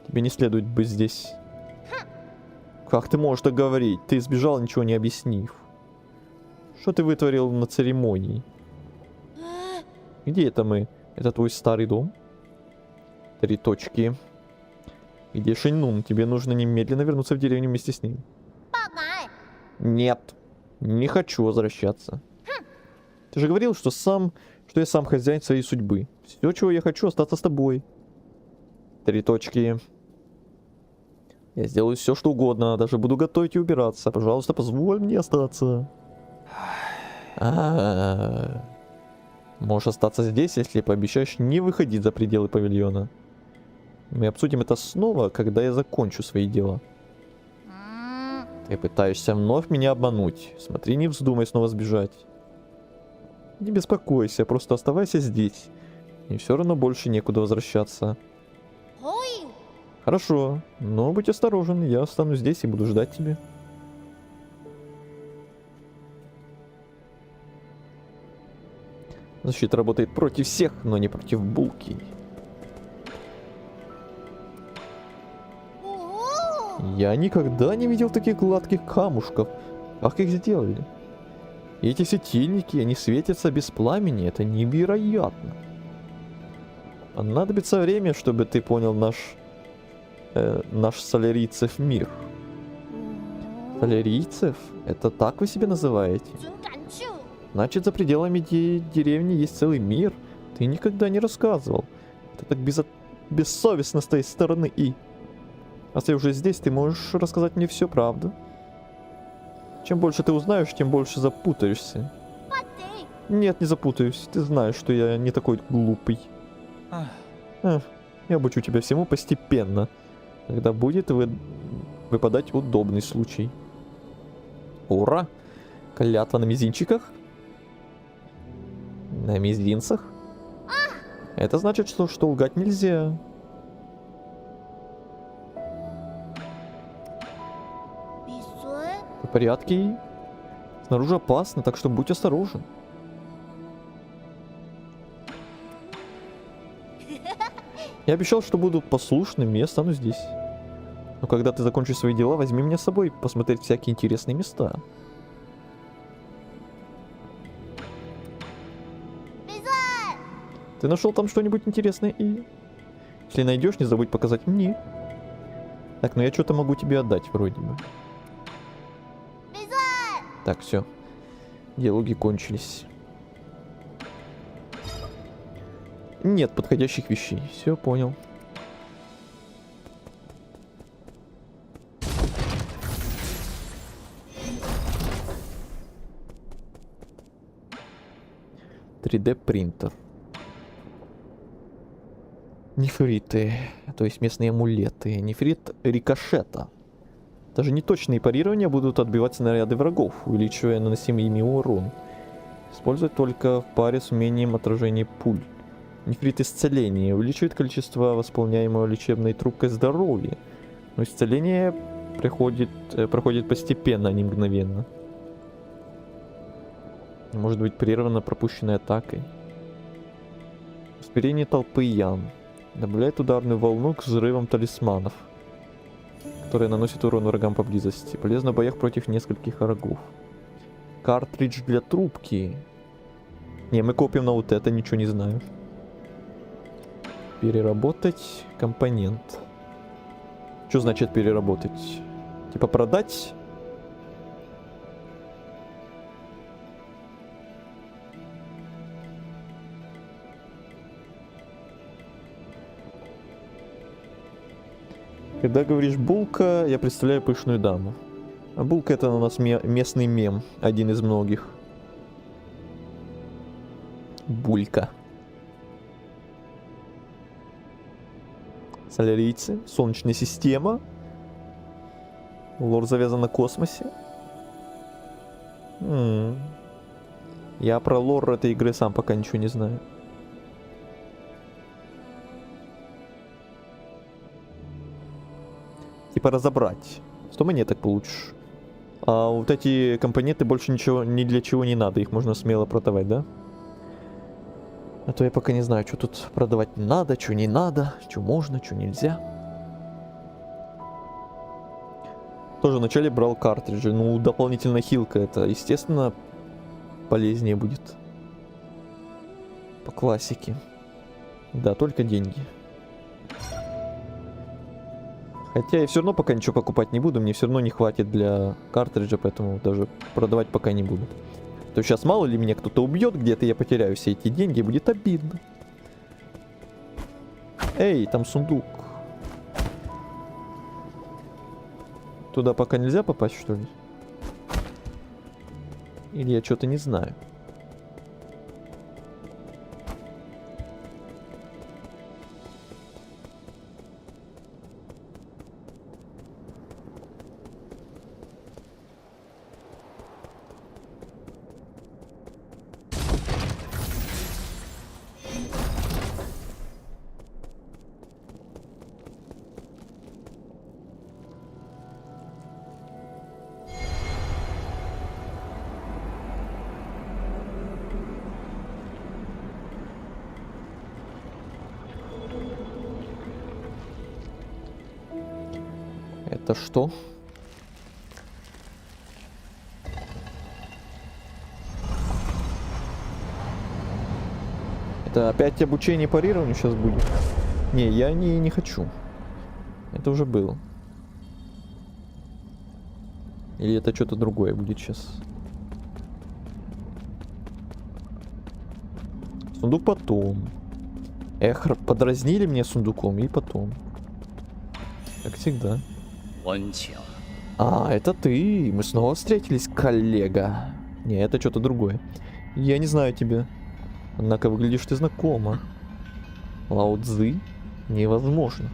Тебе не следует быть здесь. Как ты можешь так говорить? Ты сбежал, ничего не объяснив. Что ты вытворил на церемонии? Где это мы? Это твой старый дом? 3 точки. Где Шэньнун? Тебе нужно немедленно вернуться в деревню вместе с ним. 爸买， Нет. Не хочу возвращаться. Ты же говорил, что я сам хозяин своей судьбы. Все, чего я хочу, остаться с тобой. 3 точки. Я сделаю все, что угодно. Даже буду готовить и убираться. Пожалуйста, позволь мне остаться. Можешь остаться здесь, если пообещаешь не выходить за пределы павильона. Мы обсудим это снова, когда я закончу свои дела. 嗯， Ты пытаешься вновь меня обмануть. Смотри, не вздумай снова сбежать. Не беспокойся, просто оставайся здесь. И все равно больше некуда возвращаться. 可以， Хорошо, но будь осторожен, я останусь здесь и буду ждать тебя. Защита работает против всех, но не против булки. 哦， Я никогда не видел таких гладких камушков. Как их сделали? И эти светильники, они светятся без пламени. Это невероятно. Понадобится время, чтобы ты понял наш солярийцев мир. Солярийцев? Это так вы себя называете? 准感受， Значит, за пределами деревни есть целый мир. Ты никогда не рассказывал. Это так бессовестно с твоей стороны, и... А ты уже здесь, ты можешь рассказать мне все, правда? Чем больше ты узнаешь, тем больше запутаешься. 不得， Нет, не запутаюсь. Ты знаешь, что я не такой глупый. 唉， Я обучу тебя всему постепенно. Когда будет выпадать удобный случай. Ура! Клятва на мизинчиках? На мизинцах? Это значит, что лгать нельзя. 比谁？ В порядке. Снаружи опасно, так что будь осторожен. Я обещал, что буду послушным и останусь здесь. Но когда ты закончишь свои дела, возьми меня с собой посмотреть всякие интересные места. 比赛， Ты нашел там что-нибудь интересное, и... Если найдешь, не забудь показать мне. Так, ну я что-то могу тебе отдать, вроде бы. 比赛， Так, все. Диалоги кончились. Нет подходящих вещей. Все, понял. .3D принтер. Нефриты, то есть местные амулеты. Нефрит рикошета. Даже неточные парирования будут отбивать снаряды врагов, увеличивая наносимый ими урон. Использовать только в паре с умением отражения пуль. Нефрит исцеления увеличивает количество восполняемого лечебной трубкой здоровья. Но исцеление проходит постепенно, а не мгновенно. Может быть прервано пропущенной атакой. Усмирение толпы ям. Добавляет ударную волну к взрывам талисманов, которые наносят урон врагам поблизости. Полезно в боях против нескольких врагов. Картридж для трубки. Не, мы копим на вот это, ничего не знаю. Переработать компонент. Что значит переработать? Типа продать? Когда говоришь булка, я представляю пышную даму. А булка это у нас местный мем, один из многих. Булька. Солярийцы, Солнечная система. Лор завязан на космосе. Я про лор этой игры сам пока ничего не знаю. Типа разобрать. 100 монеток получишь. А вот эти компоненты больше ничего ни для чего не надо. Их можно смело продавать, да? А то я пока не знаю, что тут продавать надо, что не надо, что можно, что нельзя. Тоже вначале брал картриджи. Ну, дополнительная хилка это, естественно, полезнее будет. По классике. Да, только деньги. Хотя я все равно пока ничего покупать не буду. Мне все равно не хватит для картриджа, поэтому даже продавать пока не буду. То сейчас мало ли меня кто-то убьет где-то, я потеряю все эти деньги, будет обидно. Эй, там сундук. Туда пока нельзя попасть, что ли? Или я что-то не знаю? Это что? Это опять обучение парированию сейчас будет? Не, я не хочу. Это уже было. Или это что-то другое будет сейчас? Сундук потом. Эх, подразнили меня сундуком и потом. Как всегда. А, это ты. Мы снова встретились, коллега. Не, это что-то другое. Я не знаю тебя. Однако выглядишь ты знакомо. Лао Цзы? Невозможно.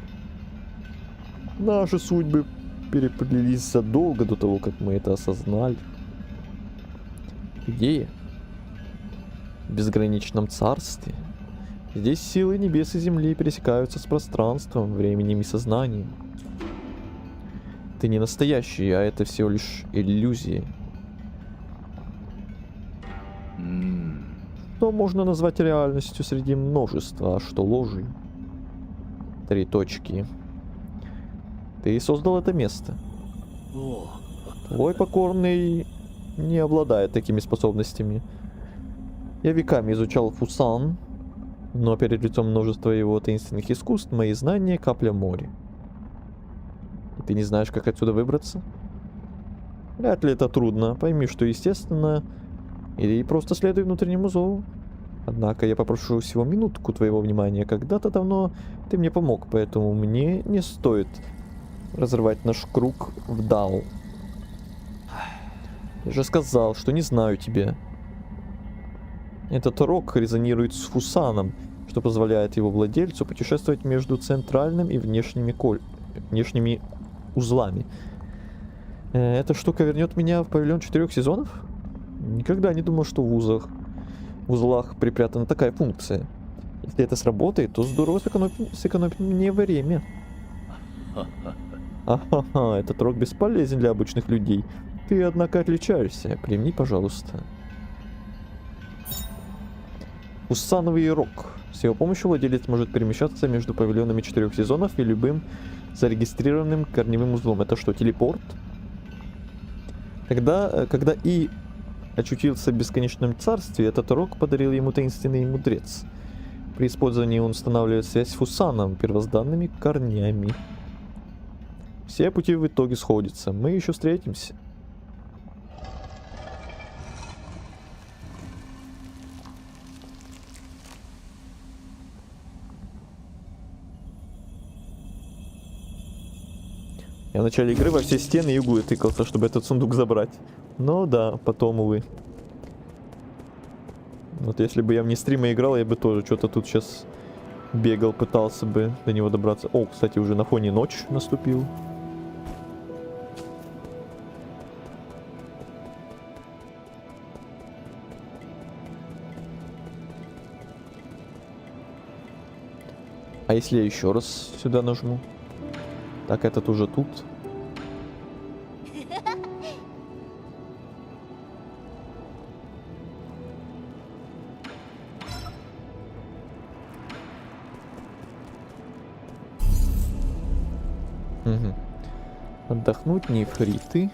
Наши судьбы переплелись задолго до того, как мы это осознали. Где я? В безграничном царстве. Здесь силы небес и земли пересекаются с пространством, временем и сознанием. Ты не настоящий, а это всего лишь иллюзия. Что можно назвать реальностью среди множества, а что ложью? 3 точки. Ты создал это место. Твой покорный не обладает такими способностями. Я веками изучал Фусан, но перед лицом множества его таинственных искусств мои знания — капля моря. И ты не знаешь, как отсюда выбраться? Вряд ли это трудно. Пойми, что естественно, или просто следуй внутреннему зову. Однако я попрошу всего минутку твоего внимания. Когда-то давно ты мне помог, поэтому мне не стоит разрывать наш круг в Дао. Я же сказал, что не знаю тебя. Этот рог резонирует с Фусаном, что позволяет его владельцу путешествовать между центральным и внешними узлами. Эта штука вернет меня в павильон 4 сезонов? Никогда не думал, что в узлах припрятана такая функция. Если это сработает, то здорово сэкономит мне время. Ахаха, этот рог бесполезен для обычных людей. Ты, однако, отличаешься. Прими, пожалуйста. Фусановый рог. С его помощью владелец может перемещаться между павильонами 4 сезонов и любым зарегистрированным корневым узлом. Это что, телепорт? Когда И очутился в бесконечном царстве, этот рог подарил ему таинственный мудрец. При использовании он устанавливает связь с Фусаном, первозданными корнями. Все пути в итоге сходятся. Мы еще встретимся. Я в начале игры во все стены и углы тыкался, чтобы этот сундук забрать. Но да, потом, увы. Вот если бы я вне стрима играл, я бы тоже что-то тут сейчас бегал, пытался бы до него добраться. О, кстати, уже на фоне ночь наступил. А если я еще раз сюда нажму? Так, этот уже тут. Угу. Отдохнуть, нефриты.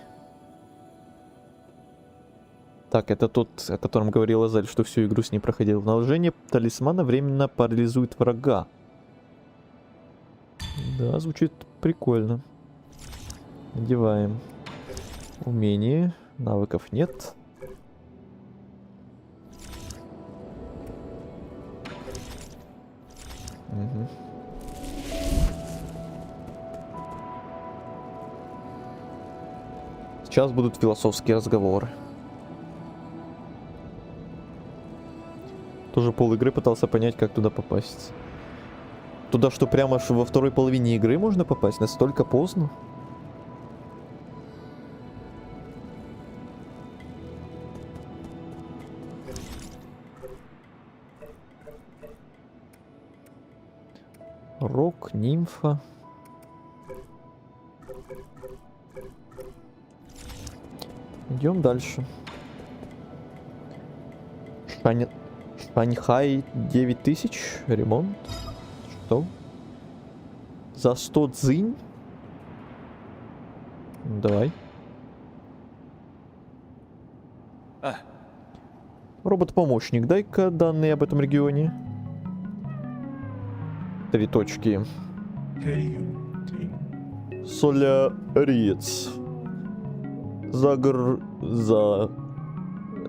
Так, это тот, о котором говорил Азаль, что всю игру с ней проходил. Наложение талисмана временно парализует врага. Да, звучит прикольно. Надеваем. Умение. Навыков нет. Угу. Сейчас будут философские разговоры. Тоже пол игры пытался понять, как туда попасть. Туда что, прямо во второй половине игры можно попасть? Настолько поздно? Рок, нимфа. Идем дальше. Шанхай 9000. Ремонт. Что? За 100 дзынь? Давай. Робот-помощник. Дай-ка данные об этом регионе. 3 точки. Соляриец.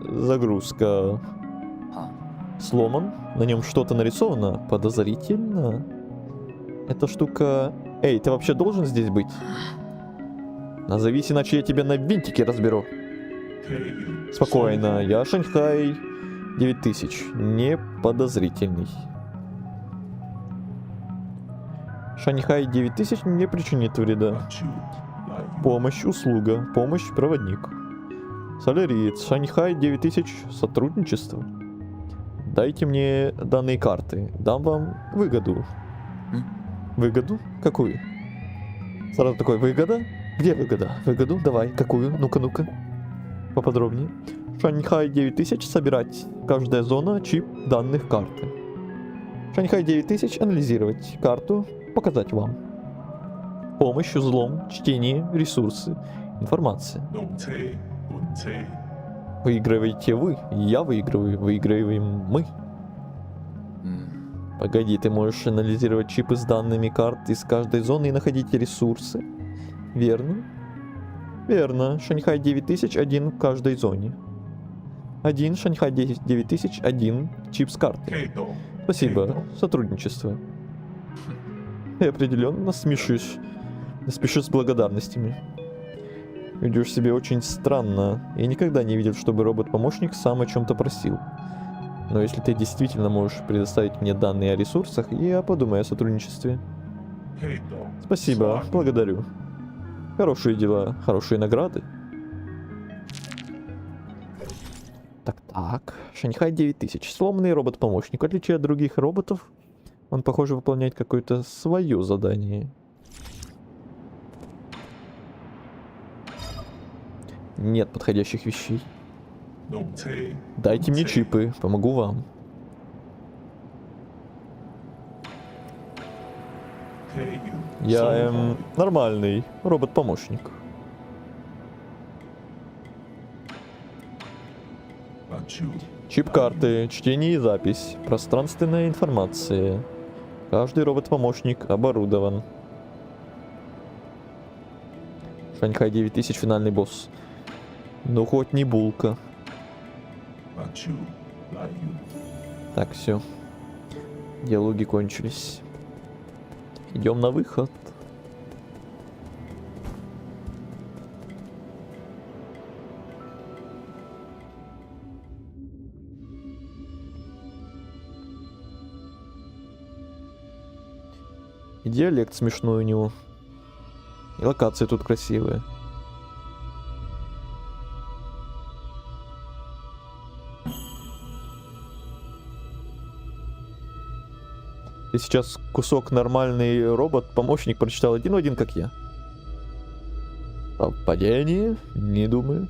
Загрузка. Сломан. На нем что-то нарисовано. Подозрительно. Эта штука... Эй, ты вообще должен здесь быть? Назовись, иначе я тебя на винтике разберу. Спокойно. Я Шанхай 9000. Не подозрительный. Шанхай 9000 не причинит вреда. Помощь, услуга. Помощь, проводник. Соляриец. Шанхай 9000. Сотрудничество. Дайте мне данные карты. Дам вам выгоду. Выгоду? Какую? Сразу такой, выгода? Где выгода? Выгоду? Давай. Какую? Ну-ка. Поподробнее. Шанхай 9000. Собирать. Каждая зона. Чип данных карты. Шанхай 9000. Анализировать карту. Показать вам. Помощь, взлом, чтение, ресурсы, информация. Выигрываете вы, я выигрываю, выигрываем мы. Погоди, ты можешь анализировать чипы с данными карт из каждой зоны и находить ресурсы. Верно? Верно. Шанхай 9000 один в каждой зоне. Один Шанхай 9000 один чип с карты. Спасибо. Сотрудничество. Я определенно смешусь. Спешу с благодарностями. Ведешь себя очень странно. Я никогда не видел, чтобы робот-помощник сам о чем-то просил. Но если ты действительно можешь предоставить мне данные о ресурсах, я подумаю о сотрудничестве. Спасибо, благодарю. Хорошие дела, хорошие награды. Так. Шанхай 9000. Сломанный робот-помощник. В отличие от других роботов, он, похоже, выполняет какое-то свое задание. Нет подходящих вещей. Дайте мне чипы, помогу вам. Я, нормальный робот-помощник. Чип карты, чтение и запись, пространственная информация. Каждый робот-помощник оборудован. Шанхай 9000, финальный босс. Ну хоть не булка. Так, все. Диалоги кончились. Идем на выход. И диалект смешной у него. И локации тут красивые. Ты сейчас кусок нормальный робот-помощник прочитал один в один, как я. Совпадение? Не думаю.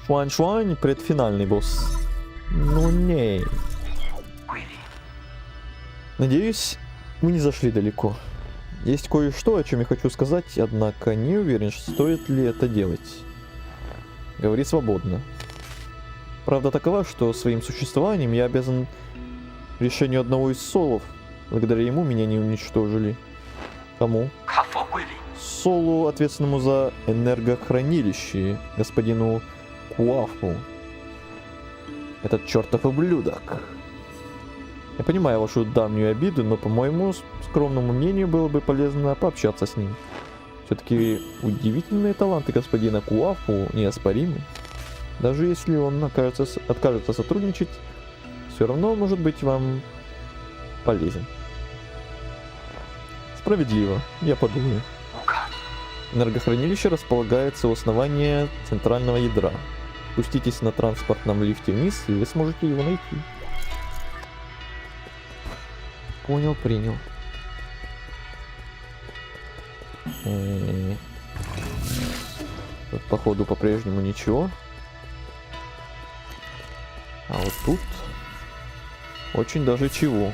Шуань-шуань, предфинальный босс. Ну не. Надеюсь, мы не зашли далеко. Есть кое-что, о чем я хочу сказать, однако не уверен, стоит ли это делать. Говори свободно. Правда такова, что своим существованием я обязан решению одного из солов. Благодаря ему меня не уничтожили. Кому? Солу, ответственному за энергохранилище, господину Куафу. Этот чертов ублюдок. Я понимаю вашу давнюю обиду, но по моему скромному мнению было бы полезно пообщаться с ним. Все-таки удивительные таланты господина Куафу неоспоримы. Даже если он откажется сотрудничать, все равно может быть вам полезен. Справедливо, я подумаю. Энергохранилище располагается у основания центрального ядра. Спуститесь на транспортном лифте вниз, и вы сможете его найти. Понял, принял. Тут, походу, по-прежнему ничего. А вот тут очень даже чего.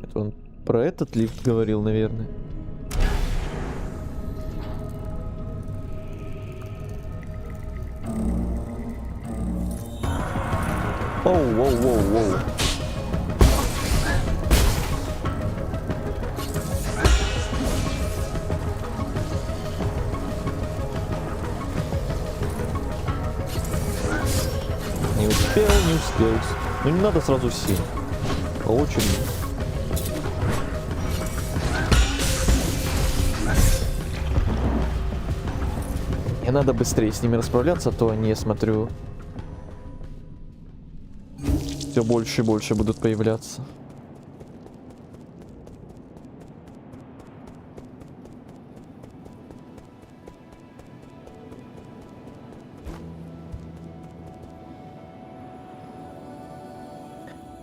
Это он про этот лифт говорил, наверное. Воу. Не успел. Ну не надо сразу все. По очереди. Мне надо быстрее с ними расправляться, а то они, я смотрю, все больше и больше будут появляться.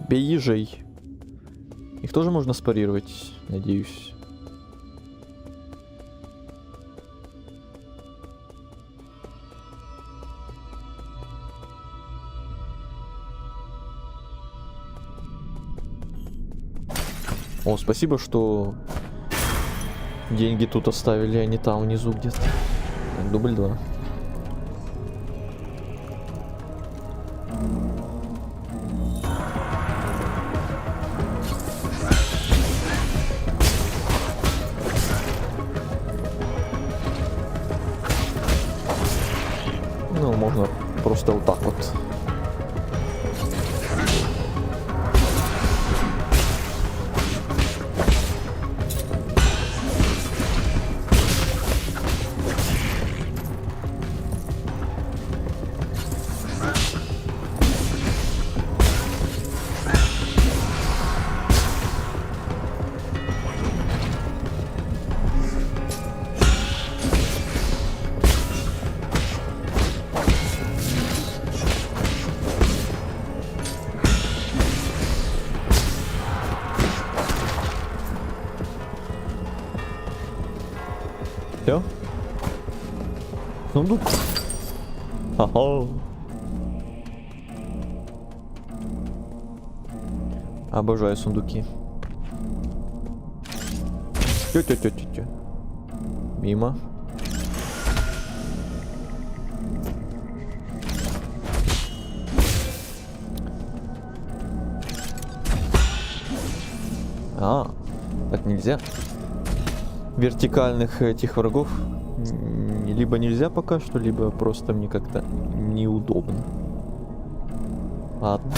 Бей ежей. Их тоже можно спарировать, надеюсь. О, спасибо, что деньги тут оставили, а не там внизу где-то. Дубль 2. Просто вот так вот. Все? Сундук. Ага. Обожаю сундуки. Тё-тё-тё-тё-тё. Мимо. Так нельзя. Вертикальных этих врагов либо нельзя пока что, либо просто мне как-то неудобно. Ладно.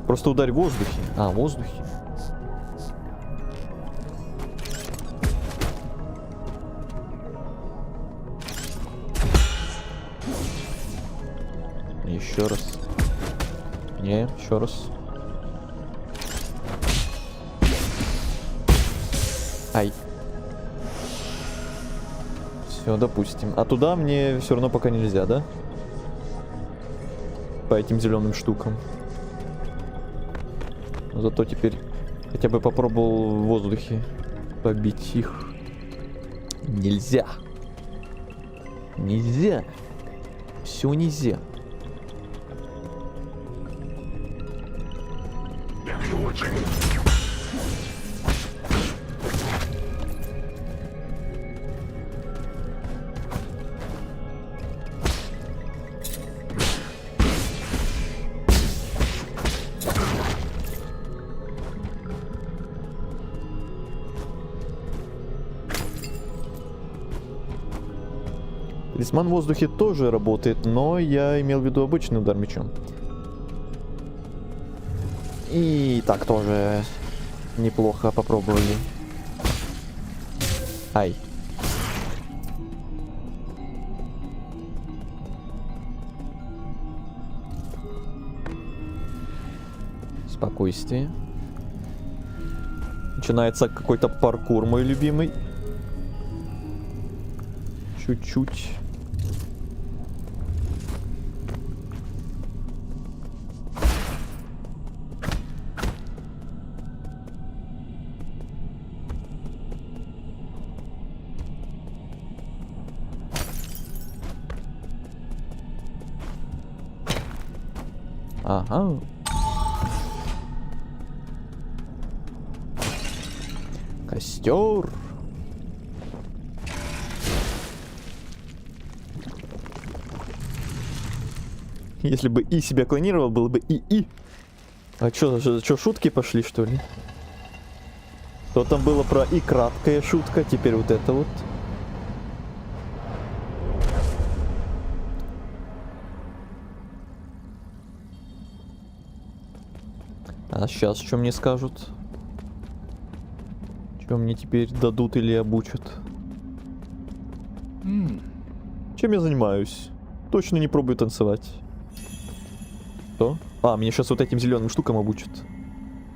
Просто ударь в воздухе. В воздухе. Еще раз. Не, еще раз. Ай. Все, допустим. А туда мне все равно пока нельзя, да? По этим зеленым штукам. Зато теперь хотя бы попробовал в воздухе побить их. Нельзя. Нельзя. Все нельзя. Талисман в воздухе тоже работает, но я имел в виду обычный удар мечом. И так тоже неплохо попробовали. Ай. Спокойствие. Начинается какой-то паркур, мой любимый. Чуть-чуть. Ага. Костер. Если бы И себя клонировал, было бы И. А чё, шутки пошли, что ли? То там было про И краткая шутка, теперь вот это вот. А сейчас что мне скажут? Что мне теперь дадут или обучат? Чем я занимаюсь? Точно не пробую танцевать. Что? Мне сейчас вот этим зеленым штукам обучат.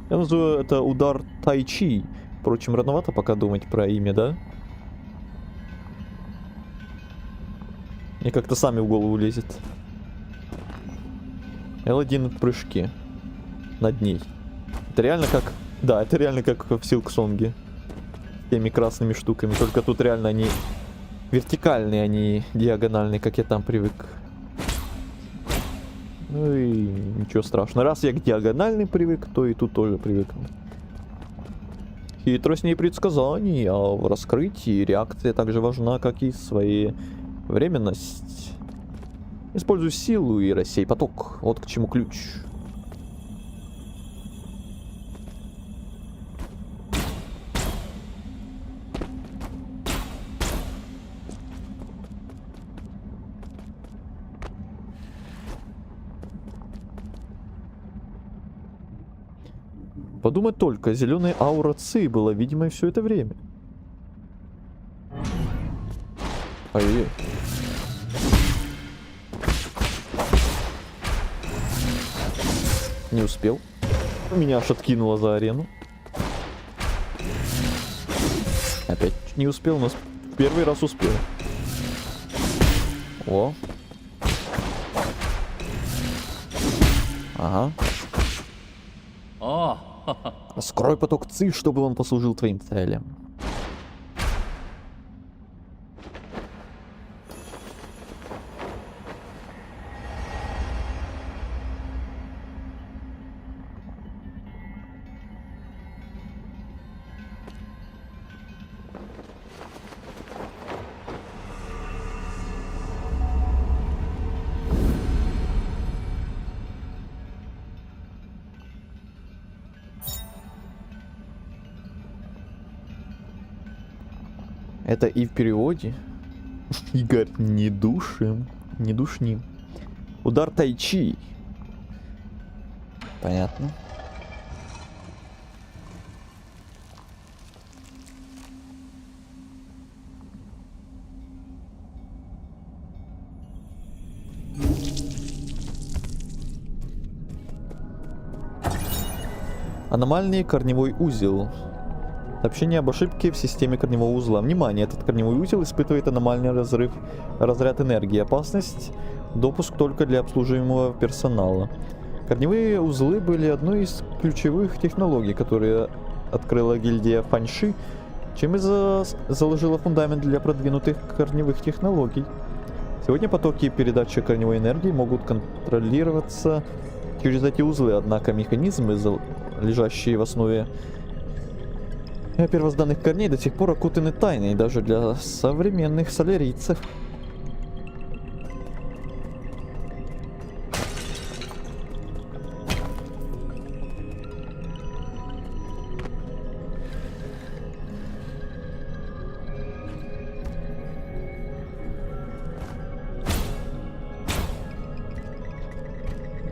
Я называю это удар тайчи. Впрочем, рановато пока думать про имя, да? Мне как-то сами в голову лезет. L1 в прыжке. Над ней. Это реально как... Да, это реально как в Силксонге. С теми красными штуками. Только тут реально они вертикальные, они диагональные, как я там привык. Ну и ничего страшного. Раз я к диагональным привык, то и тут тоже привыкну. Хитрость не предсказаний, а в раскрытии реакция так же важна, как и своевременность. Используй силу и рассей поток. Вот к чему ключ. Подумать только, зеленая аура Ци была видимой все это время. Ой-ой-ой. Не успел. Меня аж откинуло за арену. Опять не успел, но первый раз успел. О. Ага. О, Скрой поток Ци, чтобы он послужил твоим целям. Это и в переводе. Игорь, не душим. Не душним. Удар тайчи. Понятно. Аномальный корневой узел. Сообщение об ошибке в системе корневого узла. Внимание, этот корневой узел испытывает аномальный разряд энергии. Опасность. Допуск только для обслуживаемого персонала. Корневые узлы были одной из ключевых технологий, которые открыла гильдия Фаньши, чем и заложила фундамент для продвинутых корневых технологий. Сегодня потоки передачи корневой энергии могут контролироваться через эти узлы, однако механизмы, лежащие в основе первозданных корней, до сих пор окутаны тайной даже для современных солярийцев.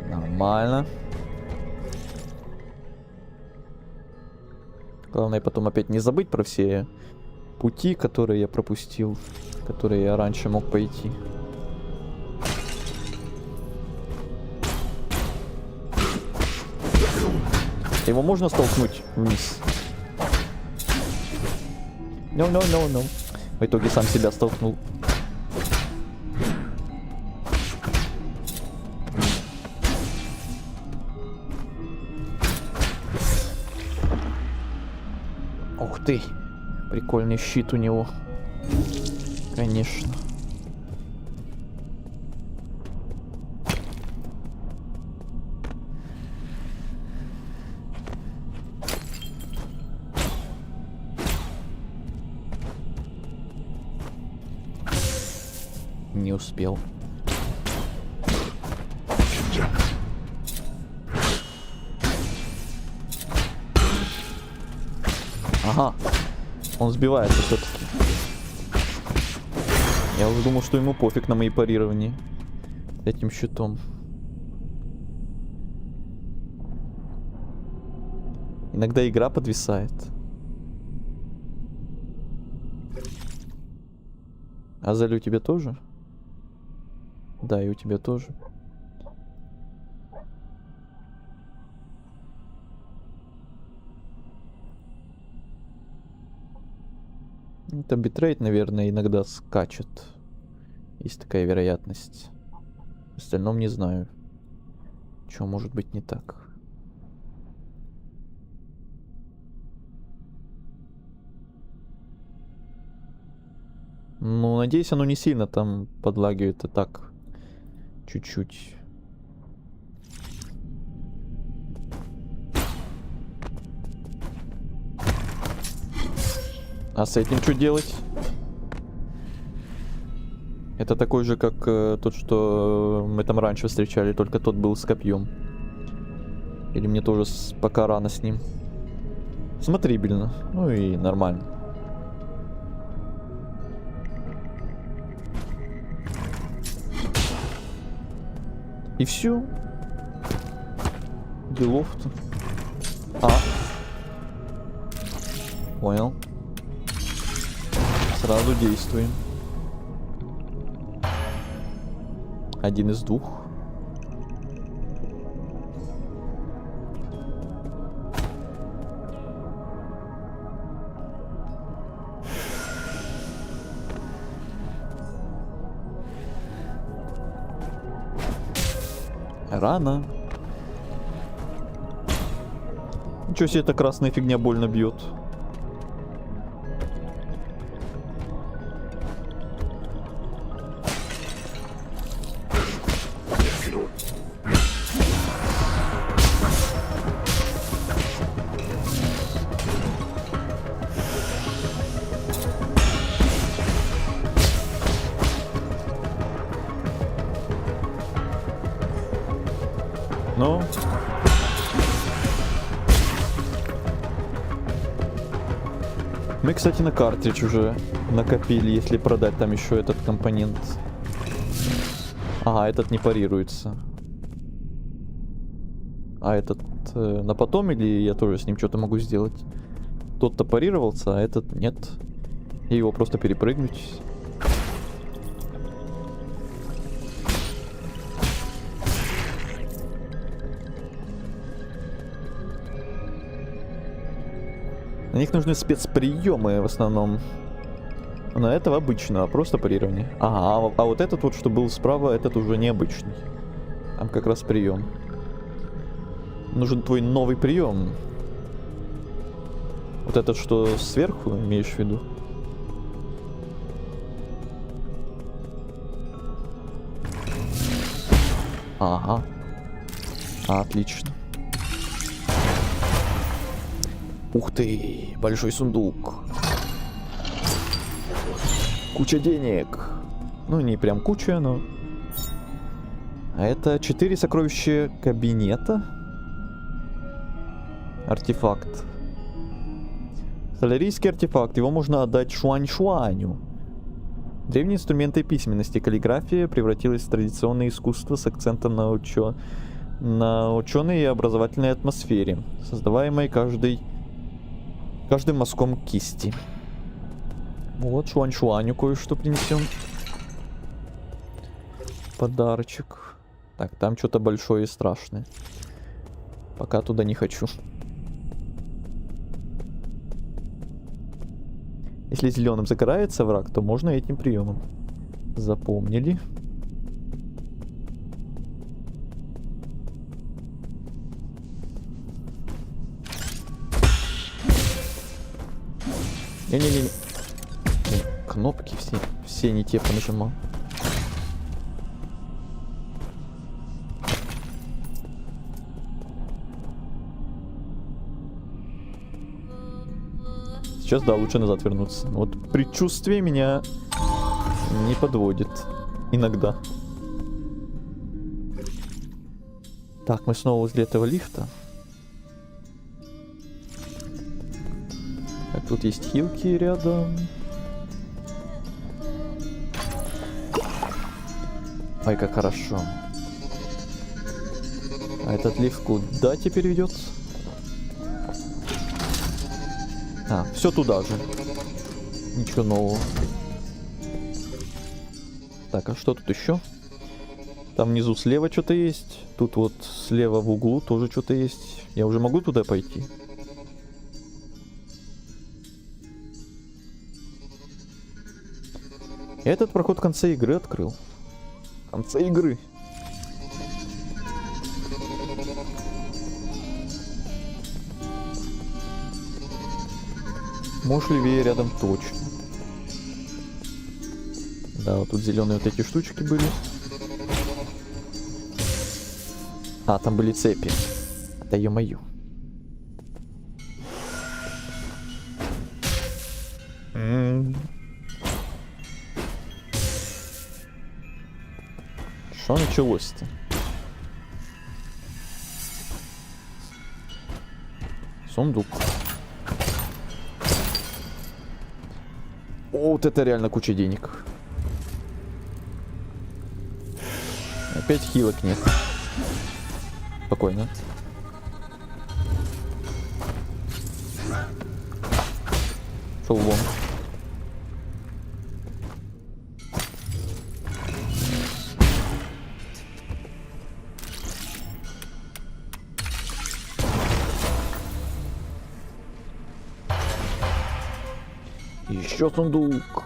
Нормально. Главное потом опять не забыть про все пути, которые я пропустил, которые я раньше мог пойти. Его можно столкнуть вниз? No. В итоге сам себя столкнул. Ух ты, прикольный щит у него. Конечно. Не успел. Ага, он сбивается все-таки. Я уже думал, что ему пофиг на мои парирования этим щитом. Иногда игра подвисает. Азель, у тебя тоже? Да, и у тебя тоже. Это битрейт, наверное, иногда скачет. Есть такая вероятность. В остальном не знаю. Что может быть не так. Ну, надеюсь, оно не сильно там подлагивает, а так. Чуть-чуть. А с этим что делать? Это такой же, как тот, что мы там раньше встречали, только тот был с копьем. Или мне тоже пока рано с ним? Смотрибельно. Ну и нормально. И все. Делов-то. А. Понял. Сразу действуем. Один из двух. Рано. Ничего себе, эта красная фигня больно бьет. Ну. Мы, кстати, на картридж уже накопили, если продать там еще этот компонент. Ага, этот не парируется. А этот на потом, или я тоже с ним что-то могу сделать? Тот-то парировался, а этот нет. И его просто перепрыгнуть. На них нужны спецприемы в основном. На этого обычно, просто парирование. Ага, а вот этот вот, что был справа, этот уже необычный. Там как раз прием. Нужен твой новый прием. Вот этот, что сверху, имеешь в виду? Ага. Отлично. Ух ты, большой сундук. Куча денег. Ну, не прям куча, но... А это 4 сокровища кабинета. Артефакт. Солярийский артефакт. Его можно отдать Шуань-Шуаню. Древние инструменты письменности. Каллиграфия превратилась в традиционное искусство с акцентом на ученой и образовательной атмосфере, создаваемой каждым мазком кисти. Вот, Шуань-Шуаню кое-что принесем. Подарочек. Так, там что-то большое и страшное. Пока туда не хочу. Если зеленым загорается враг, то можно этим приемом. Запомнили. Не-не-не. Кнопки все не те понажимал. Сейчас, да, лучше назад вернуться. Вот предчувствие меня не подводит. Иногда. Так, мы снова возле этого лифта. Так, тут есть хилки рядом. Ой, как хорошо. А этот лифт куда теперь ведет? А, все туда же. Ничего нового. Так, а что тут еще? Там внизу слева что-то есть. Тут вот слева в углу тоже что-то есть. Я уже могу туда пойти? Я этот проход в конце игры открыл. В конце игры. Может, левее рядом точно. Да, вот тут зеленые вот эти штучки были. А, там были цепи. Да ё-моё. Что началось-то? Сундук. О, вот это реально куча денег. Опять хилок нет. Спокойно. Пошел вон. Еще сундук.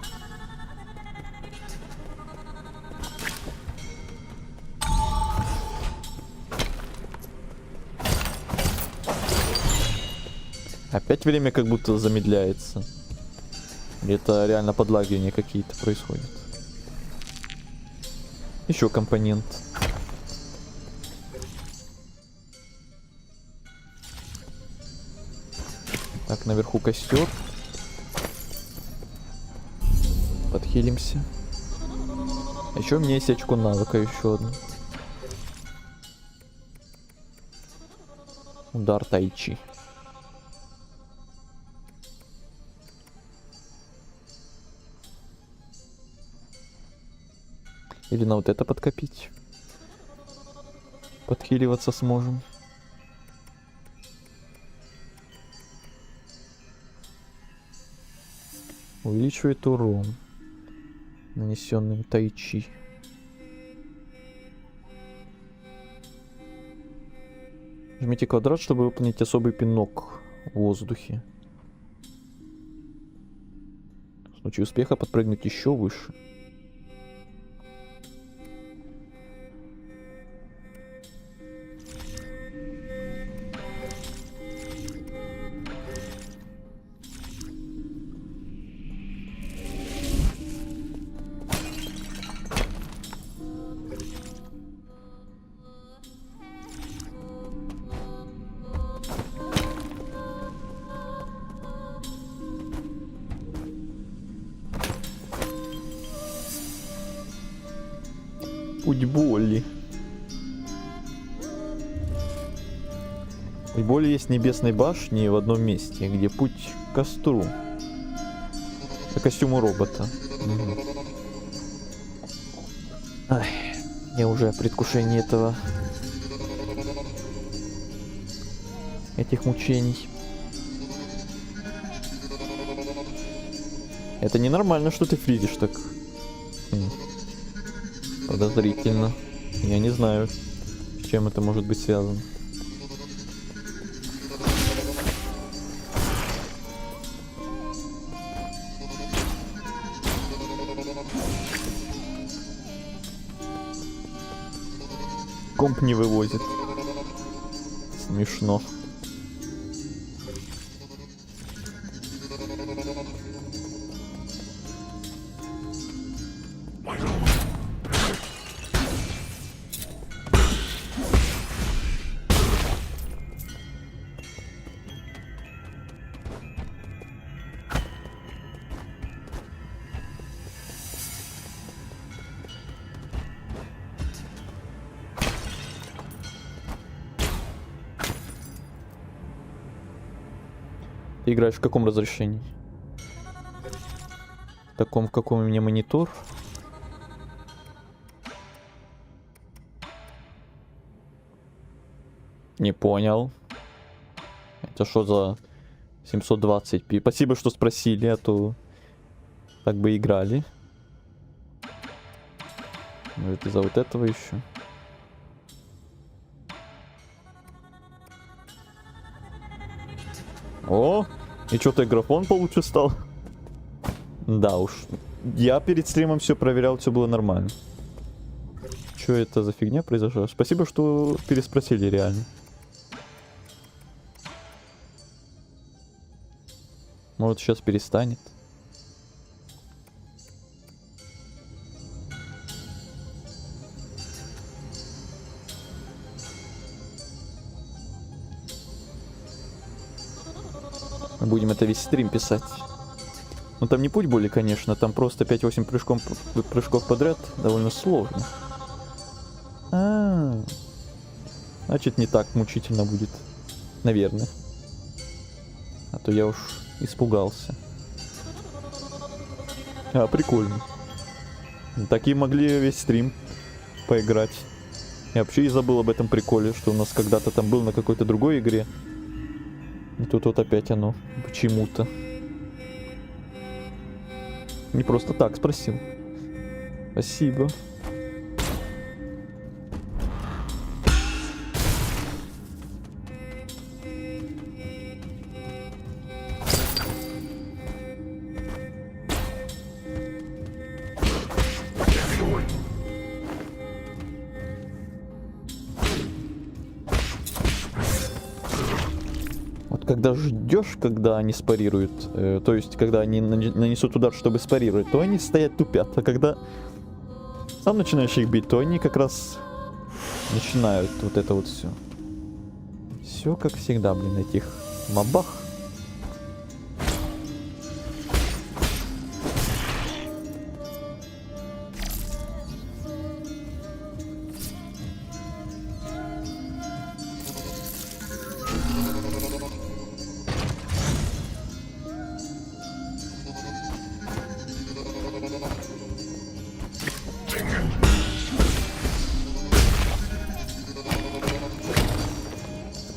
Опять время как будто замедляется. Или это реально подлагивания какие-то происходят. Еще компонент. Так, наверху костер. Подхилимся. Еще у меня есть очко навыка, еще одно. Удар тайчи. Или на вот это подкопить. Подхиливаться сможем. Увеличивает урон, нанесенным тайчи. Жмите квадрат, чтобы выполнить особый пинок в воздухе. В случае успеха подпрыгнуть еще выше. Путь боли. Путь боли есть в небесной башне в одном месте, где путь к костру. По костюму робота. Ай, я уже в предвкушении этих мучений. Это ненормально, что ты фризишь так. Подозрительно. Я не знаю, с чем это может быть связано. Комп не вывозит. Смешно. Ты играешь в каком разрешении? В таком, в каком у меня монитор? Не понял. Это что за 720p? Спасибо, что спросили, а то так бы играли. Может, из-за вот этого еще. О, и что-то графон получше стал. Да уж. Я перед стримом все проверял, все было нормально. Что это за фигня произошла? Спасибо, что переспросили реально. Может, сейчас перестанет. Мы будем это весь стрим писать. Ну там не путь боли, конечно, там просто 5-8 прыжков подряд довольно сложно. Значит, не так мучительно будет. Наверное. А то я уж испугался. Прикольно. Такие могли весь стрим поиграть. Я вообще и забыл об этом приколе, что у нас когда-то там был на какой-то другой игре. И тут вот опять оно почему-то. Не просто так спросил. Спасибо. Вот когда ждешь, когда они спарируют, то есть когда они нанесут удар, чтобы спарировать, то они стоят тупят. А когда сам начинаешь их бить, то они как раз начинают вот это вот все. Все как всегда, блин, этих мобах.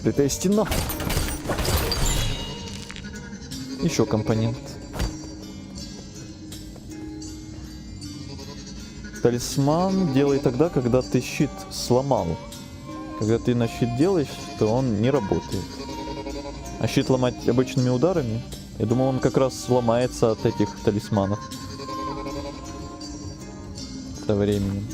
Закрытая стена. Еще компонент. Талисман делай тогда, когда ты щит сломал. Когда ты на щит делаешь, то он не работает. А щит ломать обычными ударами, я думал, он как раз сломается от этих талисманов. Со временем.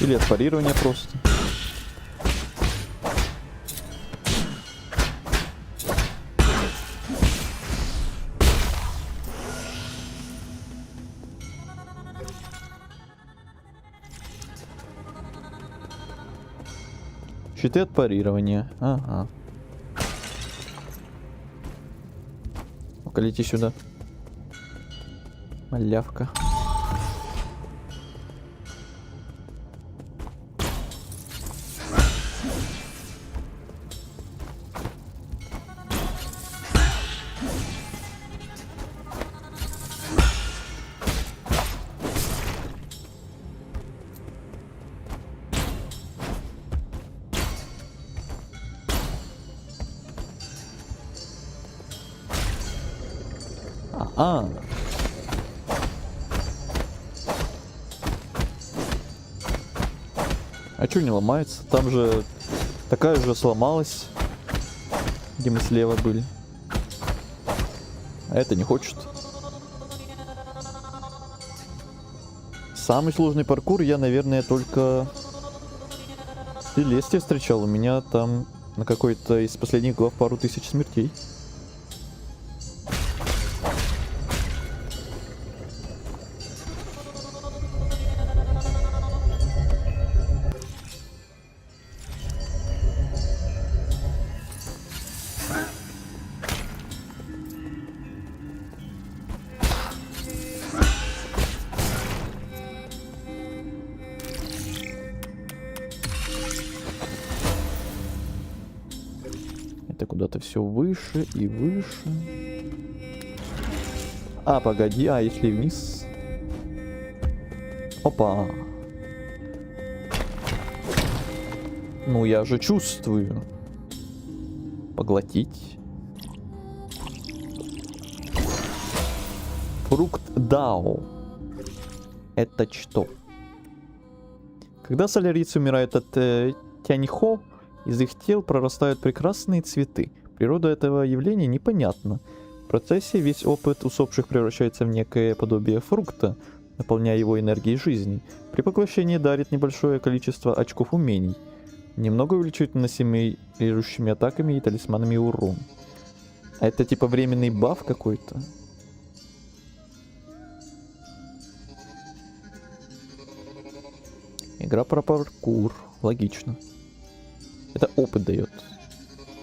Или от парирования просто. Щиты от парирования. Ага. Ну-ка, лети сюда. Малявка. А. А чё не ломается? Там же такая же сломалась, где мы слева были. А это не хочет. Самый сложный паркур я, наверное, только в Целесте встречал. У меня там на какой-то из последних глав пару тысяч смертей. Это куда-то все выше и выше. А, погоди, а если вниз? Опа. Ну, я же чувствую. Поглотить. Фрукт Дао. Это что? Когда солярийцы умирают от Тяньхо, из их тел прорастают прекрасные цветы. Природа этого явления непонятна. В процессе весь опыт усопших превращается в некое подобие фрукта, наполняя его энергией жизни. При поглощении дарит небольшое количество очков умений. Немного увеличивает наносимый режущими атаками и талисманами урон. А это типа временный баф какой-то? Игра про паркур. Логично. Это опыт дает.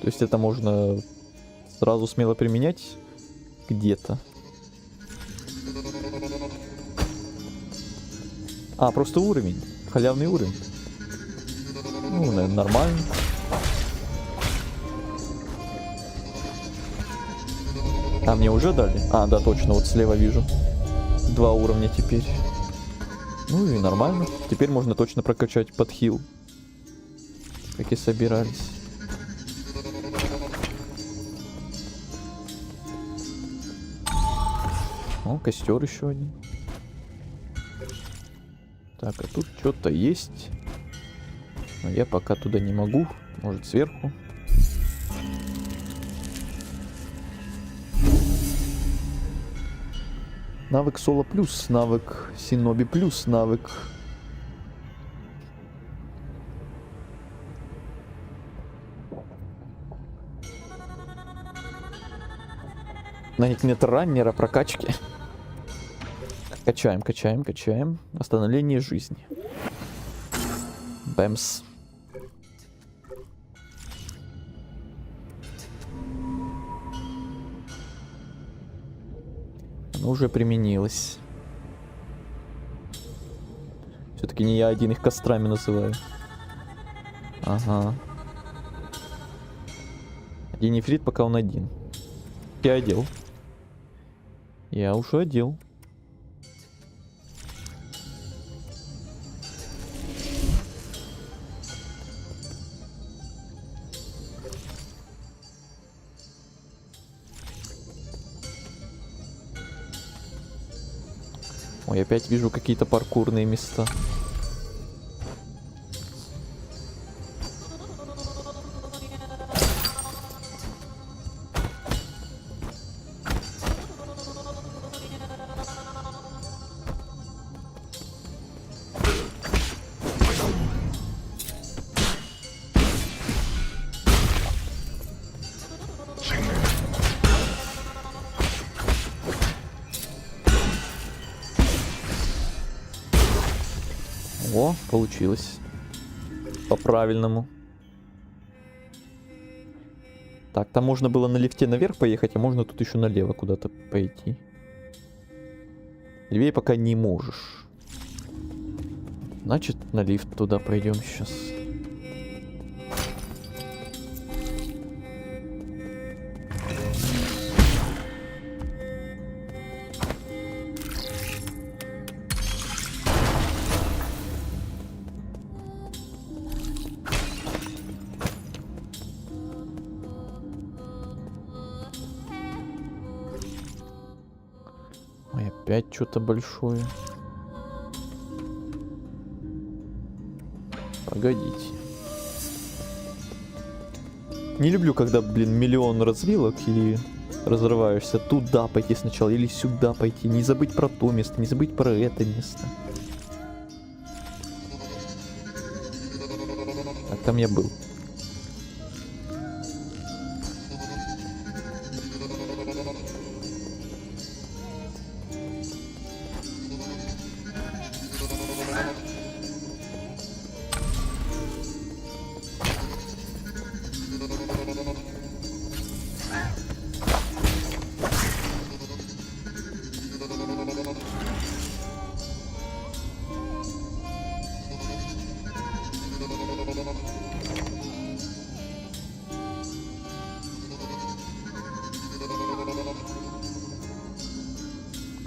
То есть это можно сразу смело применять где-то. А, просто уровень. Халявный уровень. Ну, наверное, нормально. А мне уже дали? А, да, точно, вот слева вижу. 2 уровня теперь. Ну и нормально. Теперь можно точно прокачать подхил. Как и собирались. О, костер еще один. Так, а тут что-то есть. Но я пока туда не могу. Может, сверху. Навык соло плюс, навык синоби плюс, навык... Навык нет раннера прокачки. Качаем, качаем, качаем. Восстановление жизни. Бэмс. Оно уже применилось. Все-таки не я один их кострами называю. Ага. Один нефрит, пока он один. Я одел. Я уже одел. Ой, опять вижу какие-то паркурные места. О, получилось. По-правильному. Так, там можно было на лифте наверх поехать, а можно тут еще налево куда-то пойти. Левее пока не можешь. Значит, на лифт туда пойдем сейчас. Ой, опять что-то большое. Погодите. Не люблю, когда, блин, миллион развилок и разрываешься. Туда пойти сначала или сюда пойти. Не забыть про то место, не забыть про это место. Так, там я был.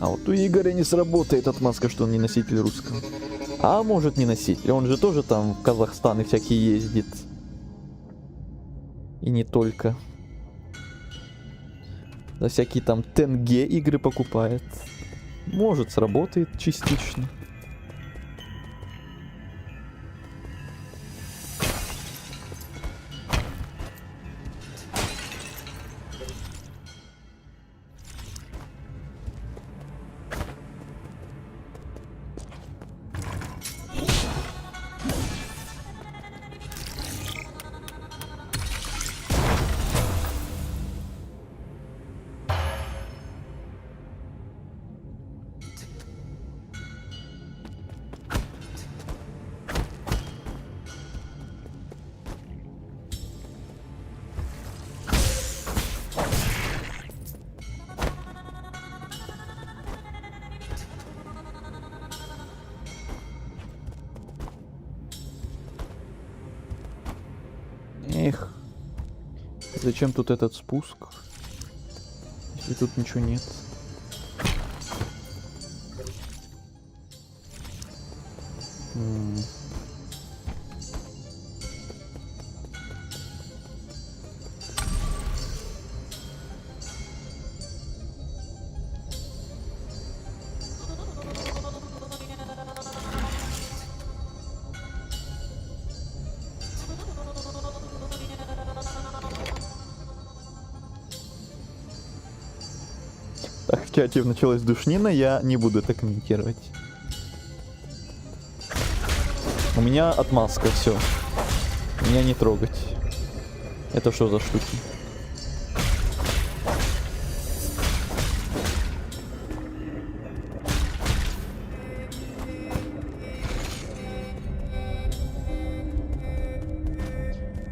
А вот у Игоря не сработает отмазка, что он не носитель русского. А может не носитель, он же тоже там в Казахстан и всякие ездит. И не только. За всякие там тенге игры покупает. Может сработает частично. Эх, зачем тут этот спуск? И тут ничего нет. М. Так, в чате началась душнина, я не буду это комментировать. У меня отмазка, все. Меня не трогать. Это что за штуки?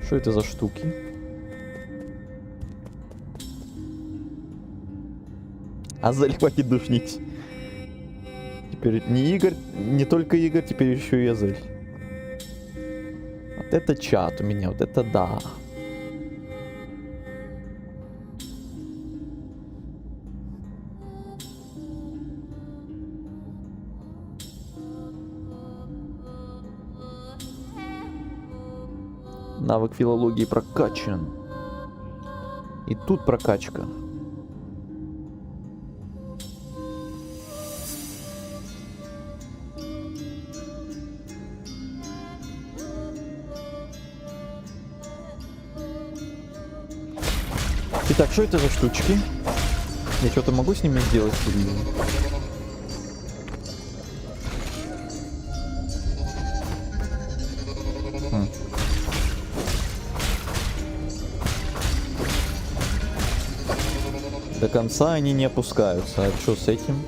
Что это за штуки? Азель, хватит душнить. Теперь не Игорь, не только Игорь, теперь еще и Азель. Вот это чат у меня, вот это да. Навык филологии прокачан. И тут прокачка. Итак, что это за штучки? Я что-то могу с ними сделать? До конца они не опускаются. А что с этим?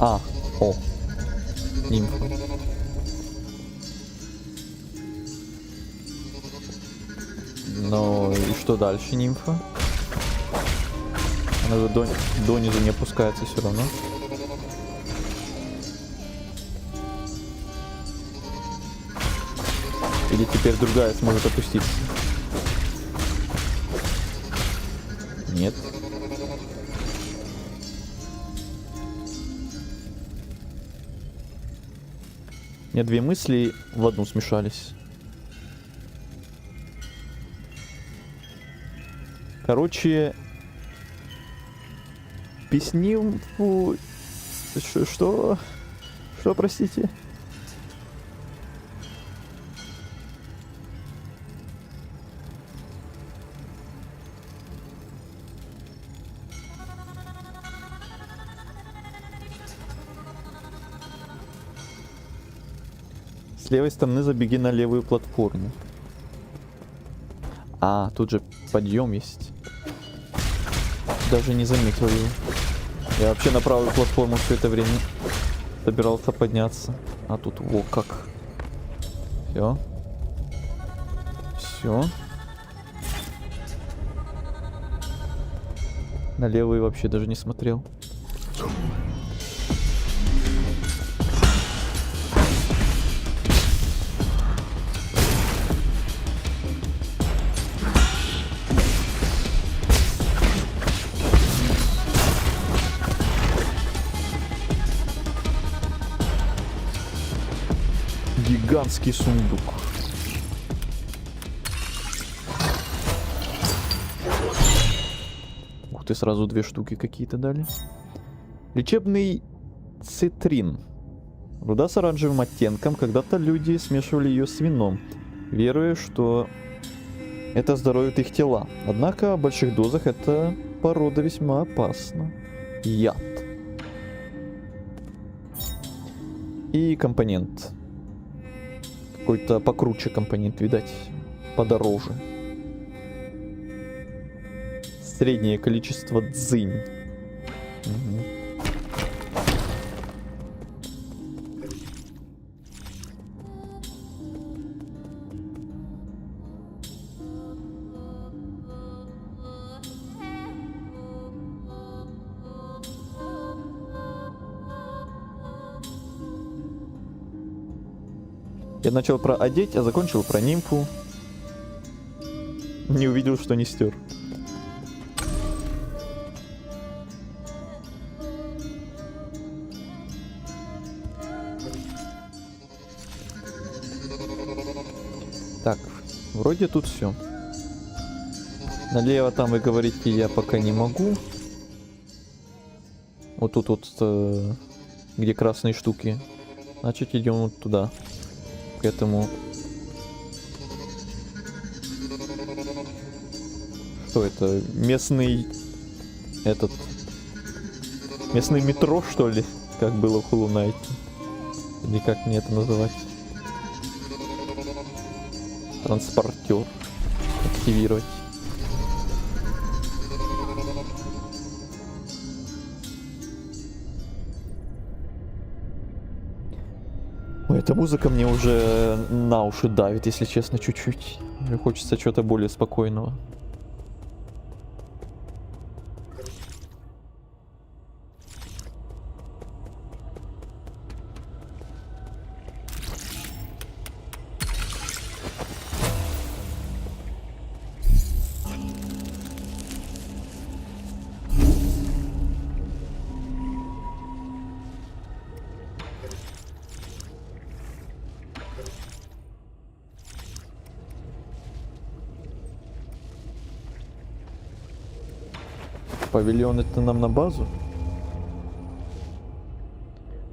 А, о. Нимфа. Ну и что дальше, нимфа? Она же донизу не опускается все равно. Или теперь другая сможет опуститься? Нет. У меня две мысли в одну смешались. Короче, песнилку... Что? Что, простите? С левой стороны забеги на левую платформу. А, тут же подъем есть. Даже не заметил его. Я вообще на правую платформу все это время собирался подняться. А тут во как. Все. Все. На левую вообще даже не смотрел. Гигантский сундук. Ух ты, сразу две штуки какие-то дали. Лечебный цитрин. Руда с оранжевым оттенком. Когда-то люди смешивали ее с вином, веруя, что это здоровит их тела. Однако в больших дозах эта порода весьма опасна. Яд. И компонент. Какой-то покруче компонент, видать, подороже. Среднее количество дзынь. Угу. Я начал про одеть, а закончил про нимфу. Не увидел, что не стер. Вроде тут все. Налево там вы говорите, я пока не могу. Вот тут вот, где красные штуки. Значит, идем вот туда. К этому. Что это? Местный... Этот... Местный метро, что ли? Как было в Hollow Knight. Или как мне это называть? Транспортер. Активировать. Ой, эта музыка мне уже на уши давит, если честно, чуть-чуть. Мне хочется чего-то более спокойного. Павильон это нам на базу?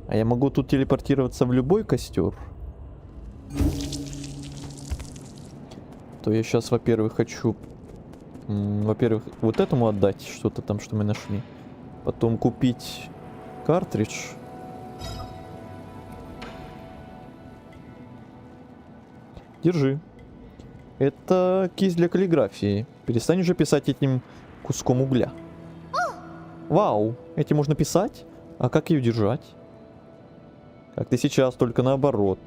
А я могу тут телепортироваться в любой костер? То я сейчас, во-первых, хочу... Во-первых, вот этому отдать что-то там, что мы нашли. Потом купить картридж. Держи. Это кисть для каллиграфии. Перестань уже писать этим куском угля. Вау, этим можно писать? А как ее держать? Как ты сейчас, только наоборот.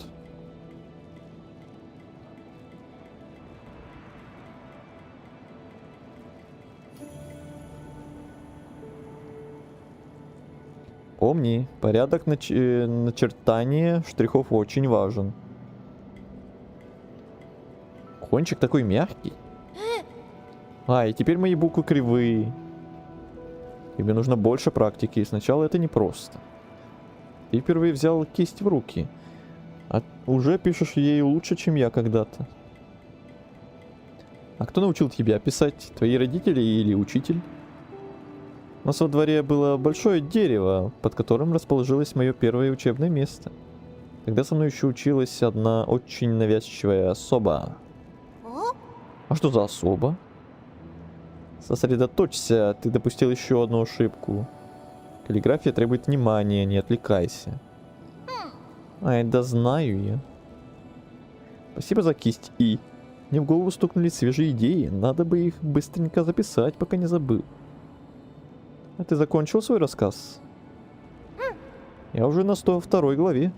Помни, порядок начертания штрихов очень важен. Кончик такой мягкий. И теперь мои буквы кривые. Тебе нужно больше практики, и сначала это непросто. Ты впервые взял кисть в руки, а уже пишешь ею лучше, чем я когда-то. А кто научил тебя писать? Твои родители или учитель? У нас во дворе было большое дерево, под которым расположилось мое первое учебное место. Тогда со мной еще училась одна очень навязчивая особа. А что за особа? Сосредоточься, ты допустил еще одну ошибку. Каллиграфия требует внимания, не отвлекайся. Ай, да знаю я. Спасибо за кисть И. Мне в голову стукнули свежие идеи, надо бы их быстренько записать, пока не забыл. А ты закончил свой рассказ? Я уже на 102 главе.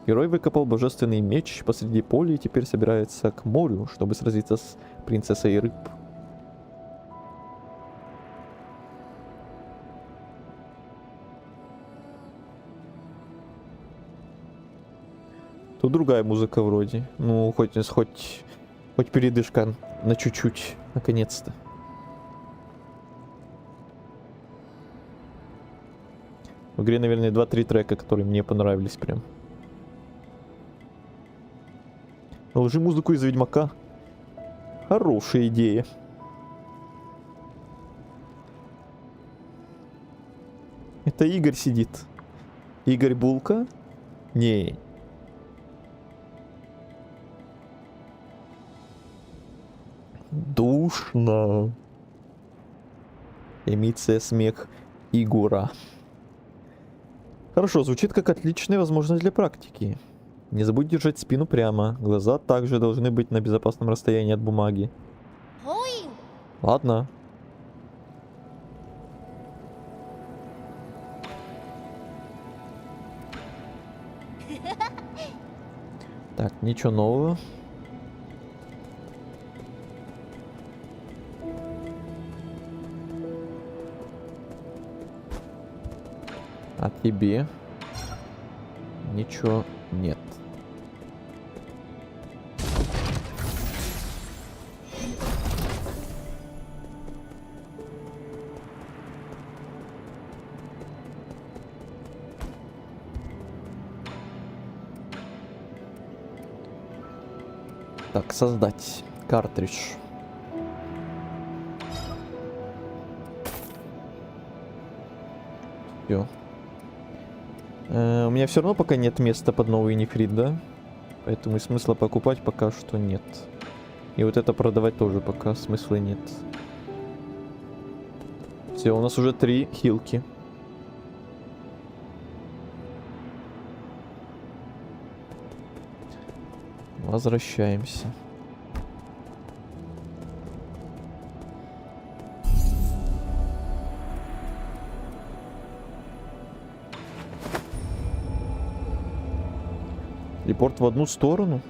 Герой выкопал божественный меч посреди поля и теперь собирается к морю, чтобы сразиться с принцессой рыб. Тут другая музыка вроде. Ну, хоть передышка на чуть-чуть, наконец-то. В игре, наверное, 2-3 трека, которые мне понравились прям. Наложи музыку из Ведьмака. Хорошая идея. Это Игорь сидит. Игорь Булка? Не. Душно. Эмиция смех Игора. Хорошо, звучит как отличная возможность для практики. Не забудь держать спину прямо. Глаза также должны быть на безопасном расстоянии от бумаги. Ладно. Так, ничего нового. А тебе ничего нет. Так, создать картридж. Всё. У меня все равно пока нет места под новый нефрит, да? Поэтому и смысла покупать пока что нет. И вот это продавать тоже пока смысла нет. Все, у нас уже 3 хилки. Возвращаемся. Телепорт в одну сторону?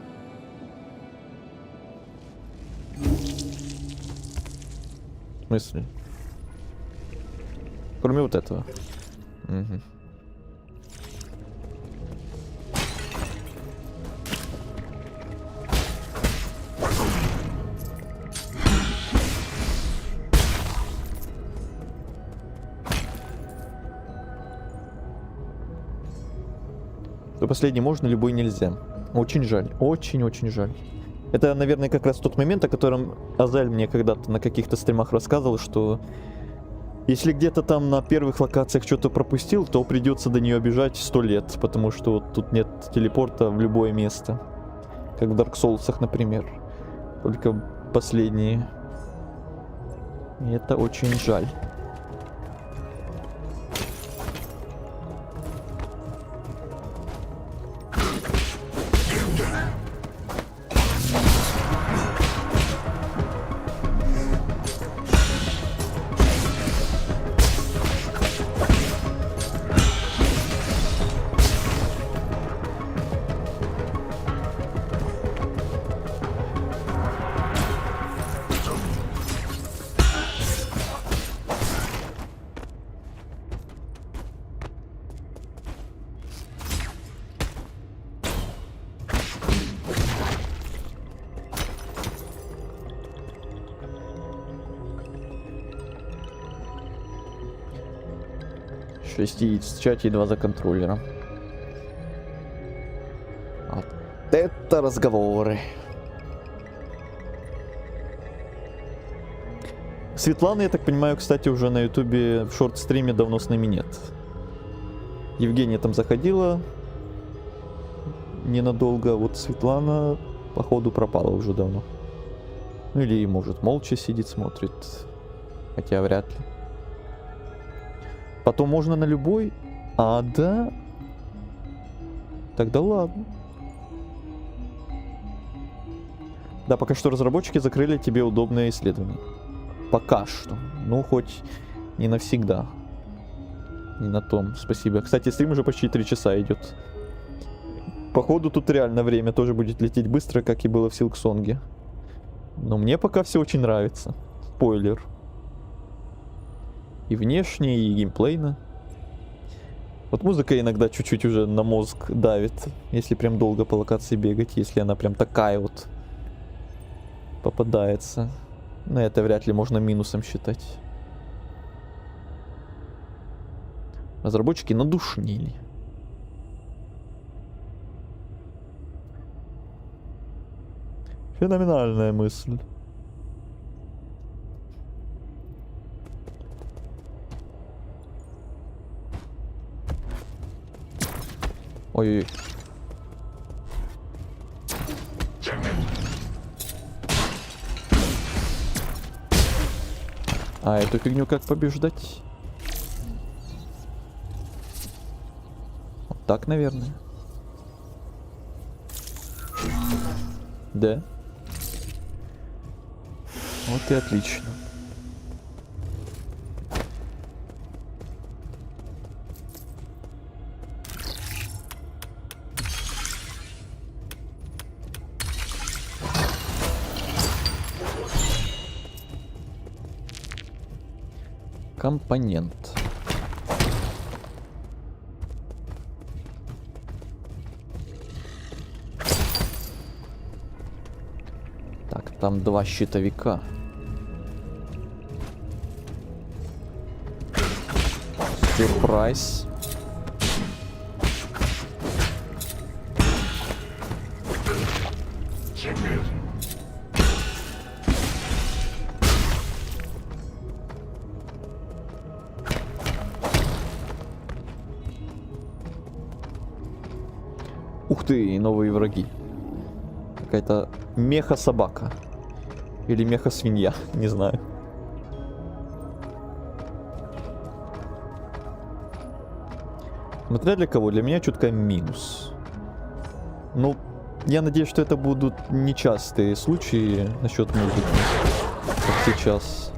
В смысле? Кроме вот этого. Угу. То последний можно, любой нельзя. Очень жаль. Очень-очень жаль. Это, наверное, как раз тот момент, о котором Азаль мне когда-то на каких-то стримах рассказывал, что если где-то там на первых локациях что-то пропустил, то придется до нее бежать 100 лет, потому что вот тут нет телепорта в любое место. Как в Dark Souls, например. Только последние. И это очень жаль. Яиц в чате и 2 за контроллера. Вот это разговоры. Светланы, я так понимаю, кстати, уже на ютубе в шорт-стриме давно с нами нет. Евгения там заходила ненадолго, вот Светлана, походу, пропала уже давно. Ну или, может, молча сидит, смотрит. Хотя вряд ли. Потом можно на любой. А, да? Тогда ладно. Да, пока что разработчики закрыли тебе удобное исследование. Пока что. Ну, хоть не навсегда. Не на том. Спасибо. Кстати, стрим уже почти 3 часа идет. Походу, тут реально время тоже будет лететь быстро, как и было в Силксонге. Но мне пока все очень нравится. Спойлер. И внешне, и геймплейно. Вот музыка иногда чуть-чуть уже на мозг давит, если прям долго по локации бегать, если она прям такая вот попадается. Но это вряд ли можно минусом считать. Разработчики надушнили. Феноменальная мысль. Ой-ой-ой. А эту фигню как побеждать? Вот так, наверное. Да. Вот и отлично. Компонент. Так, там 2 щитовика. Сюрприз. ты, новые враги. Какая-то меха-собака. Или меха-свинья, не знаю. Смотря для кого, для меня чутка минус. Ну, я надеюсь, что это будут нечастые случаи насчет музыки, как сейчас.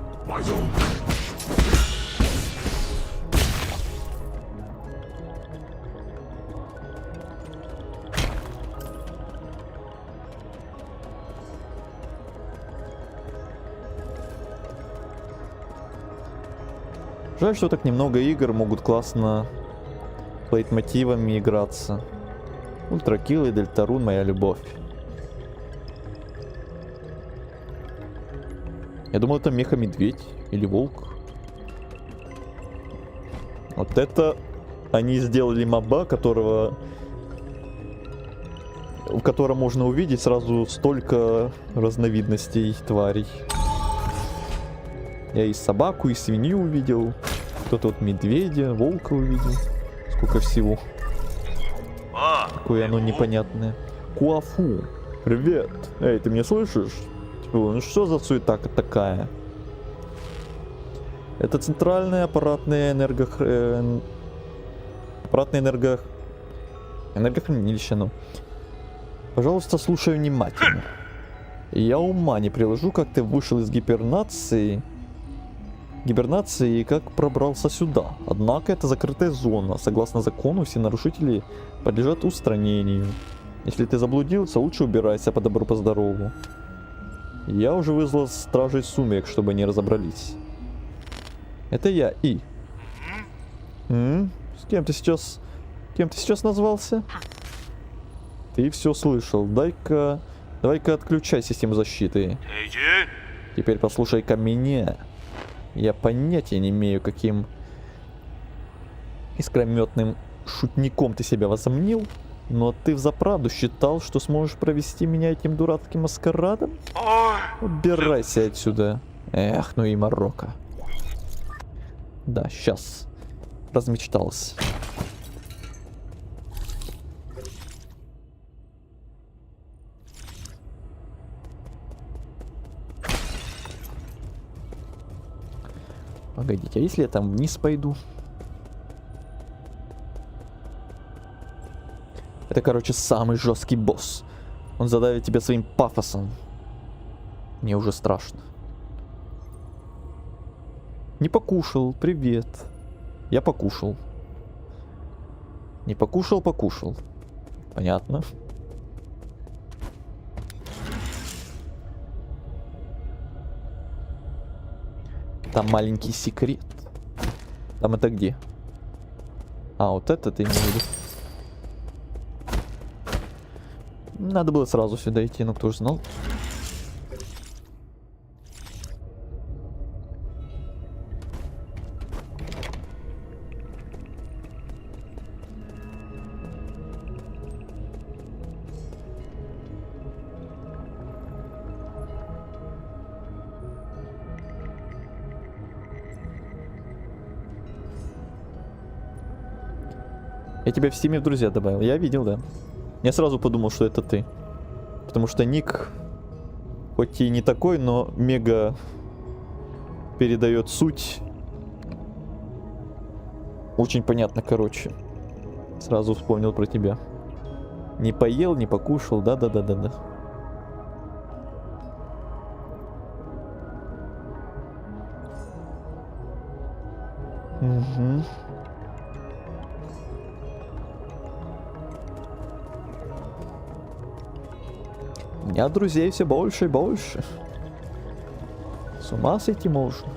Жаль, что так немного игр могут классно лейтмотивами играться. Ультракилл и Дельтарун — моя любовь. Я думал, это меха-медведь или волк. Вот это они сделали моба, в котором можно увидеть сразу столько разновидностей тварей. Я и собаку, и свинью увидел. Кто-то вот медведя, волка увидел. Сколько всего. Какое оно непонятное. Куафу. Привет. Эй, ты меня слышишь? Типа, ну что за суета такая? Это центральное аппаратное энергохранилище, ну. Пожалуйста, слушай внимательно. Я ума не приложу, как ты вышел из гибернации и как пробрался сюда. Однако это закрытая зона. Согласно закону, все нарушители подлежат устранению. Если ты заблудился, лучше убирайся по добру, по здорову. Я уже вызвал стражей сумерек, чтобы они разобрались. Это я, И. С кем ты сейчас назвался? Ты все слышал. Давай-ка отключай систему защиты. Теперь послушай-ка меня. Я понятия не имею, каким искрометным шутником ты себя возомнил, но ты взаправду считал, что сможешь провести меня этим дурацким маскарадом? Убирайся отсюда. Эх, ну и Марокко. Да, сейчас. Размечтался. Погодите, а если я там вниз пойду? Это, короче, самый жесткий босс. Он задавит тебя своим пафосом. Мне уже страшно. Не покушал, привет. Я покушал. Не покушал, покушал. Понятно. Там маленький секрет. Там это где? А, вот это ты имеешь в виду? Надо было сразу сюда идти, но кто же знал? Я тебя в Стиме в друзья добавил. Я видел, да. Я сразу подумал, что это ты. Потому что ник, хоть и не такой, но мега передает суть. Очень понятно, короче. Сразу вспомнил про тебя. Не поел, не покушал, да-да-да-да-да. Угу. У меня друзей все больше и больше. С ума сойти можно.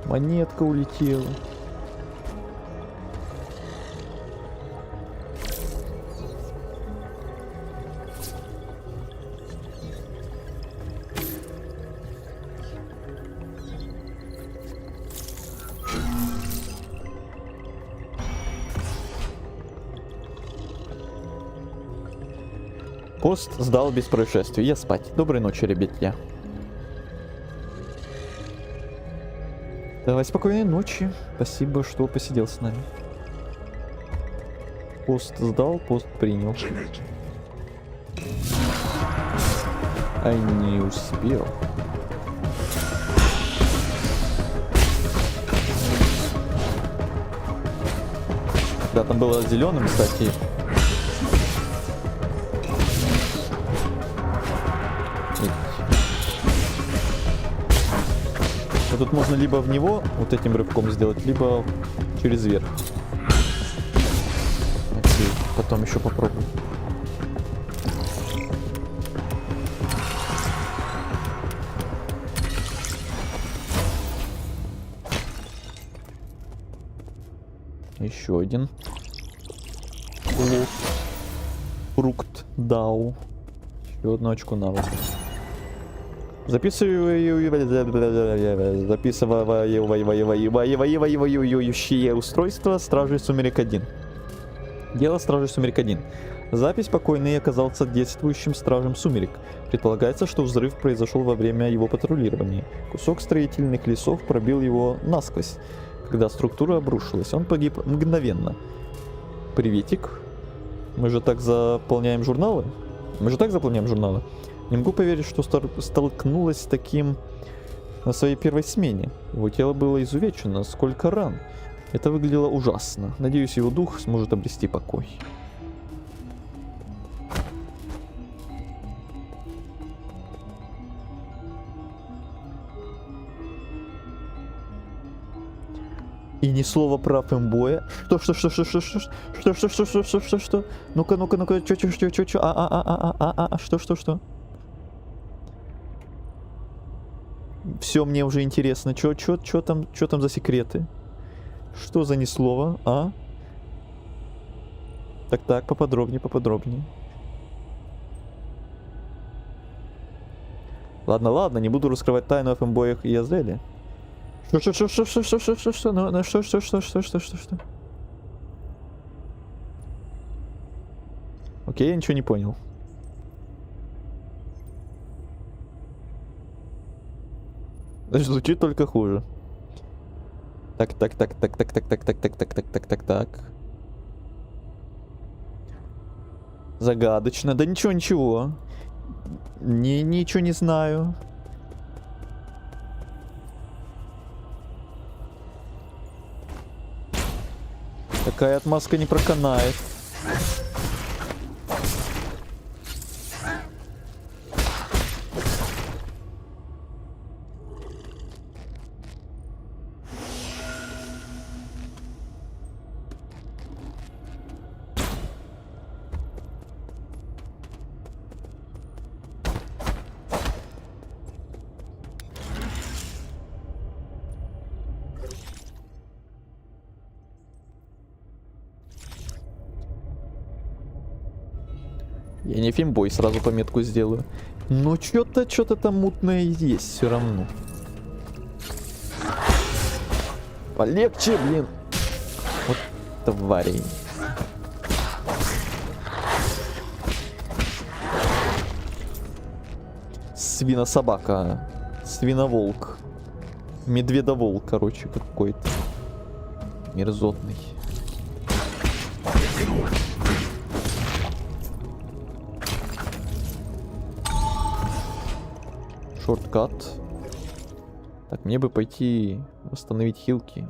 Монетка улетела. Пост сдал без происшествий. Я спать. Доброй ночи, ребятья. Давай, спокойной ночи. Спасибо, что посидел с нами. Пост сдал, пост принял. А не успел. Да, там было зеленым, кстати. Но тут можно либо в него вот этим рывком сделать, либо через верх. Окей, потом еще попробую. Еще один. Фрукт дау. Еще одно очко навыка. Записывающее устройство Стражей Сумерек 1. Дело Стражей Сумерек 1. Запись: покойный оказался действующим Стражем Сумерек. Предполагается, что взрыв произошел во время его патрулирования. Кусок строительных лесов пробил его насквозь. Когда структура обрушилась, он погиб мгновенно. Приветик. Мы же так заполняем журналы? Не могу поверить, что столкнулась с таким на своей первой смене. Его тело было изувечено, сколько ран. Это выглядело ужасно. Надеюсь, его дух сможет обрести покой. И ни слова про фэмбоя. Что? Ну-ка, чё? Что? Все, мне уже интересно. Чё там за секреты? Что за ни слова, а? Так, поподробнее. Ладно, не буду раскрывать тайну о фэмбоях и Азеле. Что? Окей, я ничего не понял. Звучит только хуже. Так. Загадочно. Да ничего. Ничего не знаю. Такая отмазка не проканает. Я не фимбой, сразу пометку сделаю. Но что-то там мутное есть все равно. Полегче, блин. Вот твари. Свинособака. Свиноволк. Медведоволк, короче, какой-то. Мерзотный. Шорткат. Так, мне бы пойти восстановить хилки.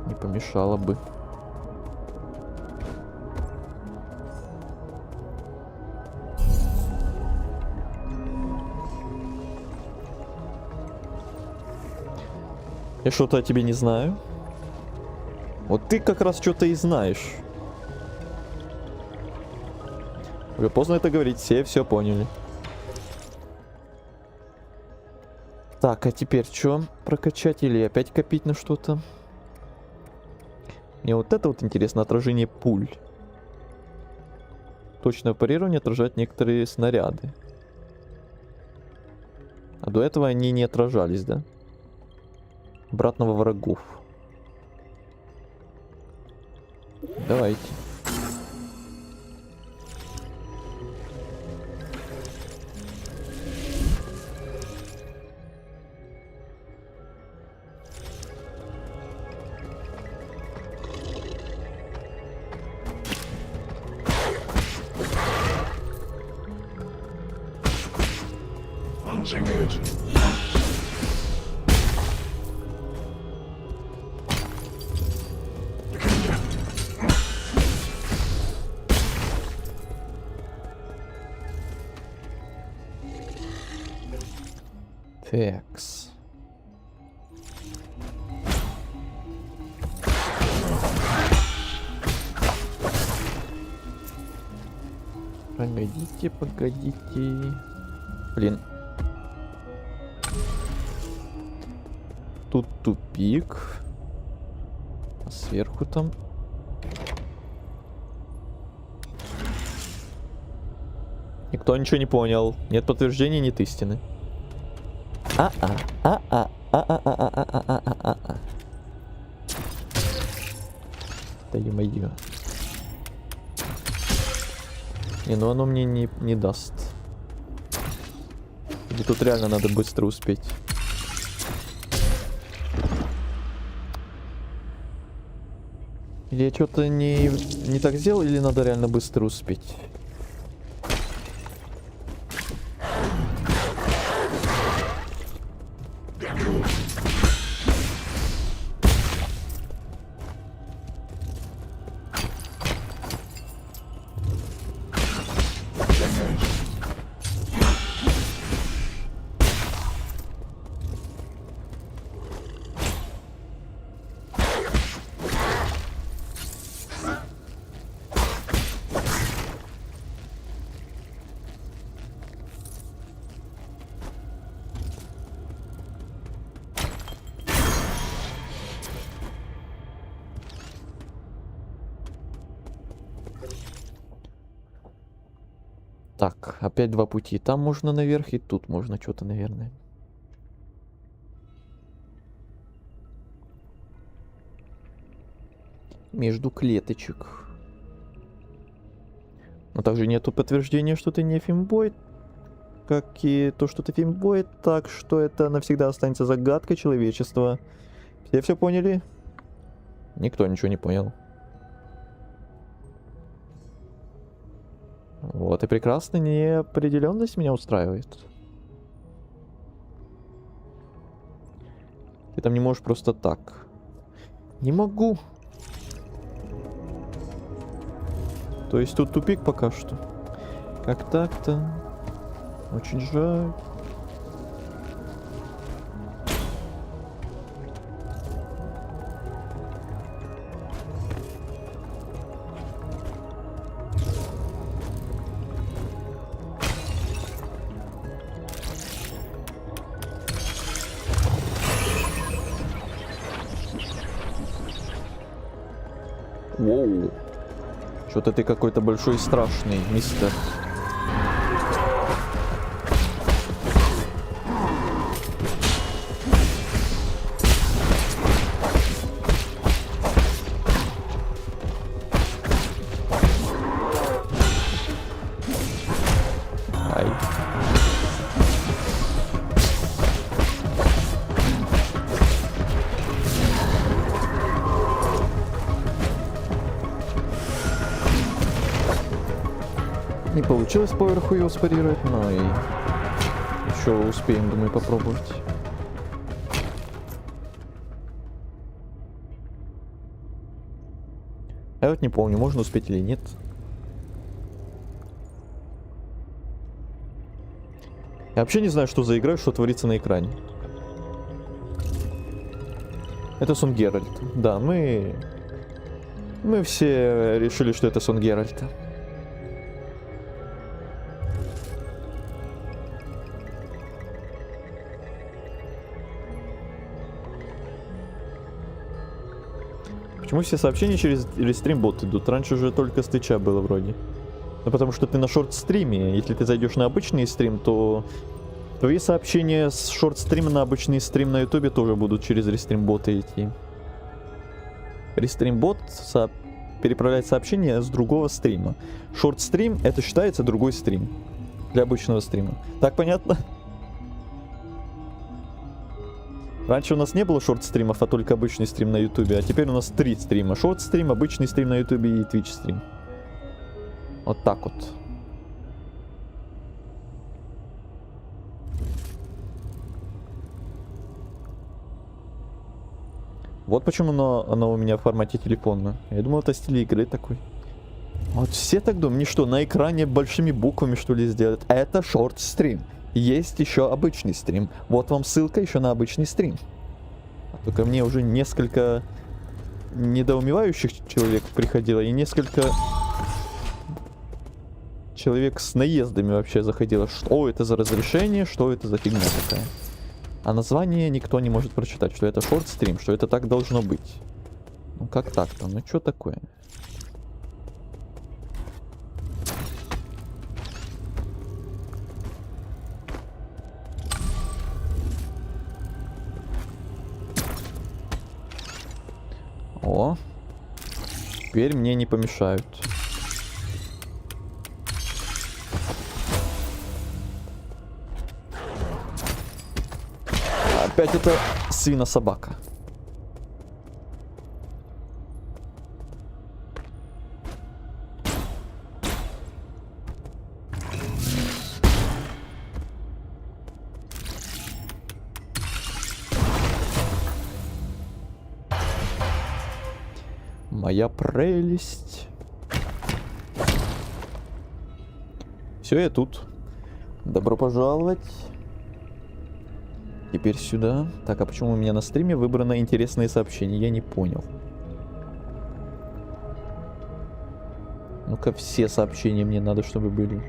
Не помешало бы. Я что-то о тебе не знаю. Вот ты как раз что-то и знаешь. Уже поздно это говорить, все поняли. Так, а теперь что? Прокачать или опять копить на что-то? Мне вот это вот интересно, отражение пуль. Точное парирование отражает некоторые снаряды. А до этого они не отражались, да? Обратного врагов. Давайте. Cleansing it. Текс. Погодите, погодите. Блин. Тут тупик. А сверху там. Никто ничего не понял. Нет подтверждений, нет истины. Да ё-моё. Не, ну оно мне не даст. Или тут реально надо быстро успеть. Или я что-то не так сделал, или надо реально быстро успеть. Так, опять два пути. Там можно наверх, и тут можно что-то, наверное. Между клеточек. Но также нету подтверждения, что ты не фимбой. Как и то, что ты фимбой. Так что это навсегда останется загадкой человечества. Все поняли? Никто ничего не понял. Вот и прекрасно, неопределенность меня устраивает. Ты там не можешь просто так. Не могу. То есть тут тупик пока что. Как так-то? Очень жаль. Воу. Что-то ты какой-то большой и страшный, мистер. Ай. Не получилось поверху ее спарировать, но и еще успеем, думаю, попробовать. Я вот не помню, можно успеть или нет. Я вообще не знаю, что за игра, что творится на экране. Это сон Геральта. Да, мы все решили, что это сон Геральта. Почему все сообщения через рестрим-бот идут? Раньше уже только с Твича было вроде. Ну потому что ты на шорт-стриме. Если ты зайдешь на обычный стрим, то твои сообщения с шорт-стрима на обычный стрим на ютубе тоже будут через рестрим-бота идти. Рестрим-бот переправляет сообщения с другого стрима. Шорт-стрим это считается другой стрим. Для обычного стрима. Так понятно? Раньше у нас не было шорт-стримов, а только обычный стрим на ютубе. А теперь у нас 3 стрима. Шорт-стрим, обычный стрим на ютубе и твич-стрим. Вот так вот. Вот почему оно у меня в формате телефона. Я думал, это стиль игры такой. Вот все так думают. Мне что, на экране большими буквами что ли сделать? Это шорт-стрим. Есть еще обычный стрим. Вот вам ссылка еще на обычный стрим. А только мне уже несколько недоумевающих человек приходило и несколько человек с наездами вообще заходило. Что это за разрешение, что это за фигня такая? А название никто не может прочитать, что это шорт-стрим, что это так должно быть. Ну как так-то? Ну что такое? О, теперь мне не помешают. Опять это свинособака. Моя прелесть. Все, я тут. Добро пожаловать. Теперь сюда. Так, а почему у меня на стриме выбрано интересные сообщения? Я не понял. Ну-ка, все сообщения мне надо, чтобы были.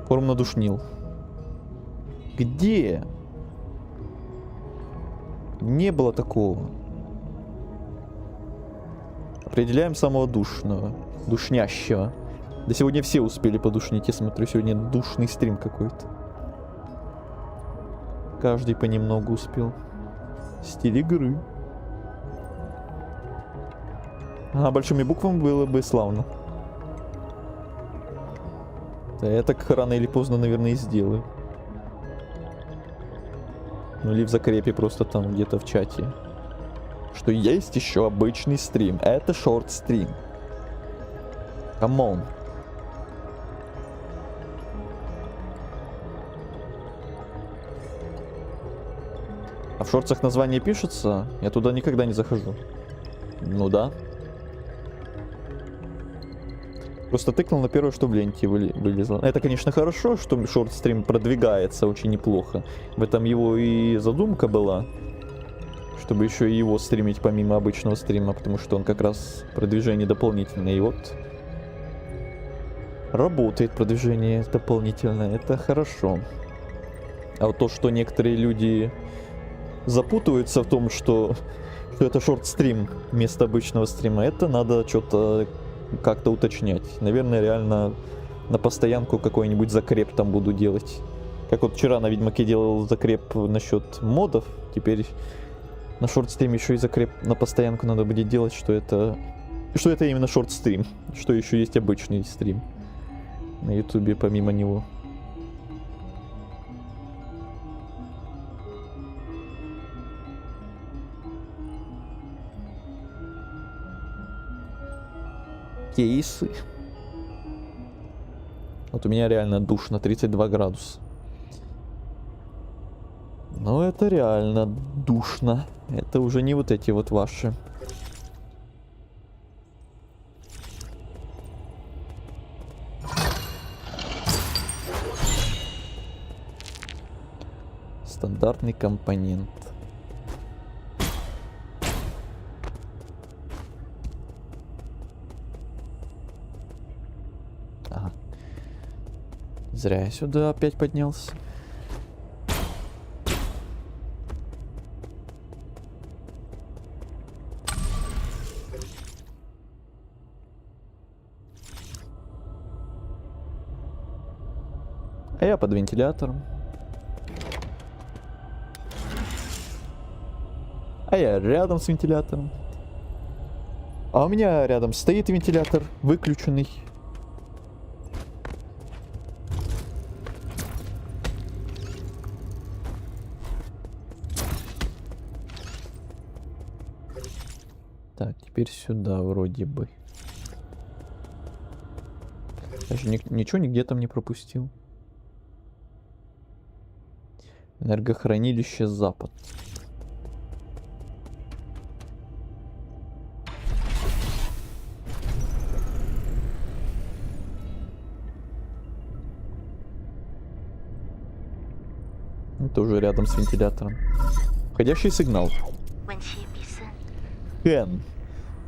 Форум надушнил. Где? Не было такого. Определяем самого душного. Душнящего. Да сегодня все успели подушнить. Я смотрю, сегодня душный стрим какой-то. Каждый понемногу успел. Стиль игры. А большими буквами было бы славно. Да я так рано или поздно, наверное, и сделаю. Ну или в закрепе просто там где-то в чате. Что есть еще обычный стрим. Это шорт-стрим. Камон. А в шортсах название пишется? Я туда никогда не захожу. Ну да. Просто тыкнул на первое, что в ленте вылезло. Это, конечно, хорошо, что шорт-стрим продвигается очень неплохо. В этом его и задумка была. Чтобы еще и его стримить помимо обычного стрима, потому что он как раз продвижение дополнительное. И вот работает продвижение дополнительное. Это хорошо. А вот то, что некоторые люди запутываются в том, что это шорт-стрим вместо обычного стрима, это надо что-то как-то уточнять. Наверное, реально на постоянку какой-нибудь закреп там буду делать. Как вот вчера на Ведьмаке делал закреп насчет модов, теперь на шорт-стрим еще и закреп на постоянку надо будет делать, что это именно шорт-стрим, что еще есть обычный стрим на ютубе помимо него. Кейсы. Вот у меня реально душно, 32 градуса. Ну это реально душно. Это уже не вот эти вот ваши. Стандартный компонент. Ага. Зря я сюда опять поднялся. А я под вентилятором. А я рядом с вентилятором. А у меня рядом стоит вентилятор, выключенный. Так, теперь сюда вроде бы. Даже ничего нигде там не пропустил. Энергохранилище Запад. Тоже рядом с вентилятором. Входящий сигнал. 文琪比森， Кен,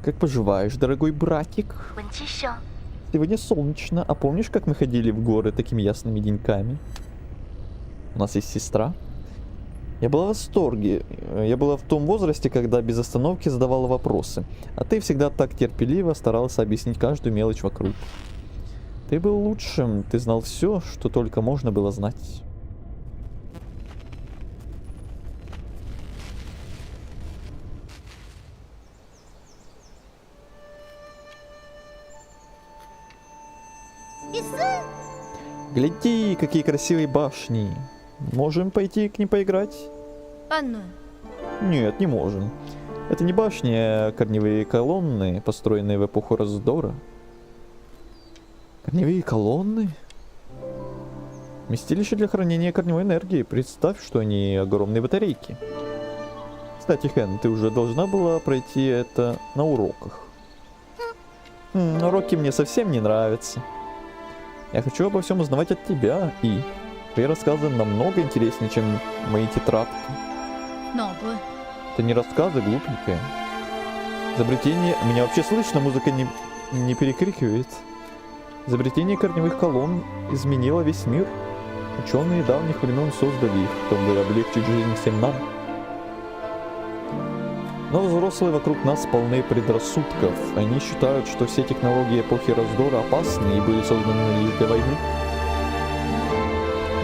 как поживаешь, дорогой братик? 文琪兄， Сегодня солнечно, а помнишь, как мы ходили в горы такими ясными деньками? У нас есть сестра. Я была в восторге. Я была в том возрасте, когда без остановки задавала вопросы. А ты всегда так терпеливо старался объяснить каждую мелочь вокруг. Ты был лучшим, ты знал все, что только можно было знать. Бисын! Гляди, какие красивые башни. Можем пойти к ним поиграть? 半暖， Нет, не можем. Это не башни, а корневые колонны, построенные в эпоху раздора. Корневые колонны? Вместилище для хранения корневой энергии. Представь, что они огромные батарейки. Кстати, Хэн, ты уже должна была пройти это на уроках. Уроки мне совсем не нравятся. Я хочу обо всем узнавать от тебя, и твои рассказы намного интереснее, чем мои тетрадки. 脑部 Это не рассказы, глупенькая. Изобретение... Меня вообще слышно, музыка не перекрикивает. Изобретение корневых колонн изменило весь мир. Ученые давних времен создали их, чтобы облегчить жизнь всем нам. Но взрослые вокруг нас полны предрассудков. Они считают, что все технологии эпохи раздора опасны и были созданы лишь для войны.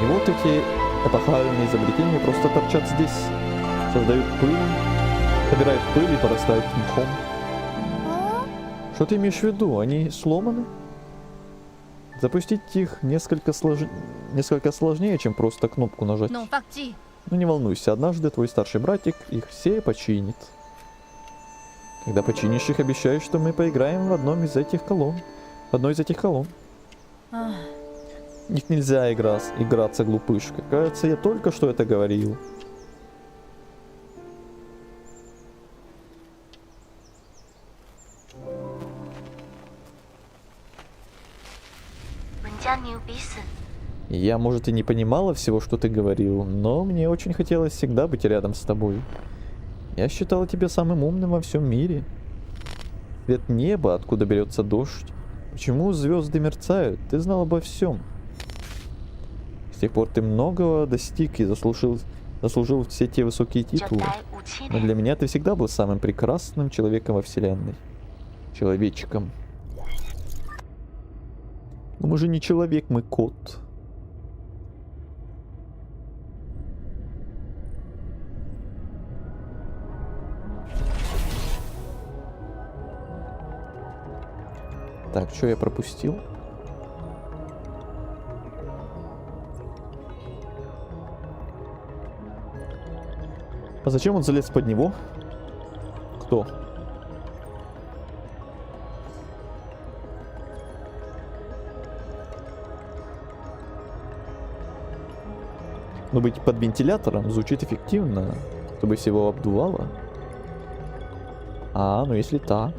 И вот эти эпохальные изобретения просто торчат здесь. Создают пыль, собирают пыль и порастают мхом. А? Что ты имеешь в виду? Они сломаны? Запустить их несколько сложнее, чем просто кнопку нажать. 弄放弃， Ну не волнуйся, однажды твой старший братик их все починит. Когда починишь их, обещаю, что мы поиграем в одном из этих колонн. В одной из этих колонн. 唉， В них нельзя играться, глупышка. Кажется, я только что это говорил. Я, может, и не понимала всего, что ты говорил, но мне очень хотелось всегда быть рядом с тобой. Я считала тебя самым умным во всем мире. Цвет неба, откуда берется дождь. Почему звезды мерцают? Ты знал обо всем. С тех пор ты многого достиг и заслужил все те высокие титулы. Но для меня ты всегда был самым прекрасным человеком во вселенной. Человечком. Но мы же не человек, мы кот. Так, что я пропустил? А зачем он залез под него? Кто? Но быть под вентилятором звучит эффективно, чтобы всего обдувало. А, ну если так.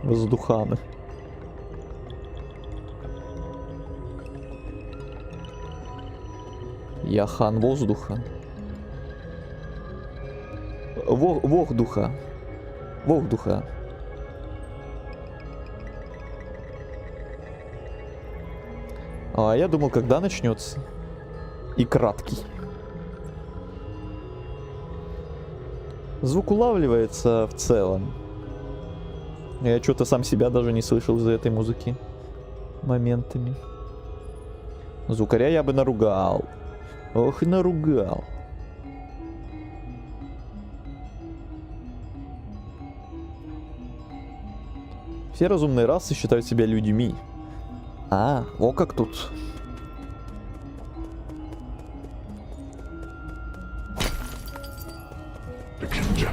Воздуханы. Я хан воздуха. Воздуха. Воздуха. А я думал, когда начнется. И краткий. Звук улавливается в целом. Я что-то сам себя даже не слышал из-за этой музыки. Моментами. Звукаря я бы наругал. Ох и наругал. Все разумные расы считают себя людьми. А, о как тут. The Kinja.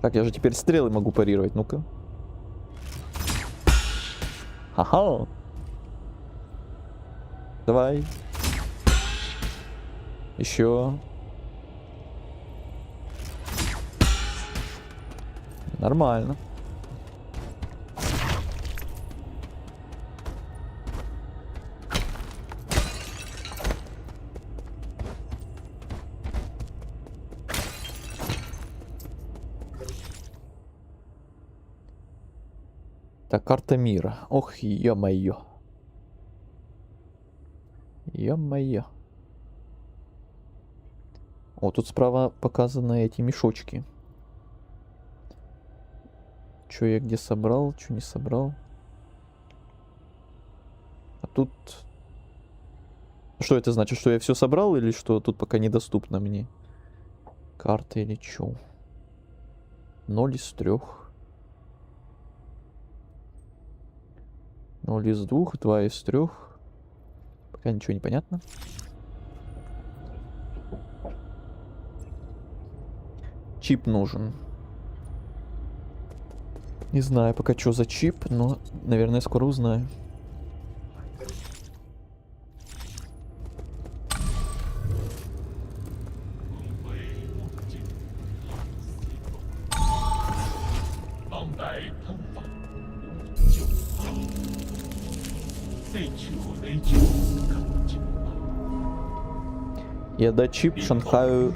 Так, я же теперь стрелы могу парировать, ну-ка. Ха-ха. Давай. Еще. Нормально. Так, карта мира. Ох, ё-моё. Ё-моё. О, тут справа показаны эти мешочки. Чё я где собрал, чё не собрал. А тут... Что это значит? Что я все собрал или что тут пока недоступно мне? Карта или чё? 0 из 3. 0 из 2, 2 из 3. Пока ничего не понятно. Чип нужен. Не знаю пока что за чип, но, наверное, скоро узнаю. И отдать чип Шанхаю...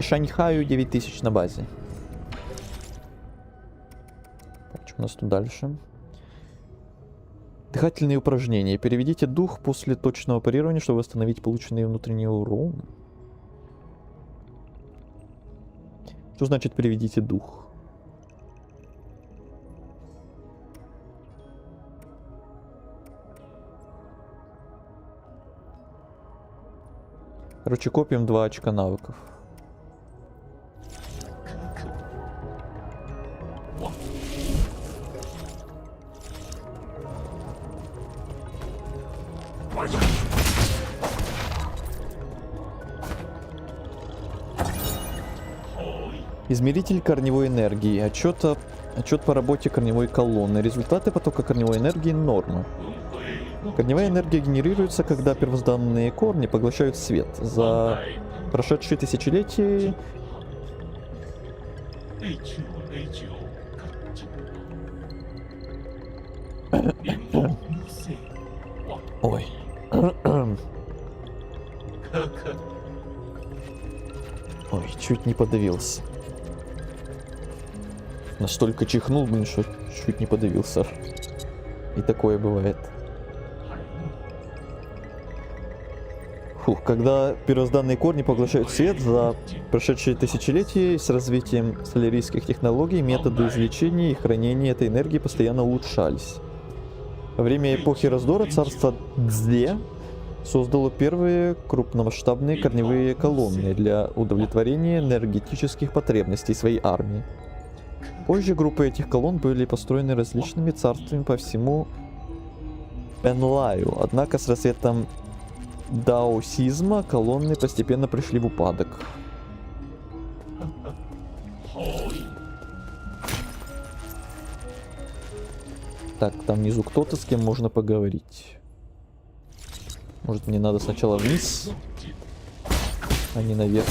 Шаньхаю 9000 на базе. Так, что у нас тут дальше? Дыхательные упражнения. Переведите дух после точного парирования, чтобы восстановить полученный внутренний урон. Что значит переведите дух? Короче, копим 2 очка навыков. Измеритель корневой энергии. Отчет по работе корневой колонны. Результаты потока корневой энергии норма. Корневая энергия генерируется, когда первозданные корни поглощают свет. За прошедшие тысячелетия... Ой. Ой, чуть не подавился. Настолько чихнул, блин, что чуть не подавился. И такое бывает. Фух, когда первозданные корни поглощают свет, за прошедшие тысячелетия с развитием солярийских технологий методы извлечения и хранения этой энергии постоянно улучшались. Во время эпохи раздора царство Цзле создало первые крупномасштабные корневые колонны для удовлетворения энергетических потребностей своей армии. Позже группы этих колонн были построены различными царствами по всему Пенлаю, однако с рассветом даосизма колонны постепенно пришли в упадок. Так, там внизу кто-то, с кем можно поговорить. Может, мне надо сначала вниз, а не наверх.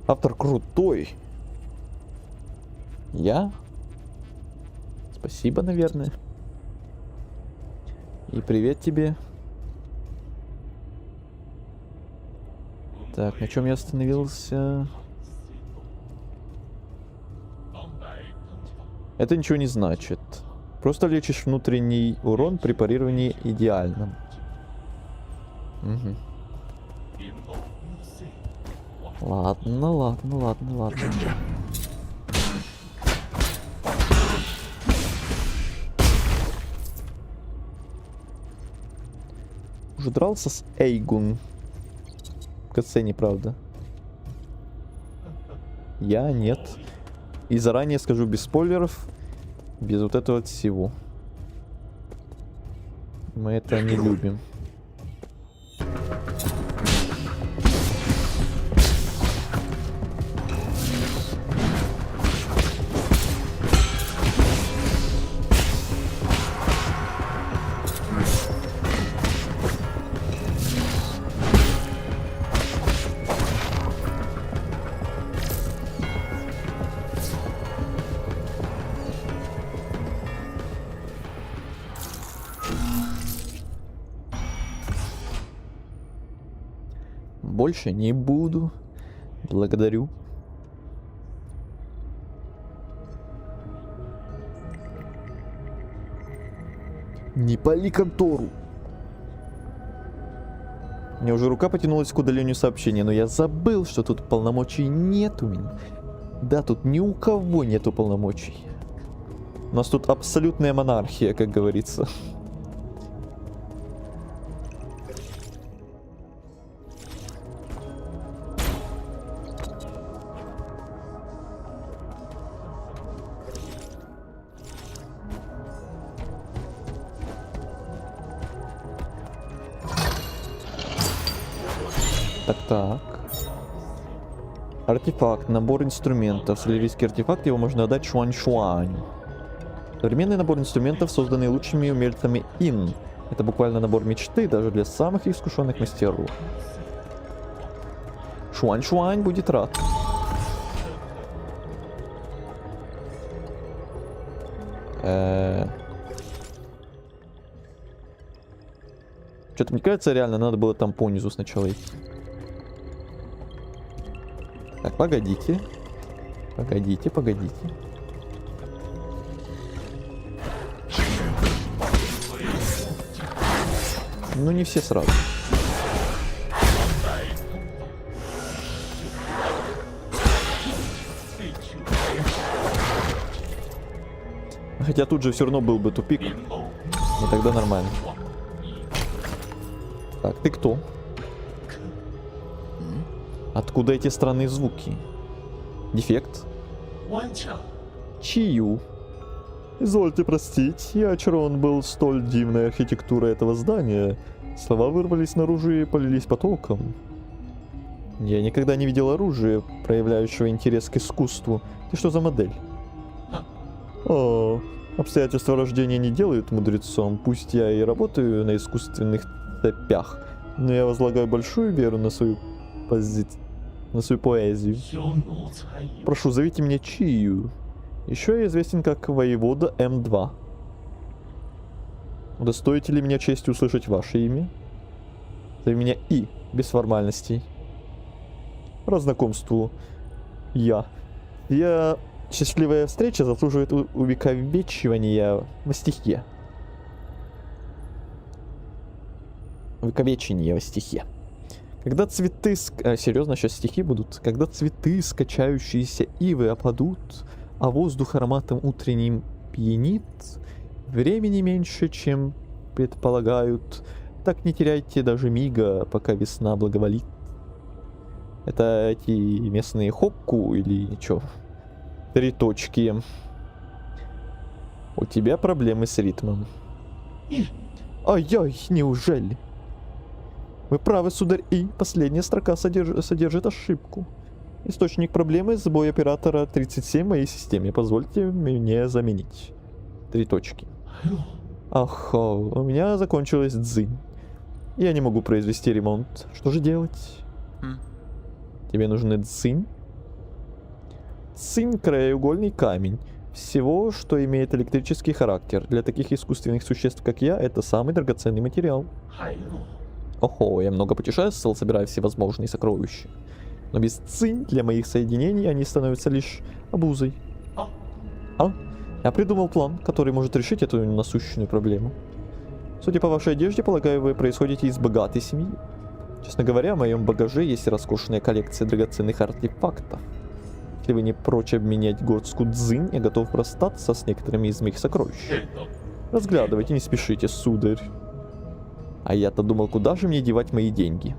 Автор крутой. Я? Спасибо, наверное. И привет тебе. Так, на чем я остановился? Это ничего не значит. Просто лечишь внутренний урон при парировании идеальном. Угу. Ладно, ладно, ладно, ладно. Уже дрался с Эйгун. В катсцене, правда. Я нет. И заранее скажу без спойлеров, без вот этого вот всего. Мы это не любим. Больше не буду. Благодарю. Не пали контору. У меня уже рука потянулась к удалению сообщения, но я забыл, что тут полномочий нет у меня. Да, тут ни у кого нету полномочий. У нас тут абсолютная монархия, как говорится. Так. Артефакт, набор инструментов. Селерийский артефакт, его можно отдать Шуань-Шуань. Современный набор инструментов, созданный лучшими умельцами Ин. Это буквально набор мечты даже для самых искушенных мастеров. Шуань-Шуань будет рад. Что-то мне кажется, реально надо было там понизу сначала идти. Так, погодите. Погодите. Ну, не все сразу. Хотя тут же все равно был бы тупик. И тогда нормально. Так, ты кто? Откуда эти странные звуки? Дефект? Чию. Извольте простить, я очарован был столь дивной архитектурой этого здания. Слова вырвались наружу и полились потоком. Я никогда не видел оружия, проявляющего интерес к искусству. Ты что за модель? О, обстоятельства рождения не делают мудрецом. Пусть я и работаю на искусственных цепях, но я возлагаю большую веру на свою поэзию. Прошу, зовите меня Чию. Еще я известен как воевода М2. Удостоите ли меня чести услышать ваше имя? Зови меня И, без формальностей. По знакомству. Я. Счастливая встреча заслуживает увековечивания во стихе. Увековечение во стихе. Когда цветы... серьезно, сейчас стихи будут? Когда цветы, скачающиеся ивы, опадут, а воздух ароматом утренним пьянит, времени меньше, чем предполагают, так не теряйте даже мига, пока весна благоволит. Это эти местные хокку или чё? 3 точки. У тебя проблемы с ритмом. Ай-яй, неужели? Вы правы, сударь И. Последняя строка содержит ошибку. Источник проблемы — сбой оператора 37 в моей системе. Позвольте мне заменить. 3 точки. Ах, у меня закончилась дзынь. Я не могу произвести ремонт. Что же делать? Тебе нужны дзынь? Дзынь — краеугольный камень. Всего, что имеет электрический характер. Для таких искусственных существ, как я, это самый драгоценный материал. Охо, я много путешествовал, собирая всевозможные сокровища. Но без цинь для моих соединений они становятся лишь обузой. Я придумал план, который может решить эту насущную проблему. Судя по вашей одежде, полагаю, вы происходите из богатой семьи. Честно говоря, в моем багаже есть роскошная коллекция драгоценных артефактов. Если вы не прочь обменять горстку дзынь, я готов расстаться с некоторыми из моих сокровищ. Разглядывайте, не спешите, сударь. А я-то думал, куда же мне девать мои деньги.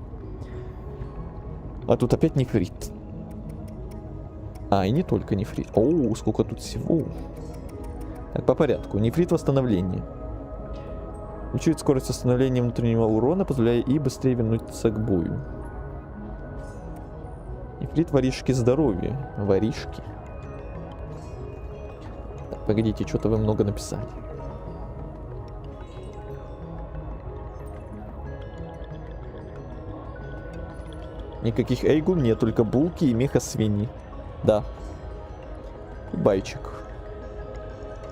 А тут опять нефрит. А, и не только нефрит. Оу, сколько тут всего. Так, по порядку. Нефрит восстановления. Увеличивает скорость восстановления внутреннего урона, позволяя и быстрее вернуться к бою. Нефрит воришки здоровья. Воришки. Так, погодите, что-то вы много написали. Никаких эйгул нет, только булки и меха свиньи. Да. И байчик.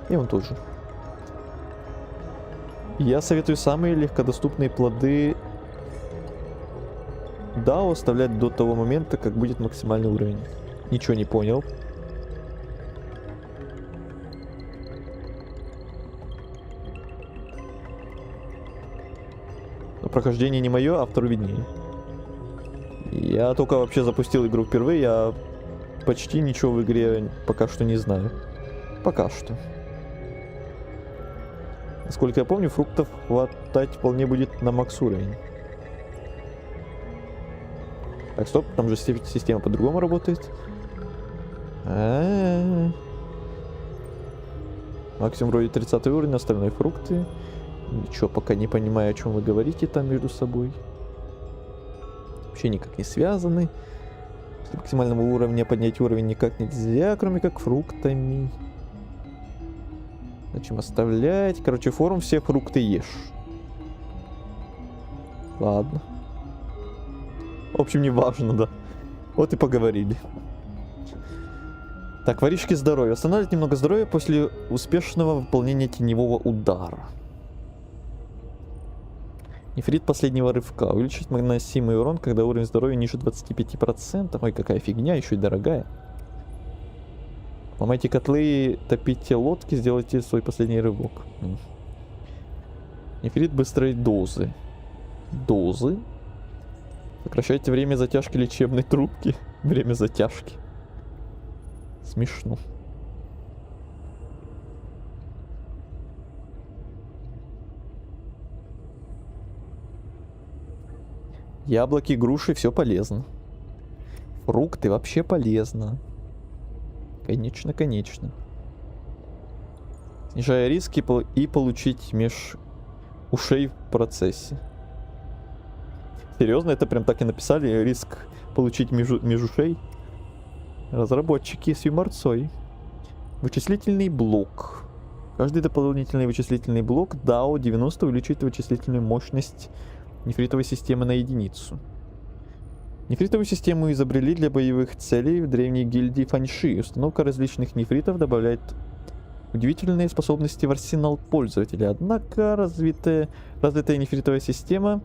И он тоже. Я советую самые легкодоступные плоды DAO оставлять до того момента, как будет максимальный уровень. Ничего не понял. Но прохождение не мое, автору виднее. Я только вообще запустил игру впервые, я почти ничего в игре пока что не знаю. Пока что. Насколько я помню, фруктов хватать вполне будет на макс уровень. Так, стоп, там же система по-другому работает. Максимум вроде 30 уровень, остальные фрукты. Ничего, пока не понимаю, о чем вы говорите там между собой. Вообще никак не связаны. После максимального уровня поднять уровень никак нельзя, кроме как фруктами. Зачем оставлять? Короче, форум все фрукты ешь. Ладно. В общем, не важно, да. Вот и поговорили. Так, воришки здоровья. Восстанавливать немного здоровья после успешного выполнения теневого удара. Нефрит последнего рывка. Увеличить наносимый урон, когда уровень здоровья ниже 25%. Ой, какая фигня, еще и дорогая. Ломайте котлы, топите лодки, сделайте свой последний рывок. Нефрит быстрой дозы. Дозы? Сокращайте время затяжки лечебной трубки. Время затяжки. Смешно. Яблоки, груши, все полезно. Фрукты вообще полезно. Конечно, конечно. Снижая риски и получить меж ушей в процессе. Серьезно, это прям так и написали? Риск получить меж ушей? Разработчики с юморцой. Вычислительный блок. Каждый дополнительный вычислительный блок DAO 90 увеличивает вычислительную мощность нефритовой системы на единицу. Нефритовую систему изобрели для боевых целей в древней гильдии Фаньши. Установка различных нефритов добавляет удивительные способности в арсенал пользователя. Однако развитая нефритовая система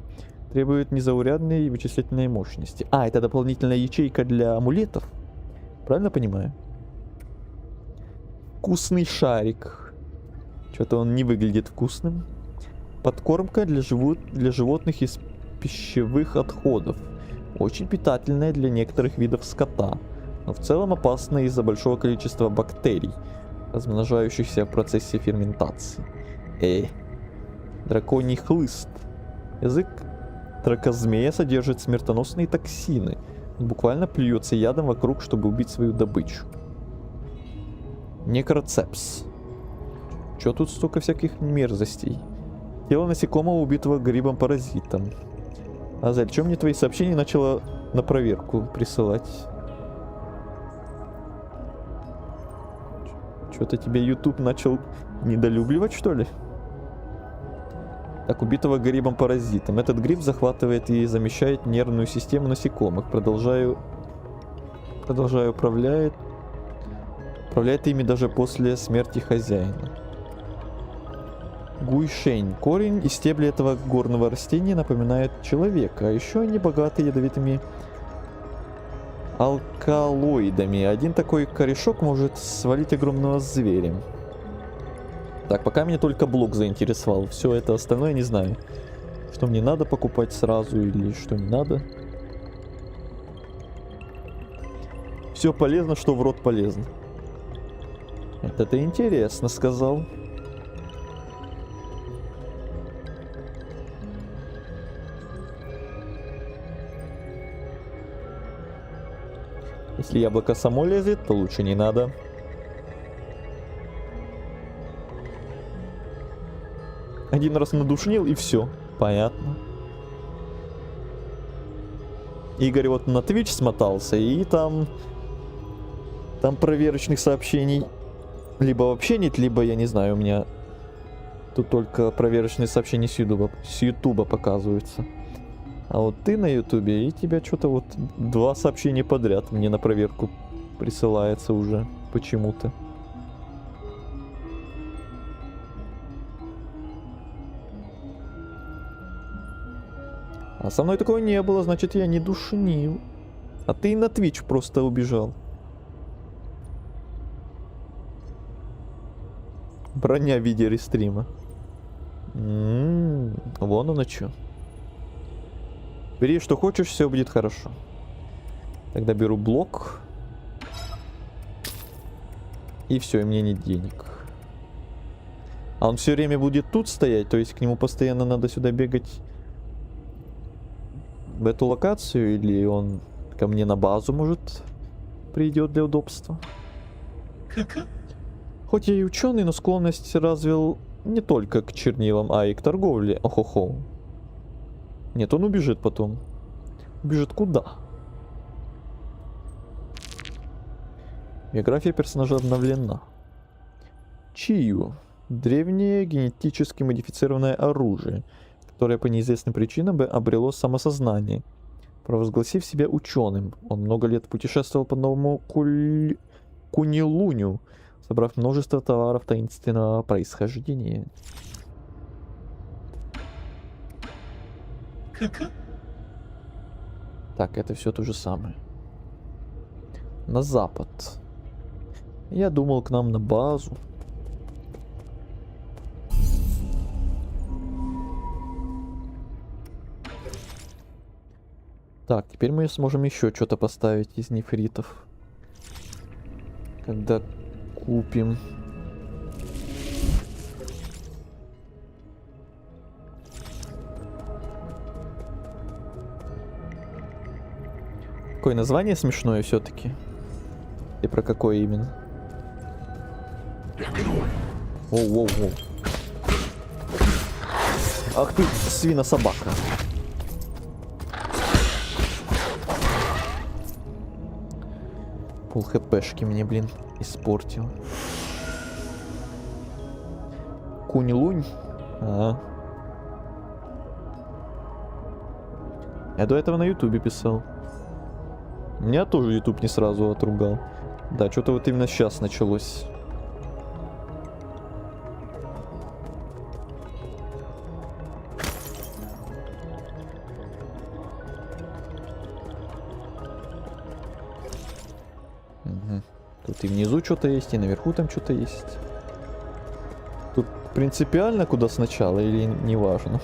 требует незаурядной вычислительной мощности. А, это дополнительная ячейка для амулетов. Правильно понимаю? Вкусный шарик. Что-то он не выглядит вкусным. Подкормка для животных из пищевых отходов. Очень питательная для некоторых видов скота, но в целом опасна из-за большого количества бактерий, размножающихся в процессе ферментации. Драконий хлыст. Язык дракозмея содержит смертоносные токсины. Он буквально плюется ядом вокруг, чтобы убить свою добычу. Некроцепс. Чё тут столько всяких мерзостей? Тело насекомого, убитого грибом-паразитом. Азель, чё мне твои сообщения начала на проверку присылать? Чё-то тебе YouTube начал недолюбливать, что ли? Так, убитого грибом-паразитом. Этот гриб захватывает и замещает нервную систему насекомых. Продолжаю управляет ими даже после смерти хозяина. Гуйшень. Корень и стебли этого горного растения напоминают человека, а еще они богаты ядовитыми алкалоидами. Один такой корешок может свалить огромного зверя. Так, пока меня только блок заинтересовал. Все это остальное не знаю. Что мне надо покупать сразу или что не надо. Все полезно, что в рот полезно. Это ты интересно сказал. Если яблоко само лезет, то лучше не надо. Один раз надушнил и все. Понятно. Игорь вот на Twitch смотался, и там проверочных сообщений либо вообще нет, либо, я не знаю, у меня тут только проверочные сообщения с Ютуба показываются. А вот ты на Ютубе, и тебя что-то вот 2 сообщения подряд мне на проверку присылается уже почему-то. А со мной такого не было, значит я не душнил. А ты на Twitch просто убежал. Броня в виде рестрима. Вон оно чё. Бери что хочешь, все будет хорошо. Тогда беру блок. И все, и мне нет денег. А он все время будет тут стоять, то есть к нему постоянно надо сюда бегать в эту локацию, или он ко мне на базу, может, придет для удобства. Хоть я и ученый, но склонность развил не только к чернилам, а и к торговле. Охо-хо. Нет, он убежит потом. Убежит куда? Биография персонажа обновлена. Чию. Древнее генетически модифицированное оружие, которое по неизвестным причинам обрело самосознание. Провозгласив себя ученым, он много лет путешествовал по новому Кунилуню, собрав множество товаров таинственного происхождения. Так, это все то же самое. На запад. Я думал к нам на базу. Так, теперь мы сможем еще что-то поставить из нефритов. Когда купим. Какое название смешное все-таки? И про какое именно? Воу-воу-воу. Ах ты, свина-собака. Пол хпшки мне, блин, испортил. Кунь-лунь? Я до этого на ютубе писал. Меня тоже ютуб не сразу отругал. Да, что-то вот именно сейчас началось. Угу. Тут и внизу что-то есть, и наверху там что-то есть. Тут принципиально куда сначала или не важно?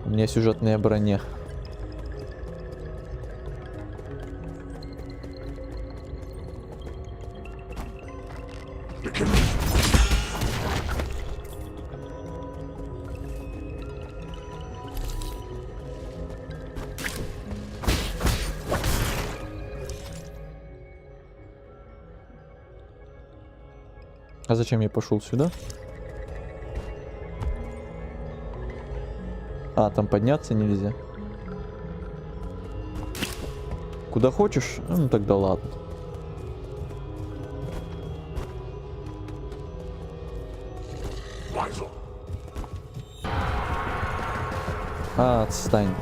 У меня сюжетная броня. А зачем я пошел сюда? А, там подняться нельзя. Куда хочешь? Ну тогда ладно. А, отстань.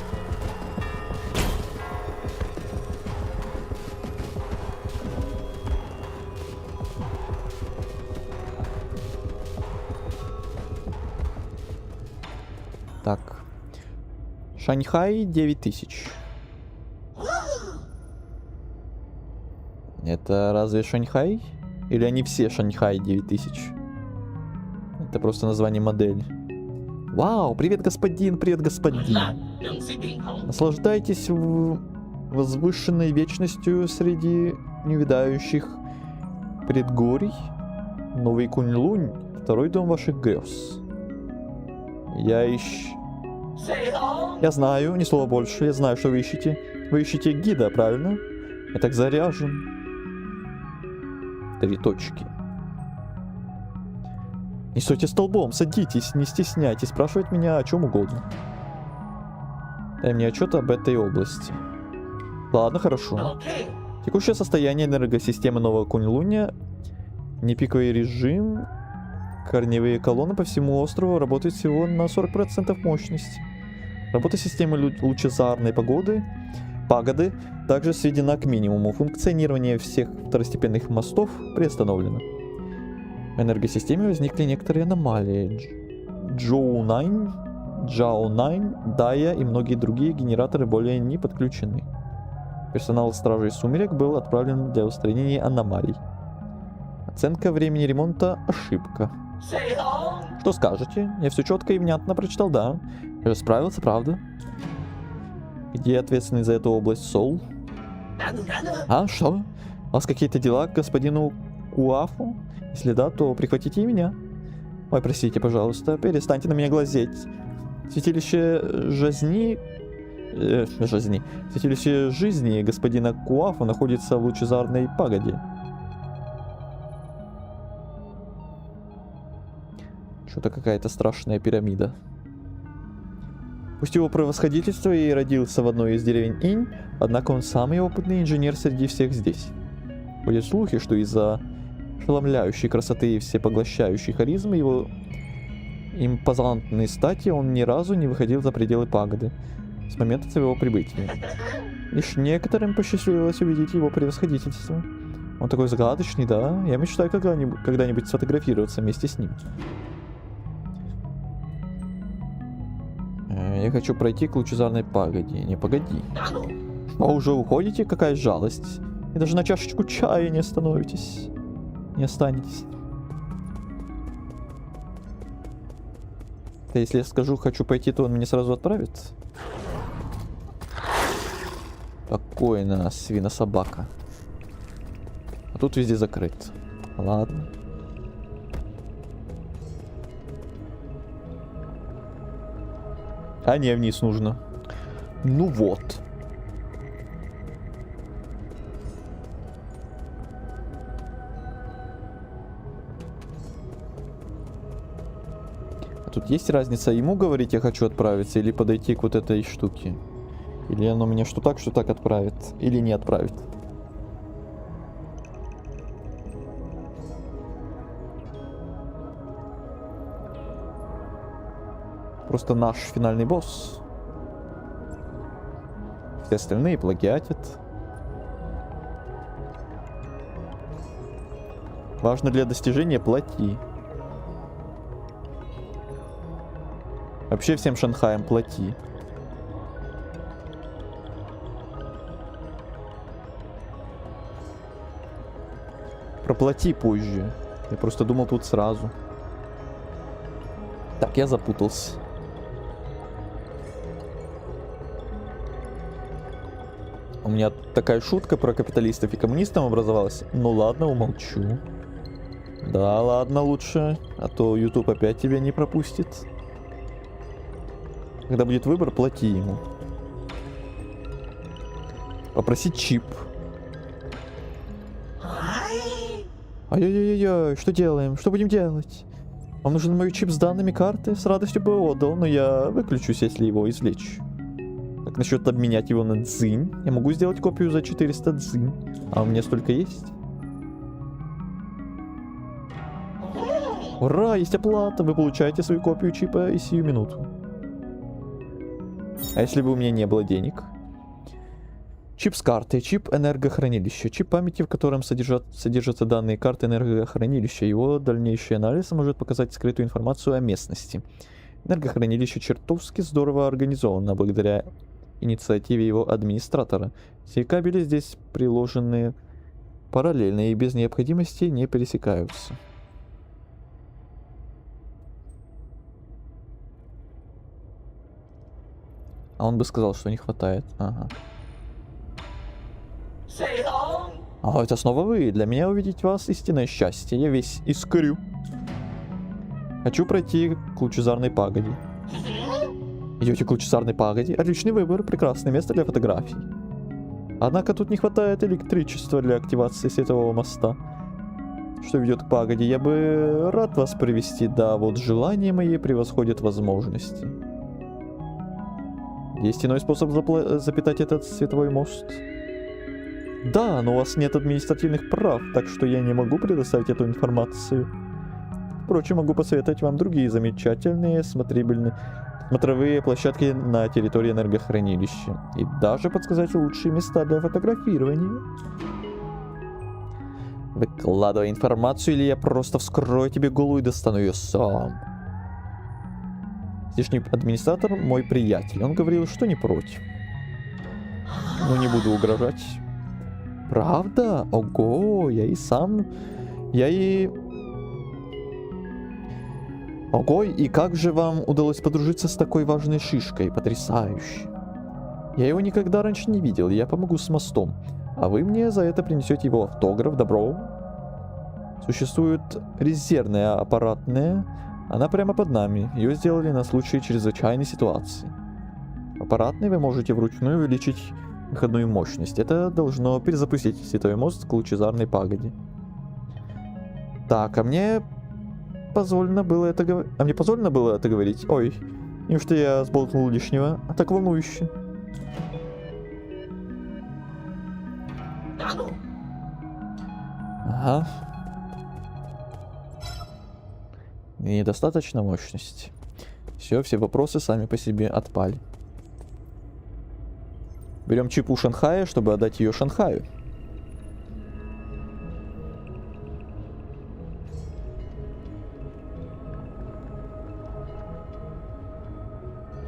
Так. Шанхай 9000. Это разве Шанхай? Или они все Шанхай 9000? Это просто название модели. Вау, привет, господин, привет, господин. Наслаждайтесь возвышенной вечностью среди невидающих предгорий. Новый Кунь-Лунь, второй дом ваших грез. Я ищу... Я знаю, ни слова больше. Я знаю, что вы ищете. Вы ищете гида, правильно? Я так заряжен. 3 точки. Не стойте столбом, садитесь, не стесняйтесь, спрашивать меня о чем угодно. Дай мне отчет об этой области. Ладно, хорошо. Текущее состояние энергосистемы Нового Кунь-Луня. Непиковый режим. Корневые колонны по всему острову работают всего на 40% мощности. Работа системы лучезарной погоды также сведена к минимуму. Функционирование всех второстепенных мостов приостановлено. В энергосистеме возникли некоторые аномалии. Джоу-9, Дая и многие другие генераторы более не подключены. Персонал Стражей Сумерек был отправлен для устранения аномалий. Оценка времени ремонта — ошибка. Что скажете? Я все четко и внятно прочитал, да. Я же справился, правда? Где ответственный за эту область Соул? А, что? У вас какие-то дела к господину Куафу? Если да, то прихватите и меня. Ой, простите, пожалуйста, перестаньте на меня глазеть. Святилище Святилище жизни господина Куафу находится в лучезарной пагоде. Что-то какая-то страшная пирамида. Пусть его превосходительство и родился в одной из деревень Инь, однако он самый опытный инженер среди всех здесь. Ходят слухи, что из-за ошеломляющей красоты и всепоглощающей харизмы его импозантной стати он ни разу не выходил за пределы пагоды с момента своего прибытия. Лишь некоторым посчастливилось увидеть его превосходительство. Он такой загадочный, да? Я мечтаю когда-нибудь сфотографироваться вместе с ним. Я хочу пройти к лучезарной пагоде. Не, погоди. Что, уже уходите? Какая жалость. И даже на чашечку чая не остановитесь. Не останетесь. Да если я скажу, хочу пойти, то он меня сразу отправит. Спокойно, свинособака. А тут везде закрыт. Ладно. А не, вниз нужно. Ну вот. А тут есть разница ему говорить, я хочу отправиться, или подойти к вот этой штуке? Или оно меня что так отправит, или не отправит? Просто наш финальный босс. Все остальные плагиатят. Важно для достижения — плати. Вообще всем Шанхаем плати. Проплати позже. Я просто думал тут сразу. Так, я запутался. У меня такая шутка про капиталистов и коммунистов образовалась. Ну ладно, умолчу. Да, ладно, лучше. А то YouTube опять тебя не пропустит. Когда будет выбор, плати ему. Попросить чип. Ай-яй-яй-яй, что делаем? Что будем делать? Вам нужен мой чип с данными карты? С радостью бы отдал, но я выключусь, если его извлечь. Как насчет обменять его на дзынь? Я могу сделать копию за 400 дзынь. А у меня столько есть? Ура, есть оплата! Вы получаете свою копию чипа и сию минуту. А если бы у меня не было денег? Чип с картой, чип энергохранилища, чип памяти, в котором содержатся данные карты энергохранилища. Его дальнейший анализ может показать скрытую информацию о местности. Энергохранилище чертовски здорово организовано благодаря инициативе его администратора. Все кабели здесь приложены параллельно и без необходимости не пересекаются. А он бы сказал, что не хватает. Ага. А это снова вы. Для меня увидеть вас истинное счастье. Я весь искрю. Хочу пройти к лучезарной пагоде. Идете к лучезарной пагоде? Отличный выбор, прекрасное место для фотографий. Однако тут не хватает электричества для активации светового моста, что ведет к пагоде. Я бы рад вас привести, да вот желания мои превосходят возможности. Есть иной способ запитать этот световой мост? Да, но у вас нет административных прав, так что я не могу предоставить эту информацию. Впрочем, могу посоветовать вам другие замечательные смотровые площадки на территории энергохранилища. И даже подсказать лучшие места для фотографирования. Выкладывай информацию, или я просто вскрою тебе голову и достану ее сам. Здешний администратор мой приятель. Он говорил, что не против. Но не буду угрожать. Правда? Ого, Ого, и как же вам удалось подружиться с такой важной шишкой? Потрясающе. Я его никогда раньше не видел, я помогу с мостом. А вы мне за это принесете его автограф, добро? Существует резервная аппаратная. Она прямо под нами. Ее сделали на случай чрезвычайной ситуации. Аппаратной вы можете вручную увеличить выходную мощность. Это должно перезапустить световой мост к лучезарной пагоде. Так, а мне позволено было это говорить? Ой, неужто я сболтнул лишнего? А так волнующе. Ага. Недостаточно мощности. Все вопросы сами по себе отпали. Берем чипу Шанхая, чтобы отдать ее Шанхаю.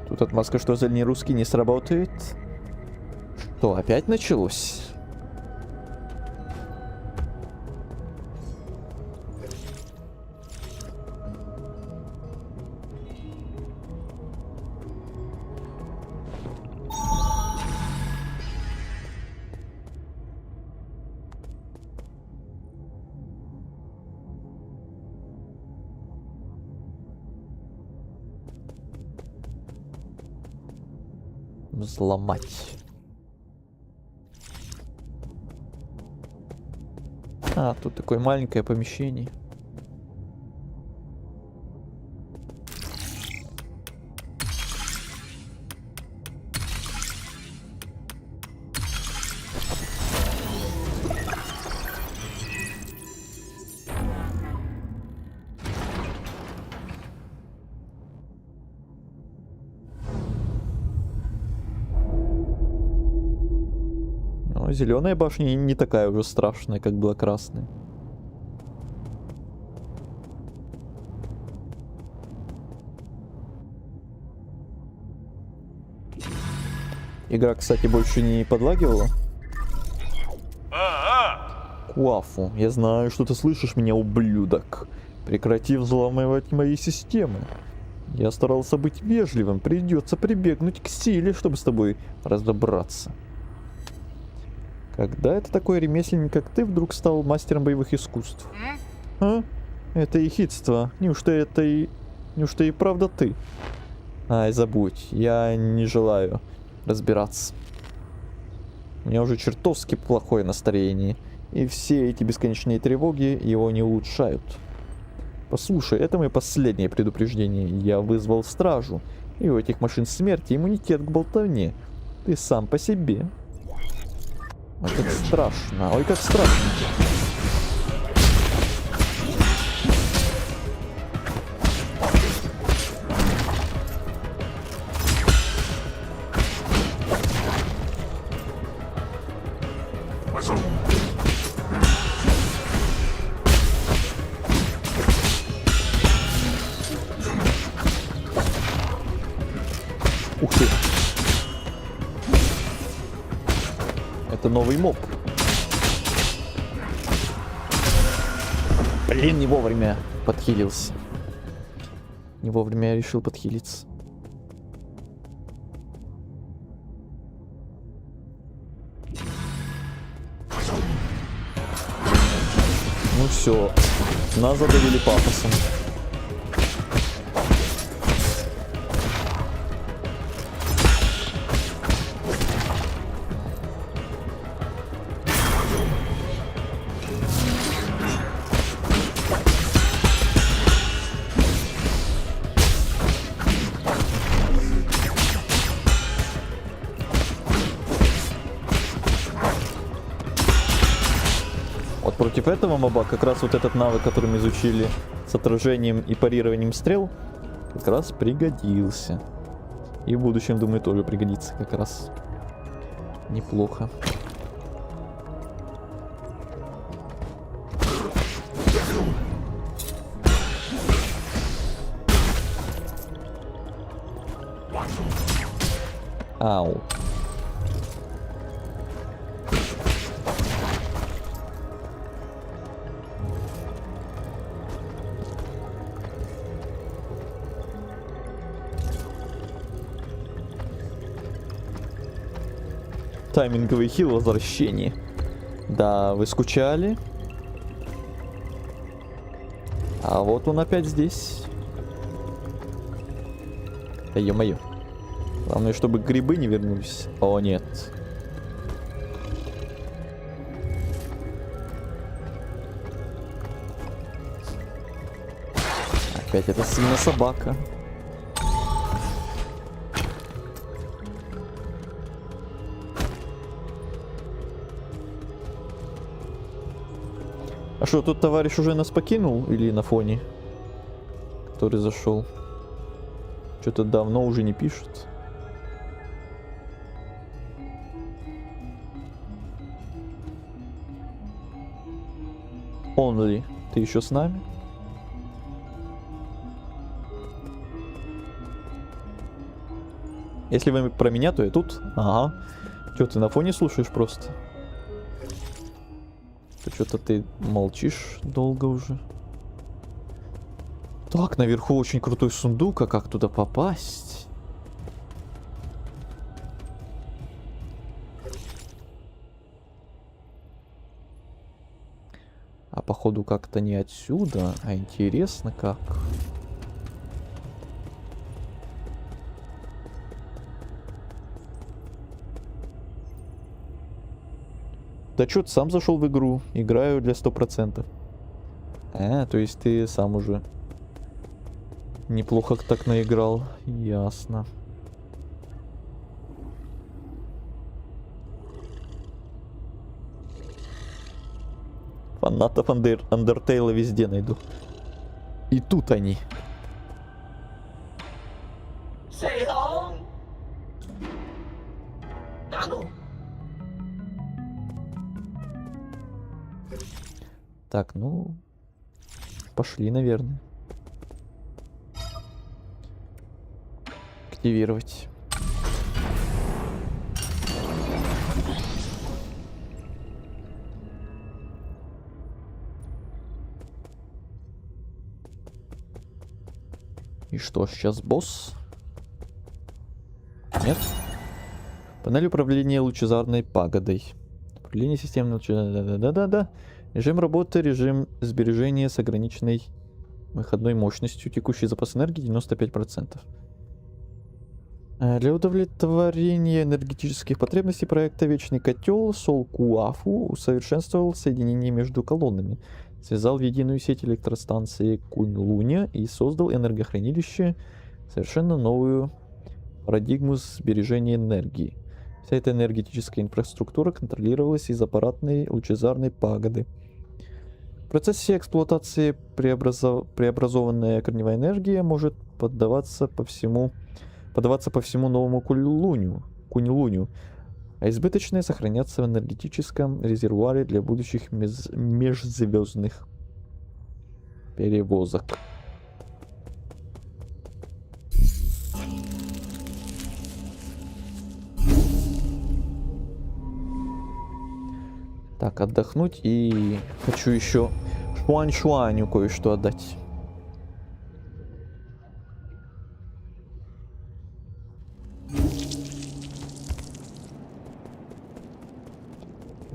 Тут отмазка, что за русский не сработает. Что, опять началось? Взломать. А, тут такое маленькое помещение. Зеленая башня не такая уже страшная, как была красная. Игра, кстати, больше не подлагивала. Куафу, я знаю, что ты слышишь меня, ублюдок. Прекрати взламывать мои системы. Я старался быть вежливым, придется прибегнуть к силе, чтобы с тобой разобраться. Когда это такой ремесленник, как ты, вдруг стал мастером боевых искусств? А? Это ехидство. Неужто и правда ты? Ай, забудь. Я не желаю разбираться. У меня уже чертовски плохое настроение. И все эти бесконечные тревоги его не улучшают. Послушай, это мое последнее предупреждение. Я вызвал стражу. И у этих машин смерти иммунитет к болтовне. Ты сам по себе. Ой, как страшно. Ой, как страшно. Ух ты. Это новый моб. Блин, не вовремя подхилился. Не вовремя я решил подхилиться. Ну все, нас задавили пафосом. Вот против этого моба как раз вот этот навык, который мы изучили с отражением и парированием стрел, как раз пригодился. И в будущем, думаю, тоже пригодится как раз. Неплохо. Ау. Тайминговый хил возвращение. Да, вы скучали? А вот он опять здесь. Да ё-моё. Главное, чтобы грибы не вернулись. О, нет. Опять эта свинья-собака. А что, тут товарищ уже нас покинул или на фоне? Который зашел. Что-то давно уже не пишет. Only, ты еще с нами? Если вы про меня, то я тут. Ага. Че, ты на фоне слушаешь просто? Что-то ты молчишь долго уже. Так, наверху очень крутой сундук, а как туда попасть? А походу как-то не отсюда, а интересно как. Да чё, ты сам зашел в игру? Играю для 100%. То есть ты сам уже неплохо так наиграл. Ясно. Фанатов Андертейла везде найду. И тут они. Так, ну... Пошли, наверное. Активировать. И что, сейчас босс? Нет? Панель управления лучезарной пагодой. Управление системой лучезарной... Да-да-да. Режим работы, режим сбережения с ограниченной выходной мощностью. Текущий запас энергии 95%. Для удовлетворения энергетических потребностей проекта Вечный Котел Сол Куафу усовершенствовал соединение между колоннами, связал в единую сеть электростанции Кунь-Луня и создал энергохранилище, совершенно новую парадигму сбережения энергии. Вся эта энергетическая инфраструктура контролировалась из аппаратной лучезарной пагоды. В процессе эксплуатации преобразованная корневая энергия может поддаваться по всему новому Кунь-Луню, а избыточная сохраняться в энергетическом резервуаре для будущих межзвездных перевозок. Так, отдохнуть, и хочу еще Шуань-Шуаню кое-что отдать.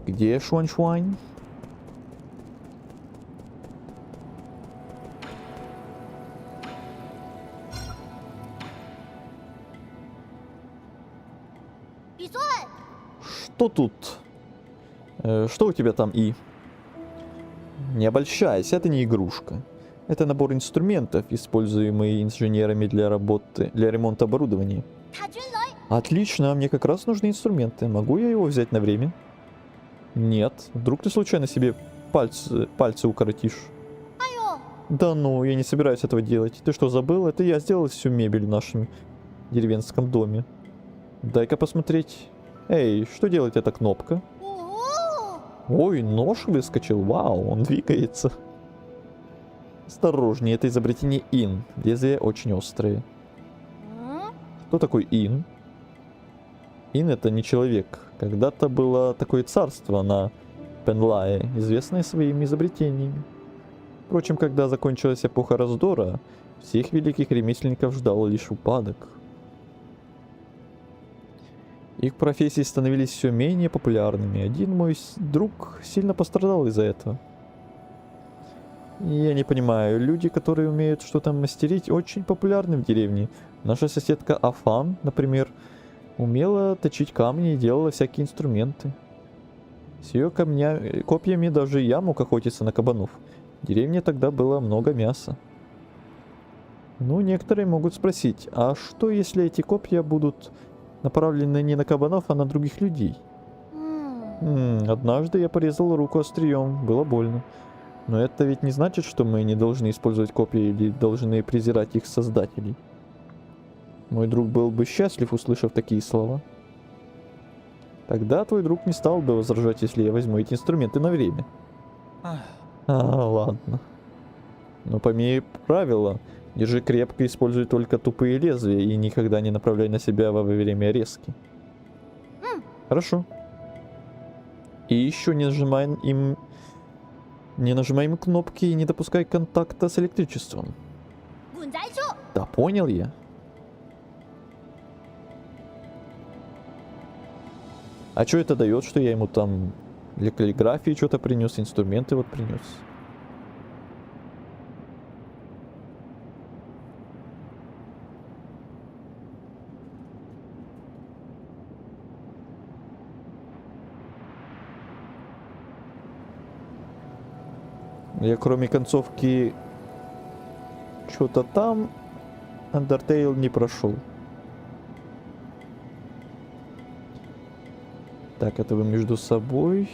Где Шуань-Шуань? Что тут? Что у тебя там, И? Не обольщайся, это не игрушка. Это набор инструментов, используемый инженерами для ремонта оборудования. Отлично, мне как раз нужны инструменты. Могу я его взять на время? Нет. Вдруг ты случайно себе пальцы укоротишь. 哎呦， Да ну, я не собираюсь этого делать. Ты что, забыл? Это я сделал всю мебель в нашем деревенском доме. Дай-ка посмотреть. Эй, что делает эта кнопка? 哦， Ой, нож выскочил. Вау, он двигается. Осторожнее, это изобретение Ин. Лезвия очень острые. 嗯， Кто такой Ин? Ин это не человек. Когда-то было такое царство на Пенлае, известное своими изобретениями. Впрочем, когда закончилась эпоха раздора, всех великих ремесленников ждал лишь упадок. Их профессии становились все менее популярными. Один мой друг сильно пострадал из-за этого. Я не понимаю, люди, которые умеют что-то мастерить, очень популярны в деревне. Наша соседка Афан, например, умела точить камни и делала всякие инструменты. С ее копьями даже я мог охотиться на кабанов. В деревне тогда было много мяса. Ну, некоторые могут спросить, а что если эти копья будут направлены не на кабанов, а на других людей? 嗯， Однажды я порезал руку острием, было больно. Но это ведь не значит, что мы не должны использовать копья или должны презирать их создателей. Мой друг был бы счастлив, услышав такие слова. Тогда твой друг не стал бы возражать, если я возьму эти инструменты на время. Ладно. Но помни правило. Держи крепко, используй только тупые лезвия и никогда не направляй на себя во время резки. Хорошо. И еще не нажимай им кнопки и не допускай контакта с электричеством. 滚在这， Да, понял я. А что это дает, что я ему там для каллиграфии что-то принес, инструменты вот принес? Я кроме концовки что-то там Undertale не прошел. Так, это вы между собой.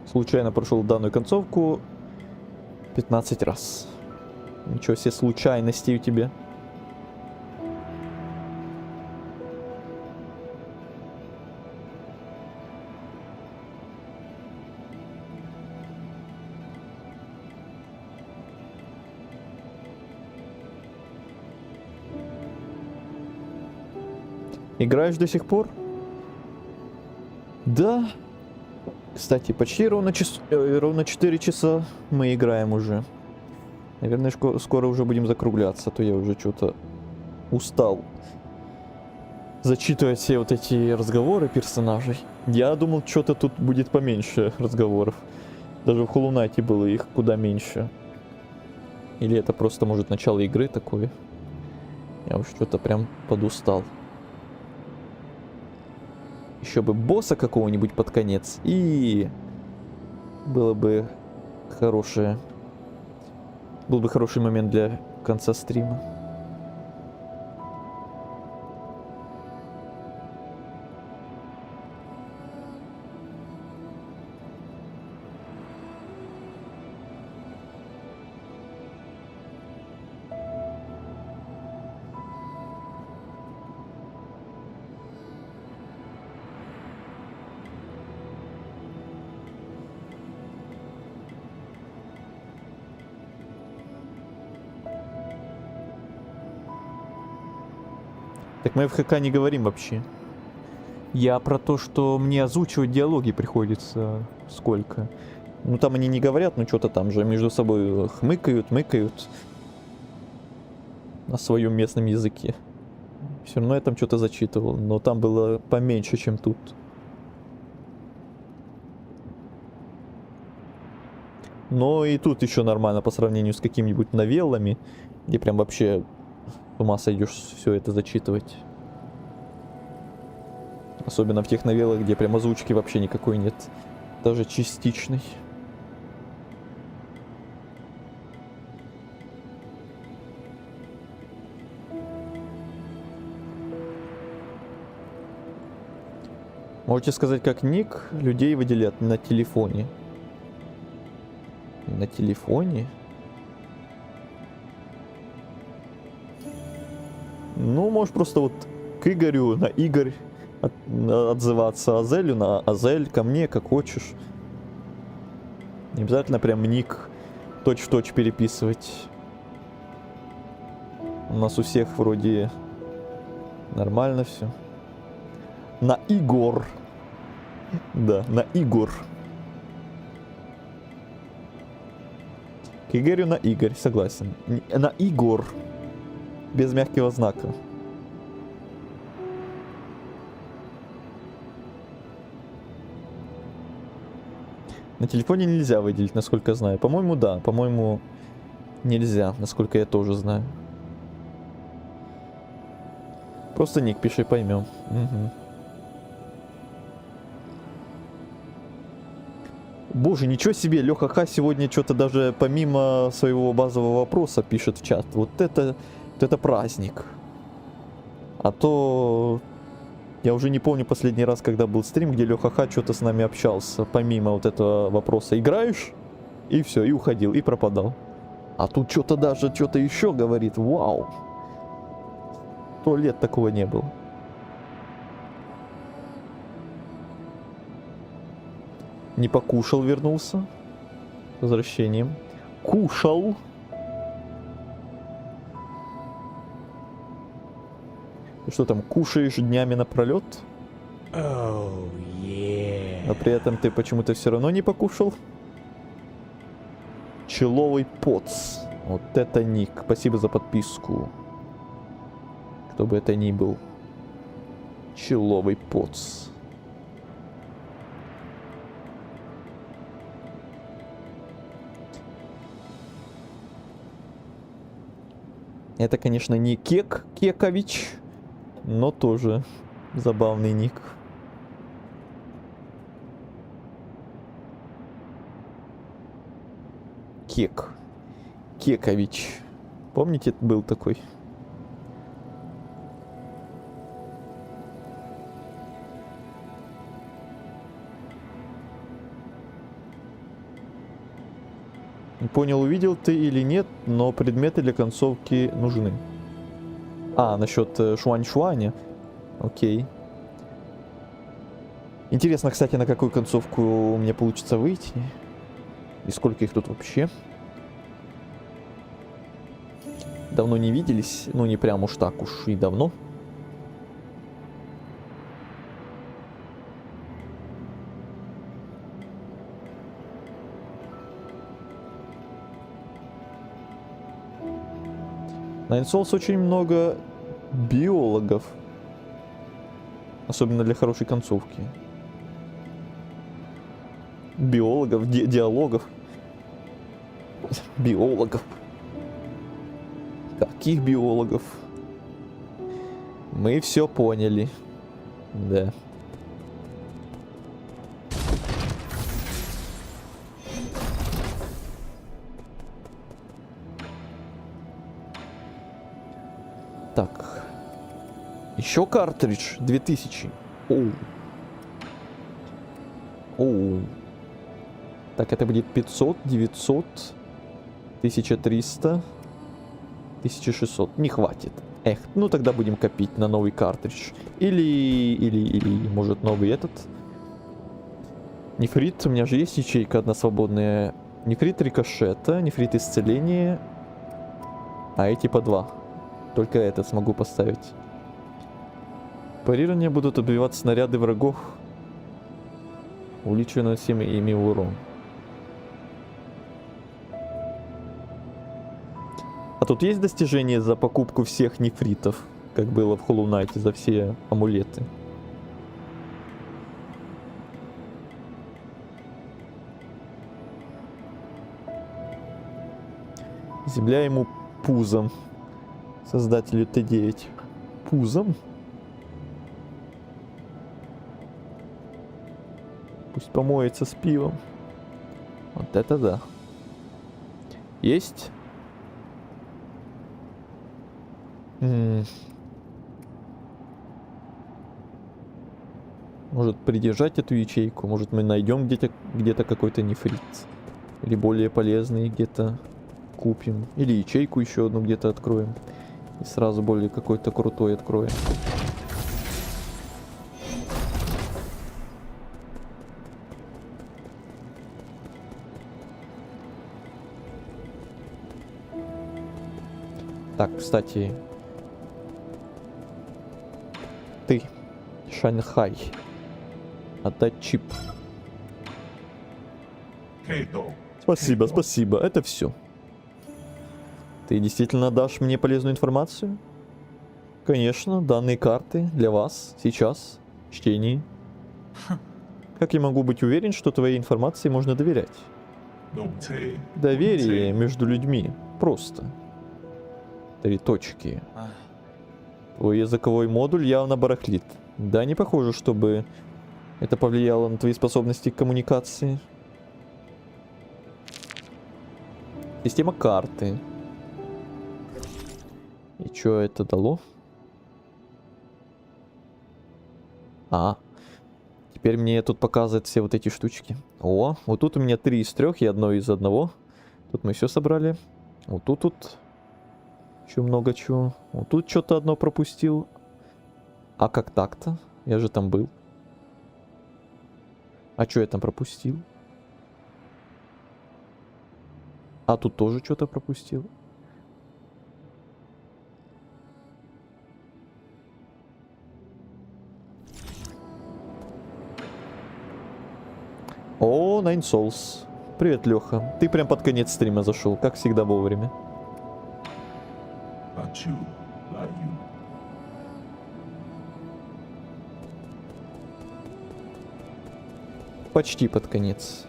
Случайно прошел данную концовку 15 раз. Ничего себе случайностей у тебя. Играешь до сих пор? Да. Кстати, почти ровно 4 часа мы играем уже. Наверное, скоро уже будем закругляться, а то я уже что-то устал зачитывать все вот эти разговоры персонажей. Я думал, что-то тут будет поменьше разговоров. Даже в Hollow Knight было их куда меньше. Или это просто, может, начало игры такое. Я уж что-то прям подустал. Еще бы босса какого-нибудь под конец. И было бы хорошее. Был бы хороший момент для конца стрима. Так мы в ХК не говорим вообще. Я про то, что мне озвучивать диалоги приходится сколько. Ну там они не говорят, но что-то там же между собой хмыкают, мыкают. На своем местном языке. Все равно я там что-то зачитывал, но там было поменьше, чем тут. Но и тут еще нормально по сравнению с какими-нибудь новеллами, где прям вообще с ума сойдешь все это зачитывать. Особенно в тех новеллах, где прям озвучки вообще никакой нет. Даже частичной. Можете сказать, как ник людей выделят на телефоне? На телефоне? Ну, можешь просто вот к Игорю на Игорь отзываться, Азелю на Азель, ко мне, как хочешь. Не обязательно прям ник точь-в-точь переписывать. У нас у всех вроде нормально все. На Игорь. Да, на Игорь. К Игорю на Игорь, согласен. На Игорь. Без мягкого знака. На телефоне нельзя выделить, насколько я знаю. По-моему, да. По-моему, нельзя, насколько я тоже знаю. Просто ник пиши, поймем. Угу. Боже, ничего себе, Леха Ха сегодня что-то даже помимо своего базового вопроса пишет в чат. Вот это праздник. А то я уже не помню последний раз, когда был стрим, где Леха Ха что-то с нами общался, помимо вот этого вопроса. Играешь? И все, и уходил, и пропадал. А тут что-то даже, что-то еще говорит. Вау. 100 лет такого не было. Не покушал, вернулся. С возвращением. Кушал. Ты что там, кушаешь днями напролет? Oh, yeah. А при этом ты почему-то все равно не покушал? Человый поц. Вот это ник. Спасибо за подписку. Кто бы это ни был. Человый поц. Это, конечно, не Кек Кекович, но тоже забавный ник. Кек. Кекович. Помните, был такой? Не понял, увидел ты или нет, но предметы для концовки нужны. А, насчет Шуань-Шуаня. Окей. Интересно, кстати, на какую концовку мне получится выйти. И сколько их тут вообще. Давно не виделись. Ну, не прям уж так уж и давно. На Insouls очень много биологов. Особенно для хорошей концовки. Биологов, диалогов. Биологов. Каких биологов? Мы все поняли. Да. Так. Еще картридж 2000. Оу. Оу. Так, это будет 500, 900, 1300, 1600. Не хватит. Эх, ну тогда будем копить на новый картридж. Или, может, новый этот. Нефрит, у меня же есть ячейка одна свободная. Нефрит рикошета, нефрит исцеления. А эти по 2. Только этот смогу поставить. Парирование будут отбивать снаряды врагов. Увеличивая наносимый ими урон. А тут есть достижение за покупку всех нефритов, как было в Hollow Knight, за все амулеты? Земля ему пузом. Создателю Т9. Пузом? Пусть помоется с пивом. Вот это да. Есть? Может придержать эту ячейку? Может мы найдем где-то какой-то нефрит? Или более полезный где-то купим? Или ячейку еще одну где-то откроем? И сразу более какой-то крутой откроем. Так, кстати. Ты. Шанхай. Отдать чип. Спасибо, спасибо. Это все. Ты действительно дашь мне полезную информацию? Конечно, данные карты для вас сейчас в чтении. Как я могу быть уверен, что твоей информации можно доверять? Доверие между людьми. Просто. 3 точки. Твой языковой модуль явно барахлит. Да, не похоже, чтобы это повлияло на твои способности к коммуникации. Система карты. И что это дало? Теперь мне тут показывают все вот эти штучки. О, вот тут у меня 3 из 3 и 1 из 1. Тут мы все собрали. Вот тут еще много чего. Вот тут что-то одно пропустил. А как так-то? Я же там был. А что я там пропустил? А тут тоже что-то пропустил. О, Nine Souls. Привет, Леха. Ты прям под конец стрима зашел, как всегда вовремя. Почти под конец.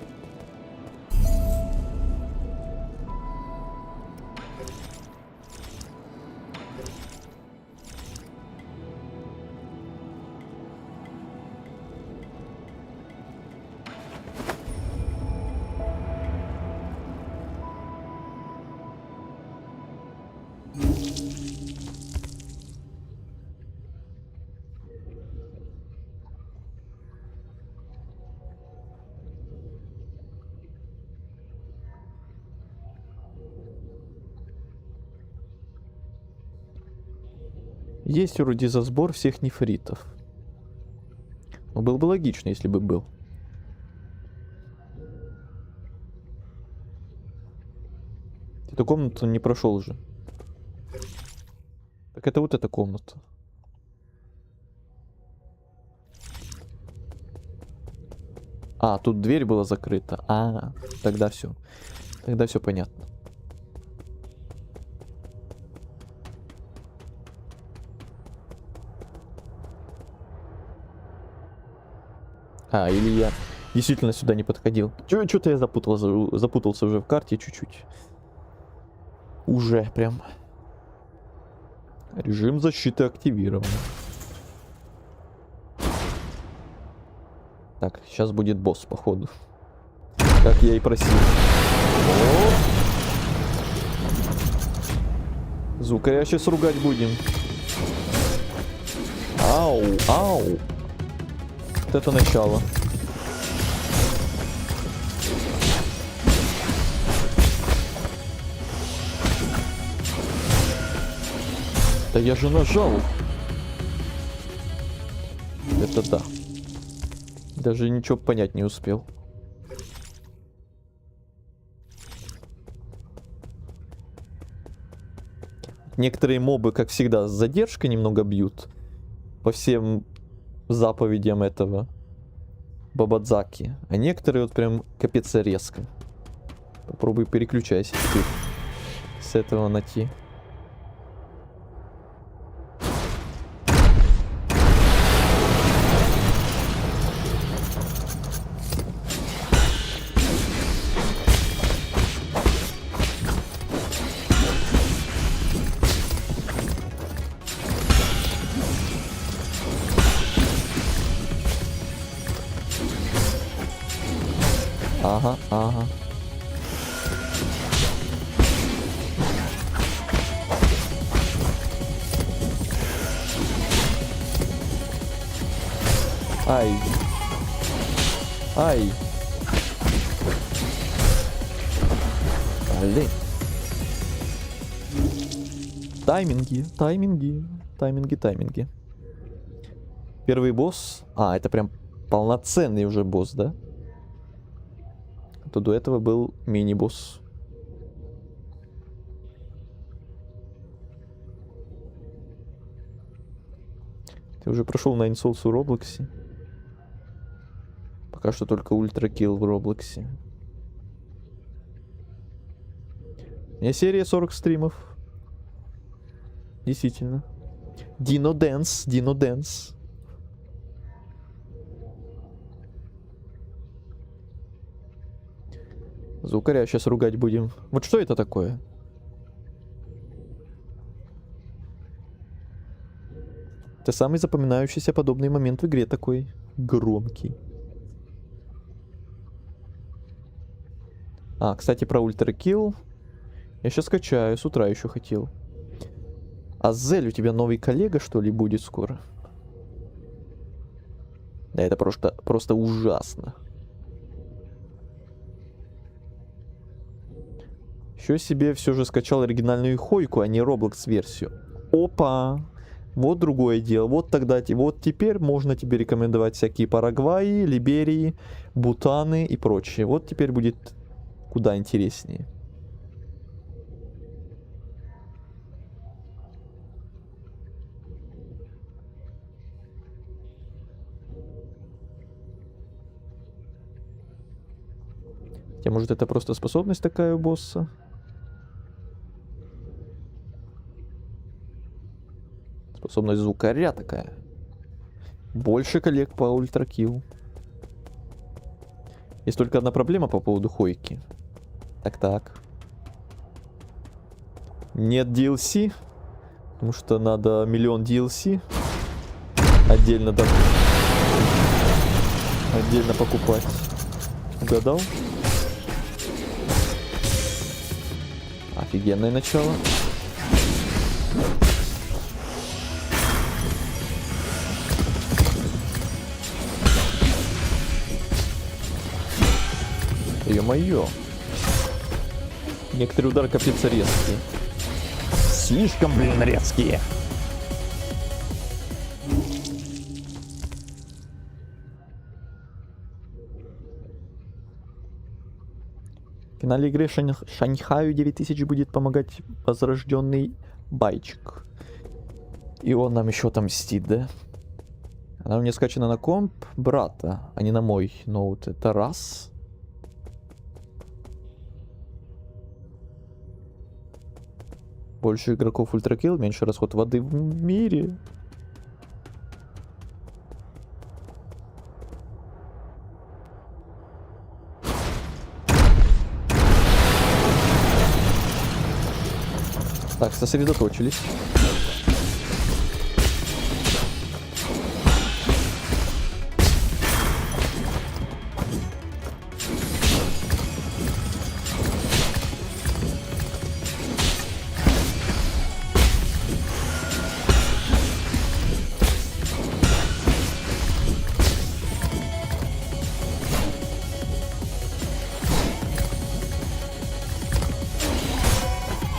Есть вроде за сбор всех нефритов. Но было бы логично, если бы был. Ты эту комнату не прошел же. Так это вот эта комната. Тут дверь была закрыта. Тогда все. Тогда все понятно. Или я действительно сюда не подходил. Что-то я запутался уже в карте чуть-чуть. Уже прям. Режим защиты активирован. Так, сейчас будет босс, походу. Как я и просил. Зукаря сейчас ругать будем. Ау. Вот это начало. Да я же нажал. Это да. Даже ничего понять не успел. Некоторые мобы, как всегда, с задержкой немного бьют. По всем заповедям этого Бабадзаки. А некоторые вот прям капец резко. Попробуй переключайся теперь с этого на Ти. Ага, ага. Ай. Ай. Блин. Тайминги, тайминги, тайминги, тайминги. Первый босс. А, это прям полноценный уже босс, да? А то до этого был мини-босс. Ты уже прошел Nine Souls в Роблоксе? Пока что только ультракилл в Роблоксе. У меня серия 40 стримов. Действительно. Dino Dance, Dino Dance. Звукаря сейчас ругать будем. Вот что это такое? Это самый запоминающийся подобный момент в игре такой. Громкий. А, кстати, про ультракилл. Я сейчас скачаю, с утра еще хотел. Азель, у тебя новый коллега, что ли, будет скоро? Да, это просто ужасно. Еще себе все же скачал оригинальную Хойку, а не Roblox версию. Опа! Вот другое дело. Вот тогда, вот теперь можно тебе рекомендовать всякие Парагваи, Либерии, Бутаны и прочее. Вот теперь будет куда интереснее. Хотя, может, это просто способность такая у босса? Способность звукаря такая. Больше коллег по ультракилл. Есть только одна проблема по поводу Хойки. Так. Нет DLC. Потому что надо миллион DLC. Отдельно покупать. Угадал? Офигенное начало. Ё-моё. Некоторые удары капец резкие. Слишком, блин, резкие. В финале игры Шаньхаю 9000 будет помогать возрожденный байчик. И он нам еще отомстит, да? Она у меня скачана на комп брата, а не на мой ноут. Это раз. Больше игроков ультракилл, меньше расход воды в мире. Так, сосредоточились.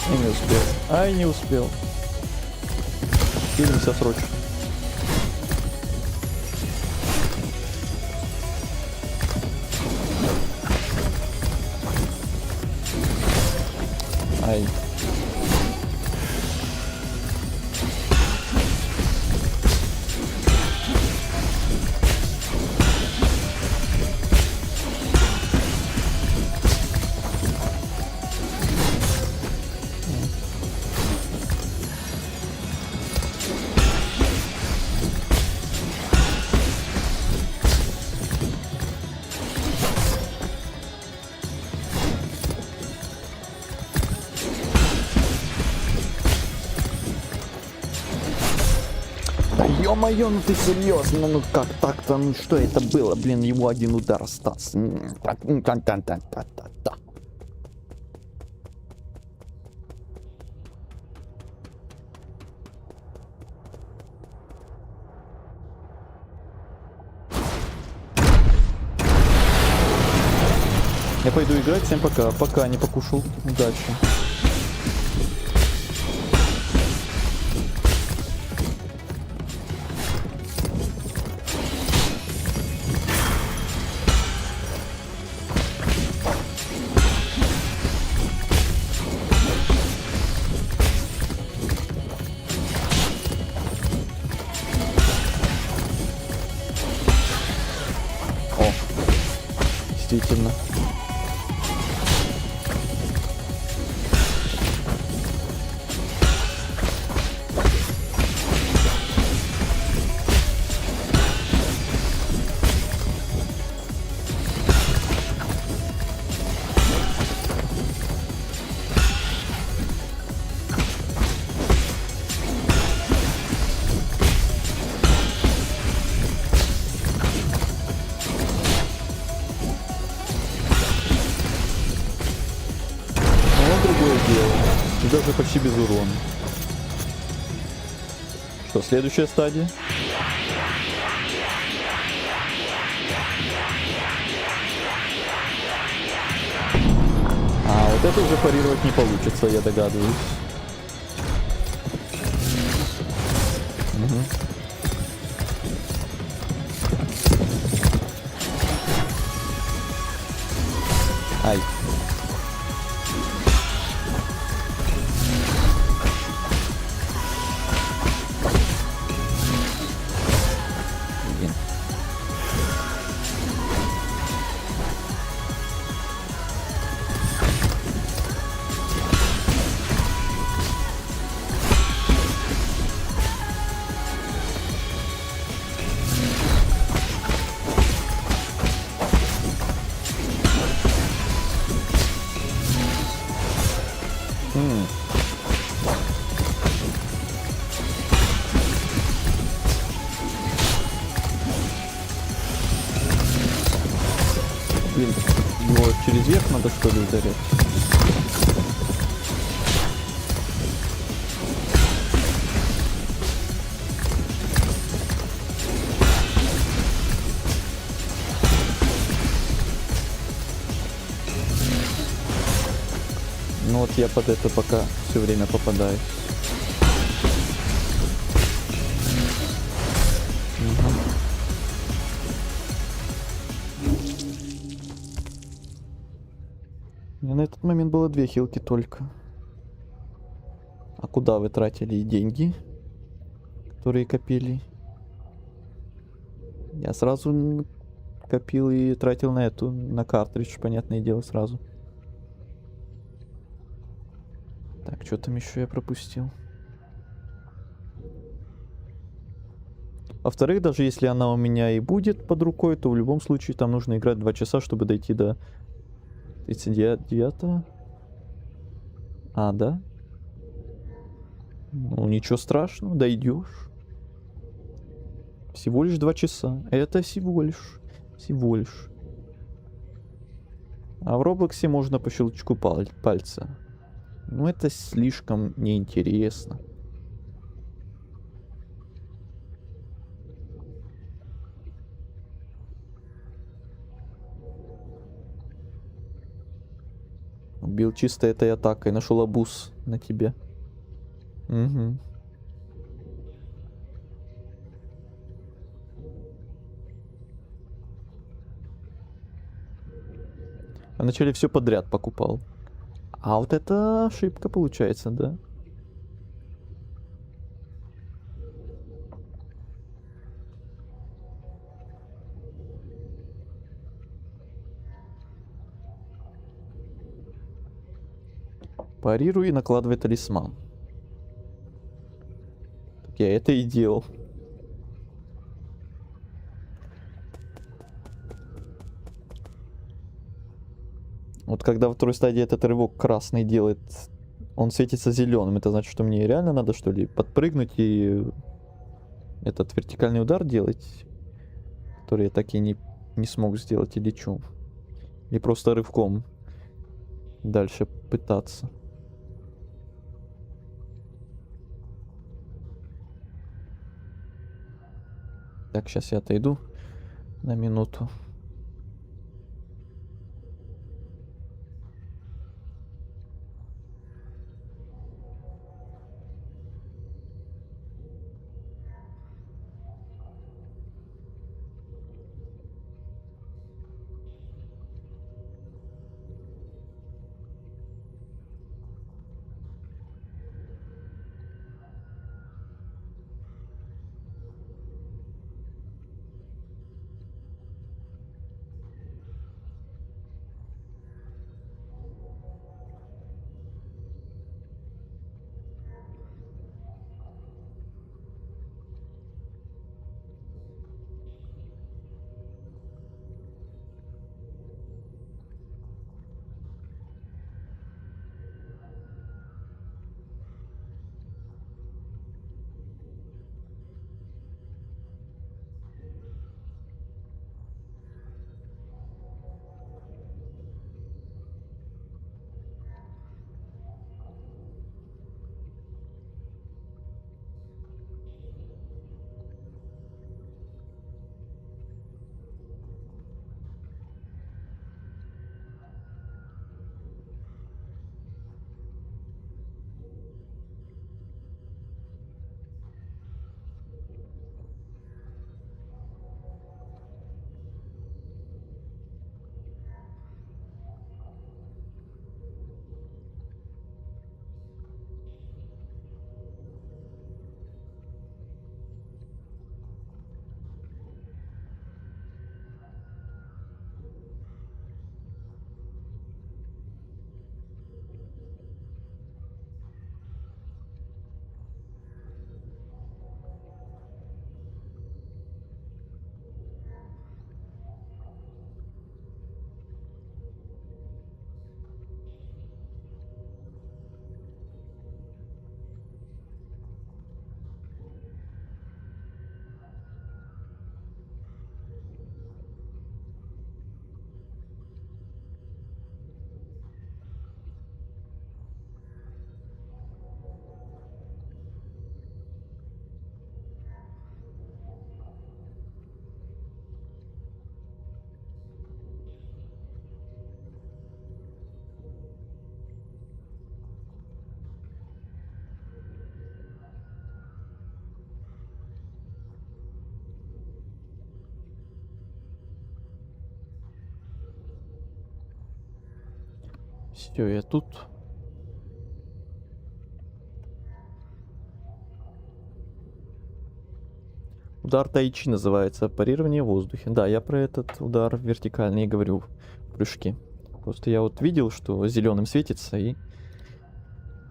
И не успел. Ай, не успел. Фильмся срочно. Ай. ё-моё, ну ты серьезно? Ну как так-то? Ну что это было? Блин, его один удар остался. Та-та-та-та-та-та. Я пойду играть, всем пока. Пока не покушал. Удачи. О, действительно. И даже почти без урона. Что, следующая стадия? А, вот это уже парировать не получится, я догадываюсь. Угу. Ай. Блин. Блин, его через верх надо что ли ударять? Ну вот я под это пока все время попадаюсь. У меня на этот момент было 2 хилки только. А куда вы тратили деньги, которые копили? Я сразу копил и тратил на эту, на картридж, понятное дело, сразу. Так, что там еще я пропустил? Во-вторых, даже если она у меня и будет под рукой, то в любом случае там нужно играть 2 часа, чтобы дойти до 39-го. А, да? Ну, ничего страшного, дойдешь. Всего лишь 2 часа. Это всего лишь. Всего лишь. А в Роблоксе можно по щелчку пальца. Ну, это слишком неинтересно. Убил чисто этой атакой. Нашел абуз на тебе. Угу. А вначале все подряд покупал. А вот это ошибка получается, да? Парируй и накладывай талисман. Так я это и делал. Вот когда во второй стадии этот рывок красный делает, он светится зеленым. Это значит, что мне реально надо, что ли, подпрыгнуть и этот вертикальный удар делать, который я так и не смог сделать, или чё? Или просто рывком дальше пытаться. Так, сейчас я отойду на минуту. Все, я тут. Удар тайчи называется. Парирование в воздухе. Да, я про этот удар вертикальный и говорю в прыжке. Просто я вот видел, что зеленым светится, и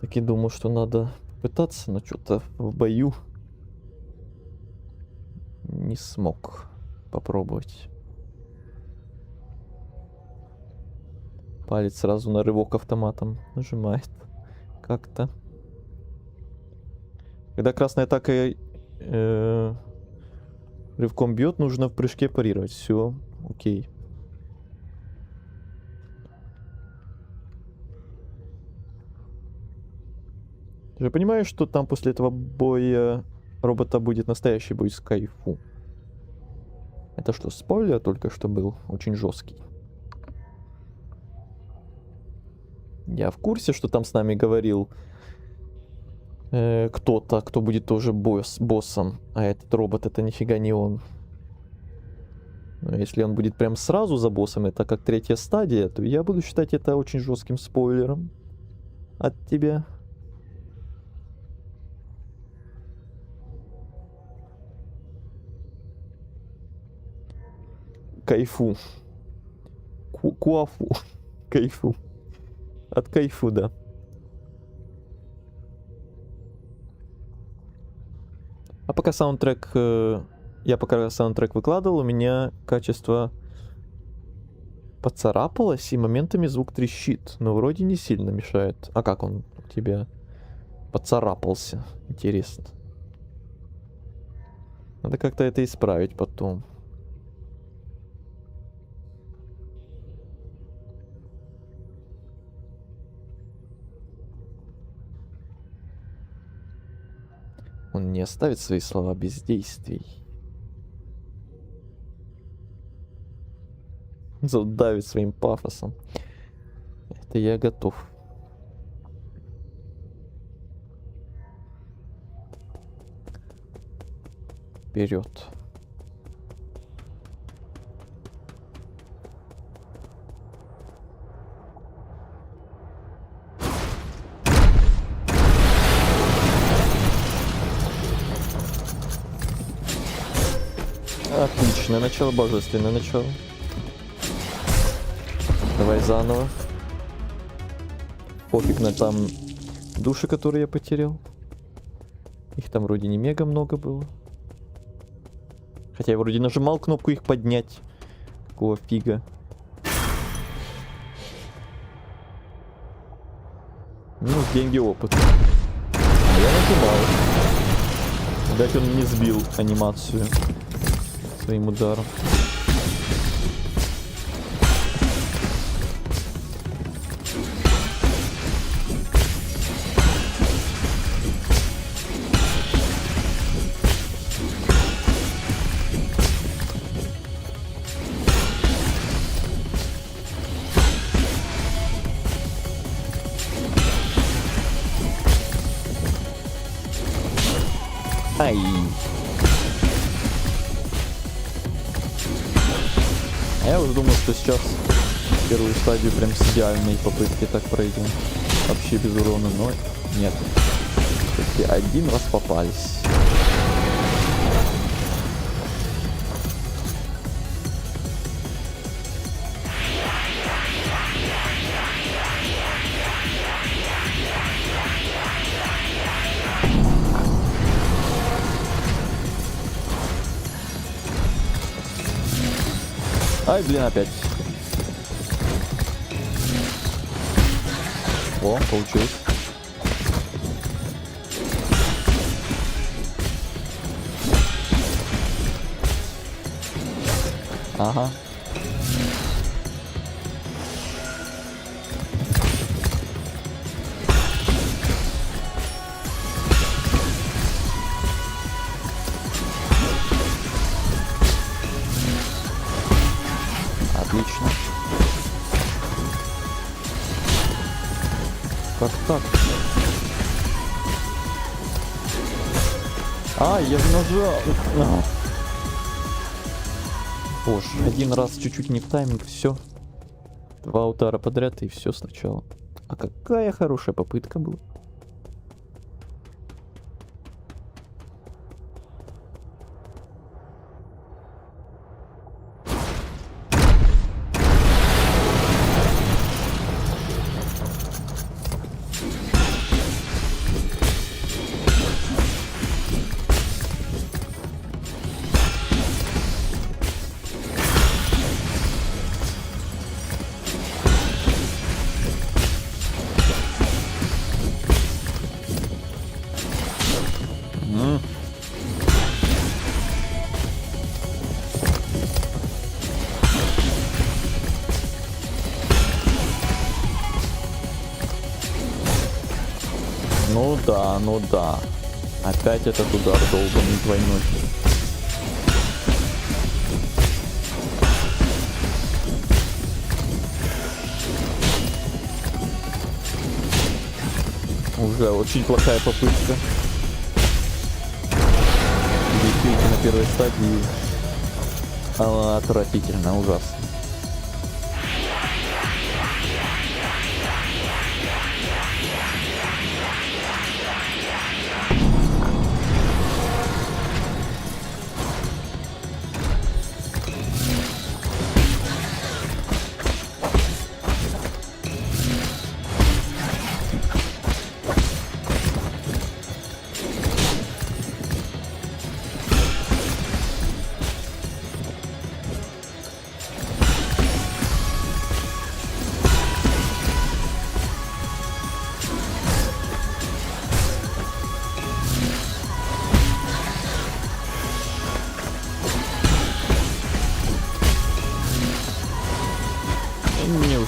так и думал, что надо пытаться, но что-то в бою не смог попробовать. Палец сразу на рывок автоматом нажимает. Как-то. Когда красная атака рывком бьет, нужно в прыжке парировать. Все, окей. Ты же понимаешь, что там после этого боя робота будет настоящий бой с Кайфу? Это что, спойлер только что был? Очень жесткий. Я в курсе, что там с нами говорил кто-то, кто будет тоже боссом. А этот робот, это нифига не он. Но если он будет прям сразу за боссом, это как третья стадия, то я буду считать это очень жестким спойлером от тебя. Кайфу. Куафу. Кайфу. От Кайфу, да. А пока саундтрек... я пока саундтрек выкладывал, у меня качество поцарапалось, и моментами звук трещит. Но вроде не сильно мешает. А как он у тебя поцарапался? Интересно. Надо как-то это исправить потом. Он не оставит свои слова без действий. Задавит своим пафосом. Это я готов. Вперед. Отличное начало, божественное начало. Давай заново. Пофиг на там души, которые я потерял. Их там вроде не мега много было. Хотя я вроде нажимал кнопку их поднять. Какого фига? Минус деньги, опыт. А я нажимал. Видать, он не сбил анимацию своим ударом. Ай. А я уже думал, что сейчас первую стадию прям с идеальной попытки так пройдем. Вообще без урона, но нет. Все-таки один раз попались. Ай, блин, опять. О, получилось. Ага. Отлично. Как так? А, я же нажал. Боже, один раз чуть-чуть не в тайминг, все. 2 удара подряд и все сначала. А какая хорошая попытка была. Ну да. Опять этот удар долбанный двойной. Уже очень плохая попытка. Действительно, на первой стадии она отвратительно, ужасно.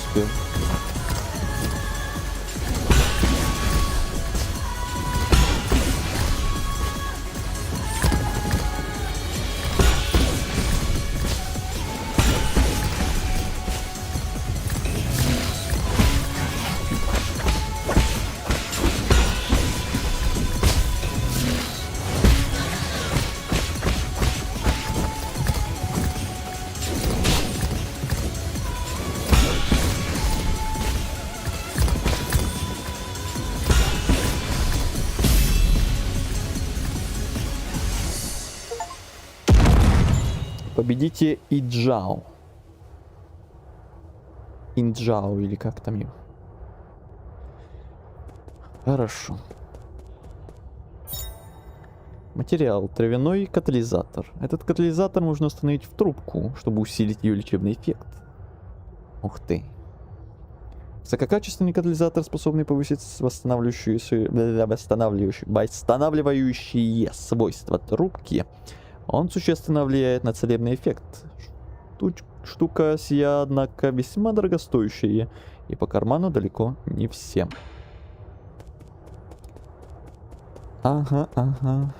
успел. Победите Иджао. Инджао или как там его. Хорошо. Материал. Травяной катализатор. Этот катализатор можно установить в трубку, чтобы усилить ее лечебный эффект. Ух ты. Высококачественный катализатор, способный повысить восстанавливающие свойства трубки. Он существенно влияет на целебный эффект. Штука сия, однако, весьма дорогостоящая и по карману далеко не всем. Ага.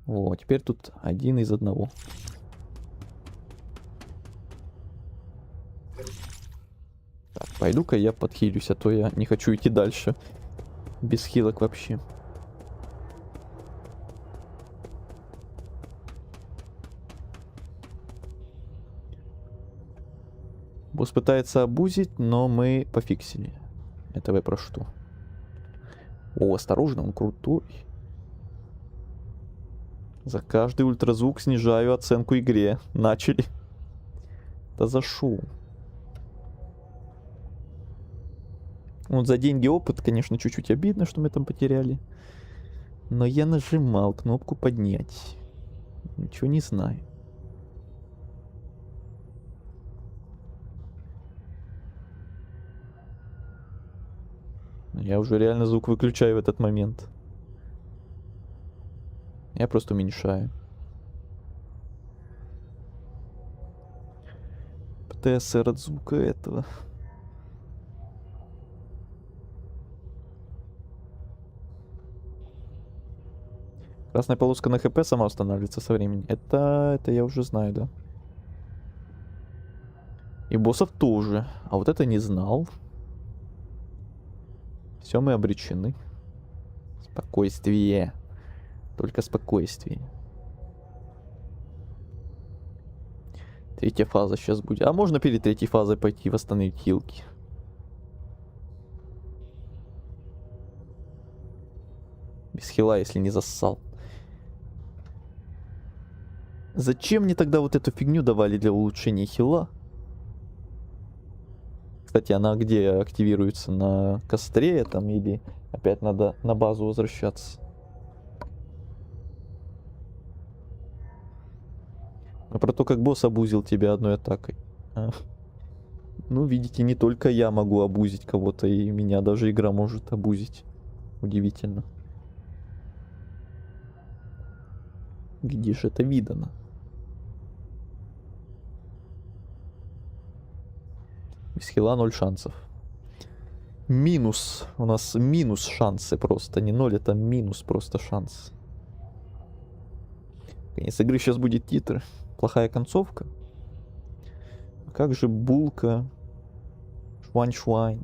О, теперь тут один из одного. Так, пойду-ка я подхилюсь, а то я не хочу идти дальше. Без хилок вообще. Босс пытается обузить, но мы пофиксили. Это вы про что? О, осторожно, он крутой. За каждый ультразвук снижаю оценку игре. Начали. Да за шоу. Вот за деньги опыт, конечно, чуть-чуть обидно, что мы там потеряли. Но я нажимал кнопку поднять. Ничего не знаю. Я уже реально звук выключаю в этот момент. Я просто уменьшаю. ПТСР от звука этого. Красная полоска на ХП сама устанавливается со временем. Это я уже знаю, да. И боссов тоже. А вот это не знал. Все, мы обречены. Спокойствие. Только спокойствие. Третья фаза сейчас будет. А можно перед третьей фазой пойти восстановить хилки? Без хила, если не зассал. Зачем мне тогда вот эту фигню давали для улучшения хила? Кстати, она где активируется? На костре там или опять надо на базу возвращаться? А про то, как босс обузил тебя одной атакой. Ну, видите, не только я могу обузить кого-то, и меня даже игра может обузить. Удивительно. Где же это видано? Без хила 0 шансов. Минус. У нас минус шансы просто. Не 0, это минус просто шанс. Конец игры сейчас будет титр. Плохая концовка. Как же булка? Швань-швань.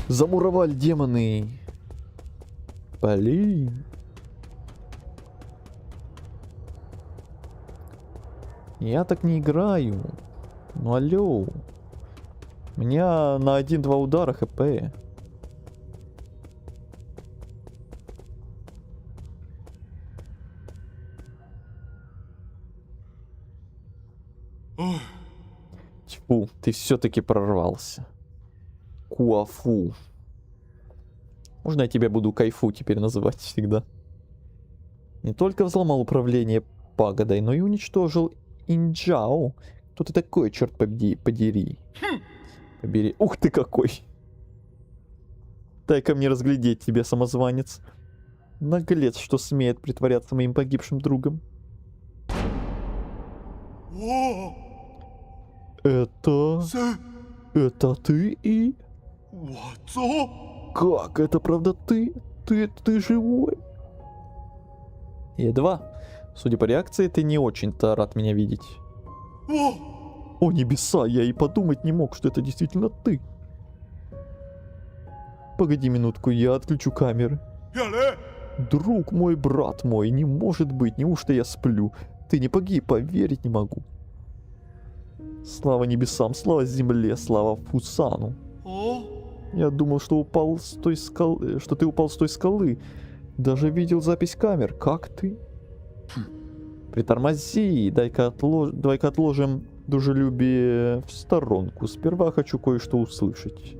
Замуровали демоны. Блин. Я так не играю. Ну алло. У меня на 1-2 удара хп. Тьфу, ты все-таки прорвался. Куафу. Можно я тебя буду Кайфу теперь называть всегда? Не только взломал управление пагодой, но и уничтожил Инджао. Кто ты такой, черт подери? Побери. Ух ты какой! Дай-ка мне разглядеть тебя, самозванец. Наглец, что смеет притворяться моим погибшим другом. Это... Это ты и... Как? Это правда ты? Ты живой? Едва. Судя по реакции, ты не очень-то рад меня видеть. О небеса, я и подумать не мог, что это действительно ты. Погоди минутку, я отключу камеры. Друг мой, брат мой, не может быть, неужто я сплю? Ты не погиб, поверить не могу. Слава небесам, слава земле, слава Фусану. Я думал, что упал с той скалы, что ты упал с той скалы. Даже видел запись камер. Как ты? Притормози, давай-ка отложим дружелюбие в сторонку. Сперва хочу кое-что услышать.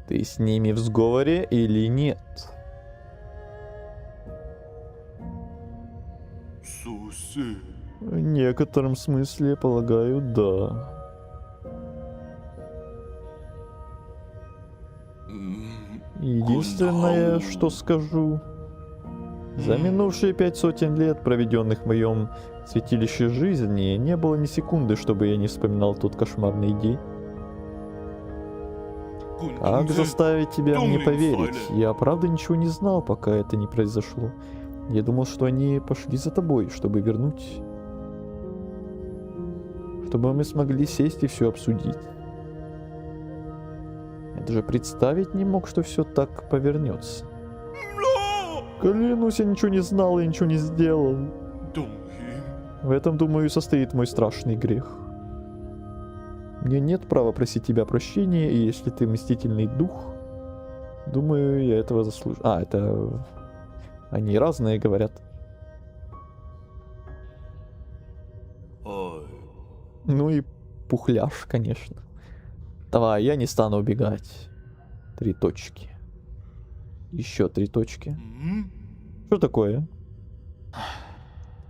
Ты с ними в сговоре или нет? В некотором смысле, полагаю, да. Единственное, что скажу, за минувшие 500 лет, проведенных в моем святилище жизни, не было ни секунды, чтобы я не вспоминал тот кошмарный день. Как заставить тебя мне поверить? Я правда ничего не знал, пока это не произошло. Я думал, что они пошли за тобой, чтобы вернуть. Чтобы мы смогли сесть и все обсудить. Я даже представить не мог, что все так повернется. Клянусь, я ничего не знал и ничего не сделал. В этом, думаю, и состоит мой страшный грех. Мне нет права просить тебя прощения, и если ты мстительный дух, думаю, я этого заслужу. А, это... Они разные говорят. Ну и пухляж, конечно. Давай, я не стану убегать. 3 точки. Еще 3 точки. Что такое?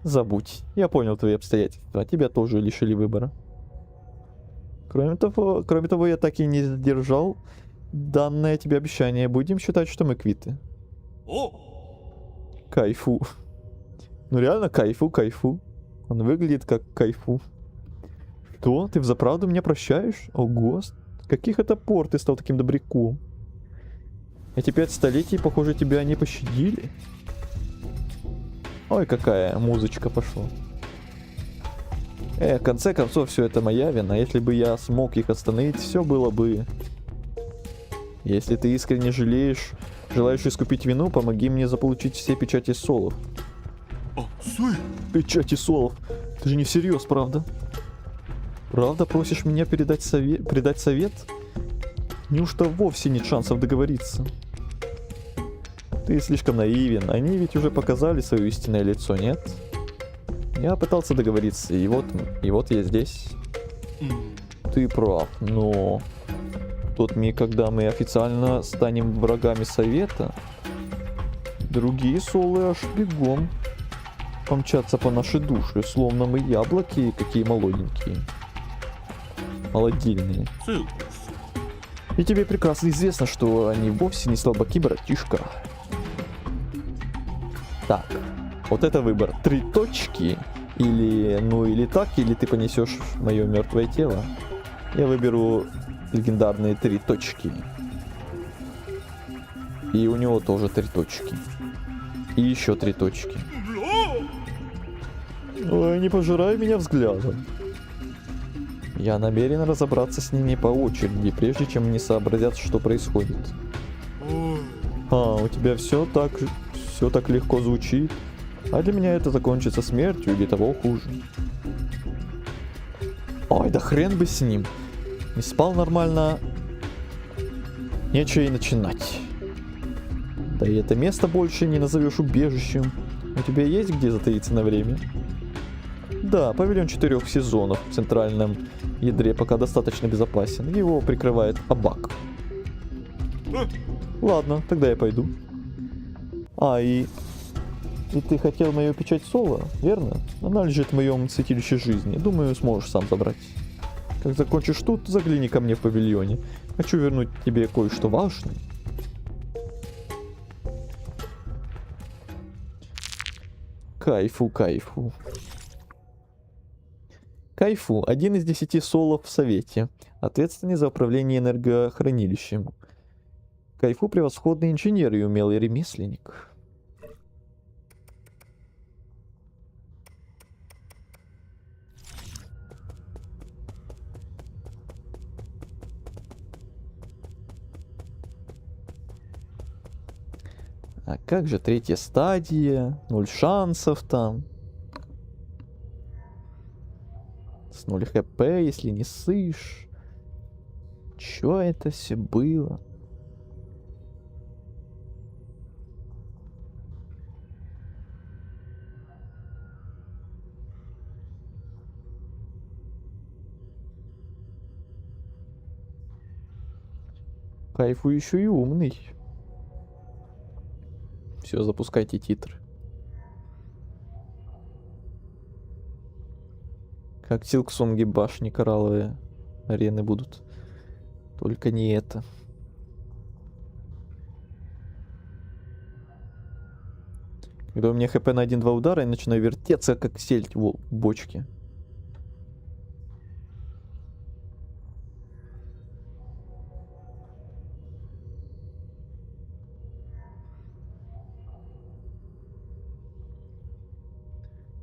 Забудь. Я понял твои обстоятельства. Тебя тоже лишили выбора. Кроме того, я так и не сдержал данное тебе обещание. Будем считать, что мы квиты. Кайфу. Ну реально кайфу. Он выглядит как кайфу. Что? Ты взаправду меня прощаешь? О, гост. Каких это пор ты стал таким добряком? Эти 5 столетий, похоже, тебя не пощадили. Ой, какая музычка пошла. В конце концов, все это моя вина. Если бы я смог их остановить, все было бы... Если ты искренне желаешь искупить вину, помоги мне заполучить все печати солов. Печати солов? Ты же не всерьез, правда? Правда просишь меня предать совет? Неужто вовсе нет шансов договориться? Ты слишком наивен, они ведь уже показали свое истинное лицо, нет? Я пытался договориться, и вот я здесь. Ты прав, но... Тот миг, когда мы официально станем врагами совета, другие солы аж бегом помчатся по нашей душе, словно мы яблоки, какие молоденькие. Молодильные. И тебе прекрасно известно, что они вовсе не слабаки, братишка. Так, вот это выбор. 3 точки, или так, или ты понесешь мое мертвое тело. Я выберу легендарные 3 точки. И у него тоже 3 точки. И еще 3 точки. Ой, не пожирай меня взглядом. Я намерен разобраться с ними по очереди, прежде чем они сообразят, что происходит. У тебя все так легко звучит. А для меня это закончится смертью или того хуже. Ой, да хрен бы с ним. Не спал нормально. Нечего и начинать. Да и это место больше не назовешь убежищем. У тебя есть где затаиться на время? Да, павильон 4 сезонов в центральном ядре пока достаточно безопасен. Его прикрывает Абак. Ладно, тогда я пойду. И ты хотел мою печать соло, верно? Она лежит в моем святилище жизни. Думаю, сможешь сам забрать. Как закончишь тут, загляни ко мне в павильоне. Хочу вернуть тебе кое-что важное. Кайфу, кайфу. Кайфу, 1 из 10 солов в совете. Ответственный за управление энергохранилищем. Кайфу превосходный инженер и умелый ремесленник. А как же третья стадия? 0 шансов там. С 0 хп, если не сышь. Чё это все было? Кайфу еще и умный. Все, запускайте титры. Как Силксонги башни коралловые арены будут. Только не это. Когда у меня хп на 1-2 удара, я начинаю вертеться, как сельдь в бочке.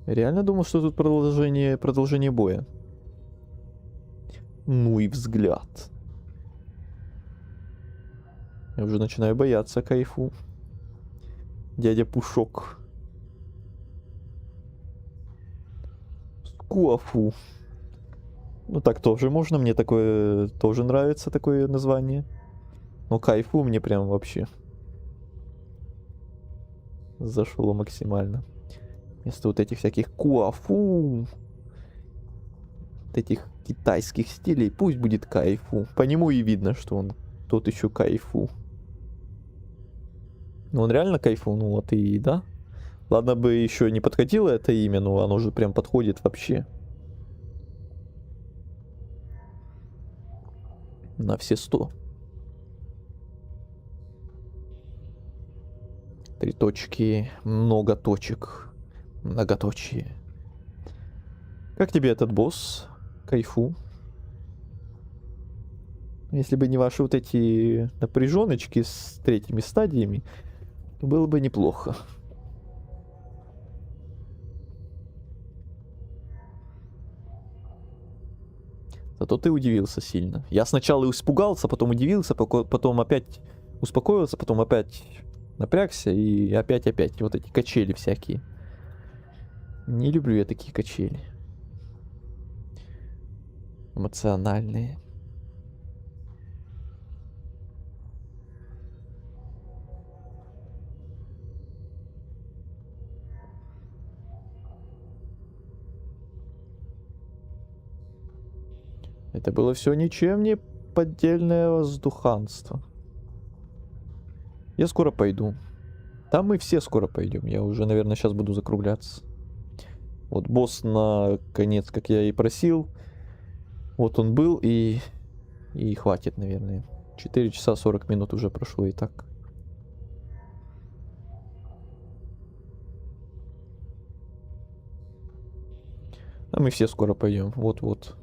Реально думал, что тут продолжение боя. Ну и взгляд. Я уже начинаю бояться кайфу. Дядя Пушок. Скуафу. Ну так тоже можно, мне такое тоже нравится, такое название. Но кайфу мне прям вообще зашло максимально. Вместо вот этих всяких куафу, вот этих китайских стилей, пусть будет кайфу. По нему и видно, что он тот еще кайфу. Ну он реально кайфу, ну вот и да. Ладно бы еще не подходило это имя, но оно же прям подходит вообще. На все 100. 3 точки, много точек. Многоточие. Как тебе этот босс? Кайфу. Если бы не ваши вот эти напряженочки с третьими стадиями, то было бы неплохо. Зато ты удивился сильно. Я сначала испугался, потом удивился, потом опять успокоился, потом опять напрягся и опять. Вот эти качели всякие. Не люблю я такие качели. Эмоциональные. Это было все ничем не поддельное воздуханство. Я скоро пойду. Там мы все скоро пойдем. Я уже, наверное, сейчас буду закругляться. Вот босс наконец, как я и просил. Вот он был, и хватит, наверное. 4 часа 40 минут уже прошло и так. А мы все скоро пойдем. Вот-вот.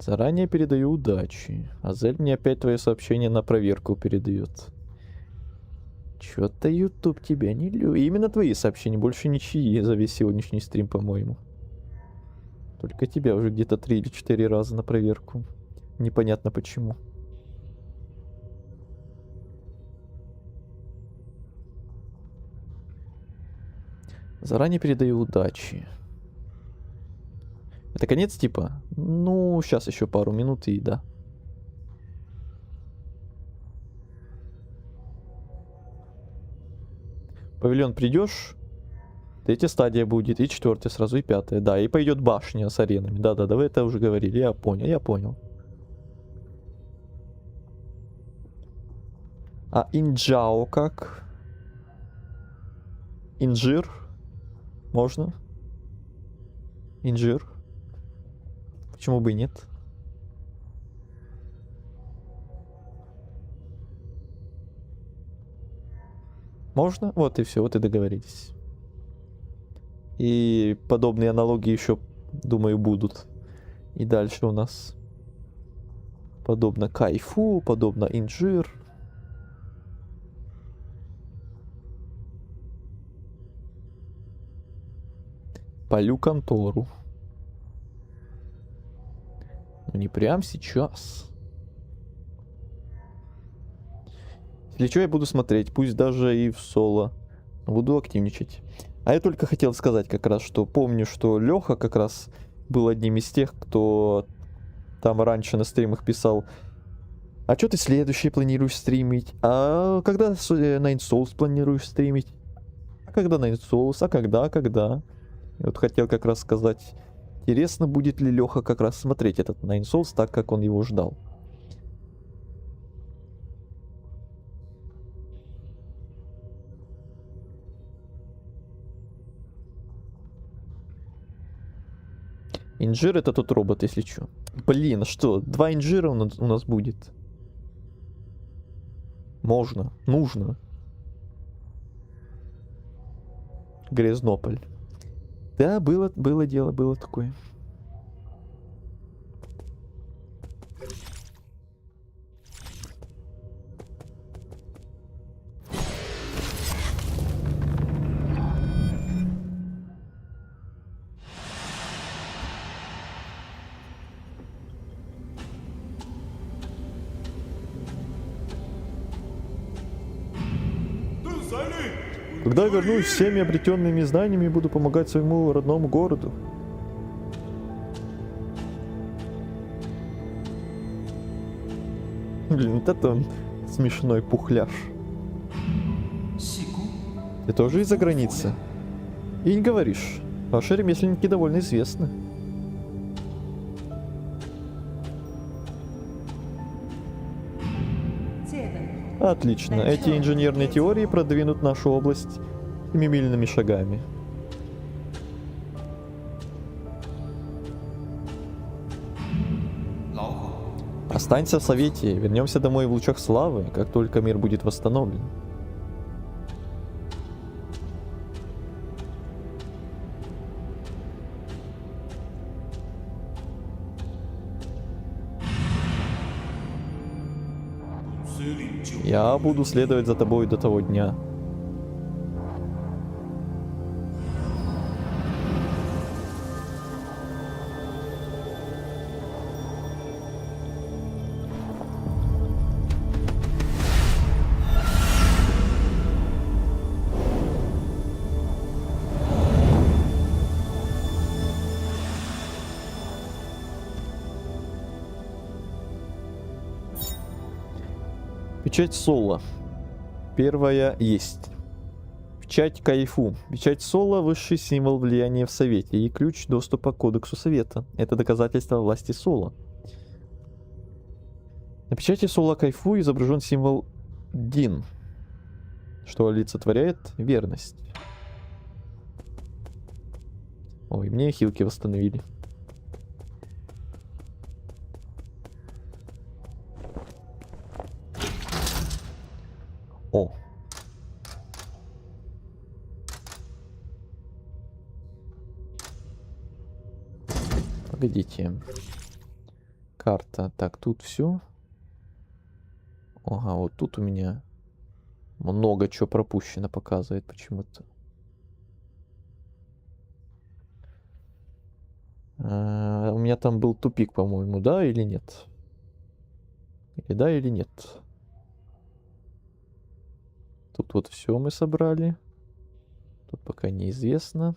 Заранее передаю удачи. Азель мне опять твое сообщение на проверку передает. Чё-то YouTube тебя не любит. Именно твои сообщения, больше ничьи за весь сегодняшний стрим, по-моему. Только тебя уже где-то 3 или 4 раза на проверку. Непонятно почему. Заранее передаю удачи. Это конец типа? Ну, сейчас еще пару минут и да. Павильон придешь, третья стадия будет, и 4-я сразу, и 5-я. Да, и пойдет башня с аренами. Да-да-да, вы это уже говорили, я понял. А Инджао как? Инжир. Можно. Инжир. Почему бы и нет? Можно? Вот и все, вот и договорились. И подобные аналогии еще, думаю, будут. И дальше у нас подобно кайфу, подобно инжир. Полю контору. Но не прям сейчас. Если что, я буду смотреть, пусть даже и в соло. Буду активничать. А я только хотел сказать как раз, что помню, что Леха как раз был одним из тех, кто там раньше на стримах писал: а что ты следующий планируешь стримить? А когда Nine Souls планируешь стримить? А когда Nine Souls? А когда? И вот хотел как раз сказать, интересно, будет ли Леха как раз смотреть этот Nine Souls так, как он его ждал. Инжир это тот робот, если что. Блин, а что? 2 инжира у нас будет. Можно, нужно. Грязнополь. Да, было дело, было такое. Когда я вернусь с всеми обретенными знаниями, буду помогать своему родному городу. Блин, вот это он смешной пухляж. Ты тоже из-за границы? И не говоришь. Ваши ремесленники довольно известны. Отлично. Эти инженерные теории продвинут нашу область семимильными шагами. Останься в Совете. Вернемся домой в лучах славы, как только мир будет восстановлен. Я буду следовать за тобой до того дня. Печать Соло. Первая есть. Печать Кайфу. Печать Соло — высший символ влияния в Совете и ключ доступа к Кодексу Совета. Это доказательство власти Соло. На печати Соло Кайфу изображен символ Дин, что олицетворяет верность. Ой, мне хилки восстановили. О. Погодите. Карта. Так, тут все. Ага, вот тут у меня много чего пропущено показывает почему-то. У меня там был тупик, по-моему, да или нет? Или да, или нет? Тут вот все мы собрали. Тут пока неизвестно.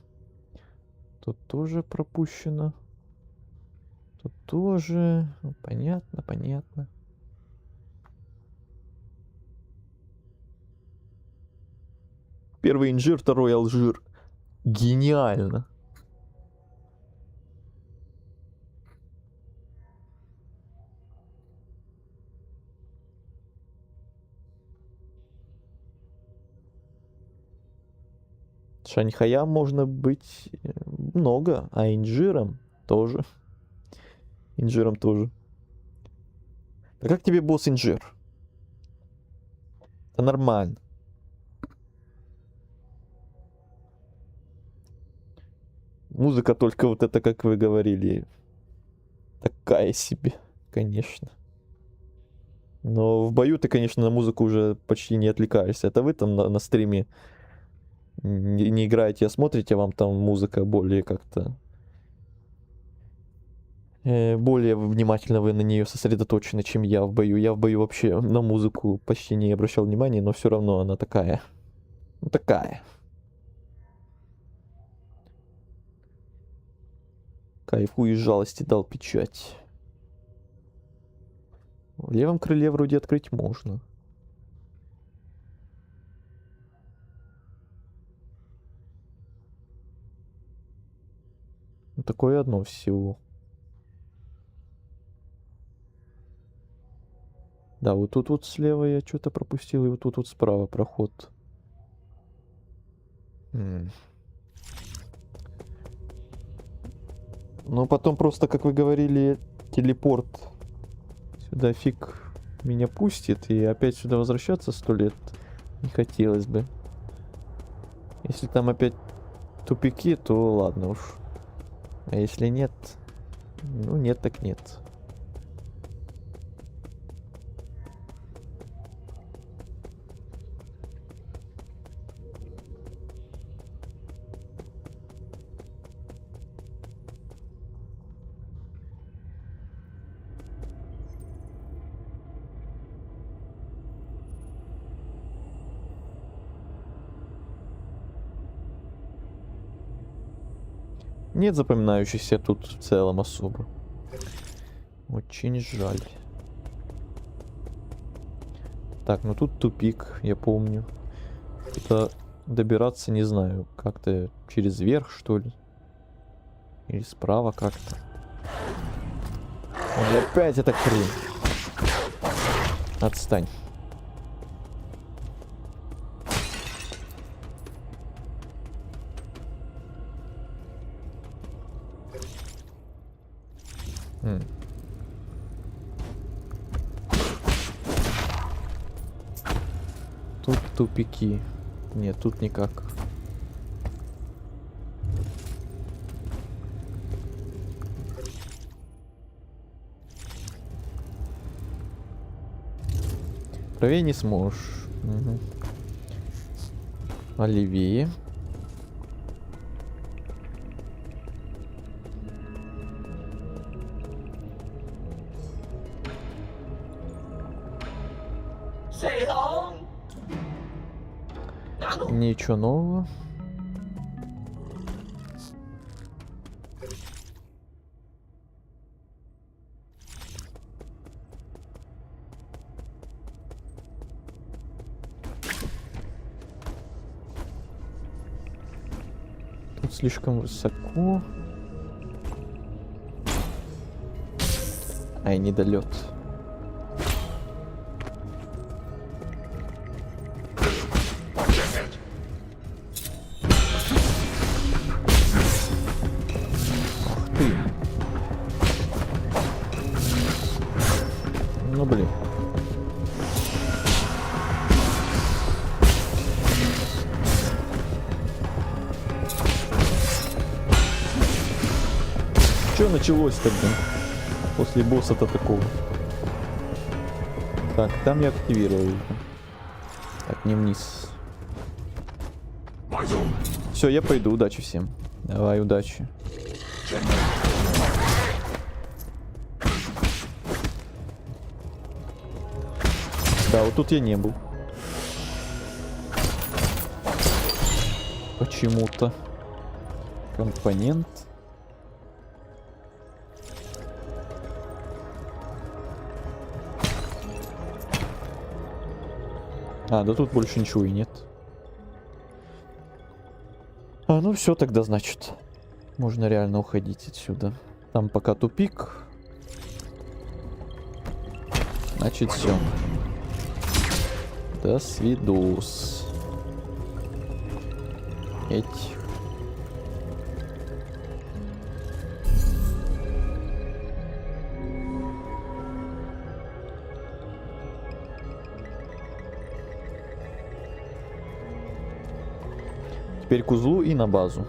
Тут тоже пропущено. Тут тоже. Ну, понятно, понятно. Первый инжир, второй алжир. Гениально. Шаньхая можно быть много, а инжиром тоже. Инжиром тоже. А как тебе босс инжир? Это нормально. Музыка только вот это, как вы говорили, такая себе, конечно. Но в бою ты, конечно, на музыку уже почти не отвлекаешься. Это вы там на стриме не играете, а смотрите, вам там музыка более как-то... более внимательно вы на нее сосредоточены, чем я в бою. Я в бою вообще на музыку почти не обращал внимания, но все равно она такая. Ну, такая. Кайфу из жалости дал печать. В левом крыле вроде открыть можно. Ну, такое одно всего. Да, вот тут вот слева я что-то пропустил, и вот тут вот справа проход. Ну, потом просто, как вы говорили, телепорт сюда фиг меня пустит, и опять сюда возвращаться 100 лет не хотелось бы. Если там опять тупики, то ладно уж. А если нет, ну нет так нет. Нет запоминающихся тут в целом особо. Очень жаль. Так, ну тут тупик, я помню. Это добираться, не знаю, как-то через верх, что ли. Или справа как-то. Ой, опять эта хрень. Отстань. Тут тупики. Нет, тут никак. Правее не сможешь. Угу. А левее? Ничего нового. Тут слишком высоко. Ай, недолет. Ну блин. Что началось тогда? После босса-то такого. Так, там я активировал. Так, не вниз. Все, я пойду. Удачи всем. Давай, удачи. Да, вот тут я не был. Почему-то. Компонент. А, да тут больше ничего и нет. А, ну все тогда, значит. Можно реально уходить отсюда. Там пока тупик. Значит, все. До свидос. Эть. Теперь к узлу и на базу.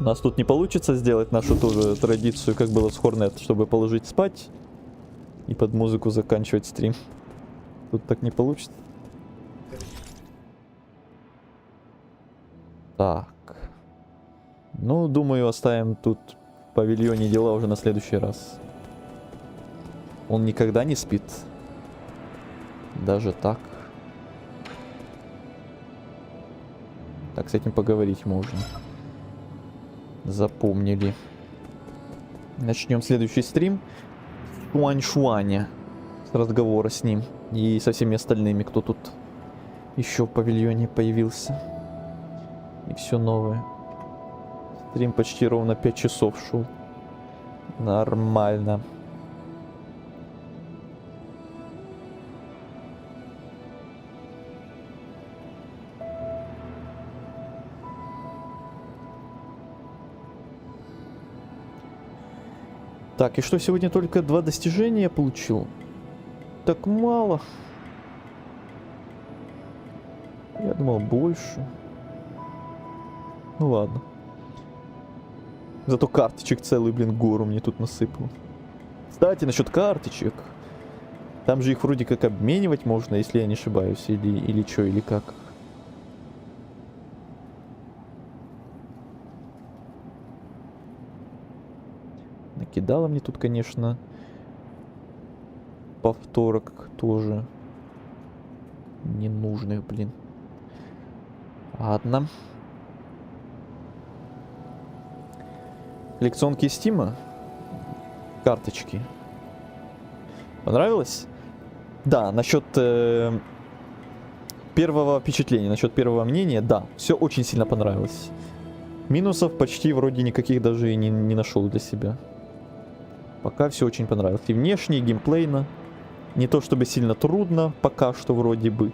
У нас тут не получится сделать нашу тоже традицию, как было с Хорнет, чтобы положить спать и под музыку заканчивать стрим. Тут так не получится. Так. Ну, думаю, оставим тут в павильоне дела уже на следующий раз. Он никогда не спит. Даже так. Так, с этим поговорить можно. Запомнили. Начнем следующий стрим с Шуань-Шуаня. С разговора с ним. И со всеми остальными, кто тут еще в павильоне появился. И все новое. Стрим почти ровно 5 часов шел. Нормально. Так, и что, сегодня только 2 достижения получил? Так мало. Я думал, больше. Ну ладно. Зато карточек целый, блин, гору мне тут насыпал. Кстати, насчет карточек. Там же их вроде как обменивать можно, если я не ошибаюсь. Или что, или как. Накидала мне тут, конечно, повторок тоже ненужных, блин. Ладно. Коллекционки Стима. Карточки. Понравилось? Да, насчет первого впечатления, насчет первого мнения, да, все очень сильно понравилось. Минусов почти вроде никаких даже и не нашел для себя. Пока все очень понравилось. И внешне, и геймплейно. Не то чтобы сильно трудно, пока что вроде бы.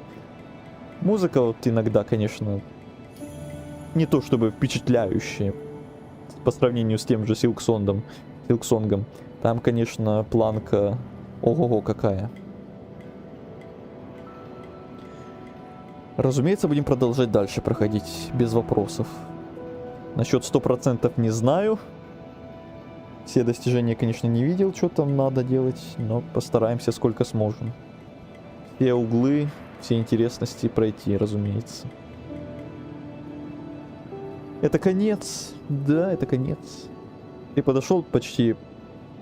Музыка вот иногда, конечно, не то чтобы впечатляющая. По сравнению с тем же Силксонгом. Там, конечно, планка ого-го какая. Разумеется, будем продолжать дальше проходить, без вопросов. Насчет 100% не знаю. Все достижения, конечно, не видел, что там надо делать, но постараемся сколько сможем. Все углы, все интересности пройти, разумеется. Это конец. Да, это конец. Ты подошел почти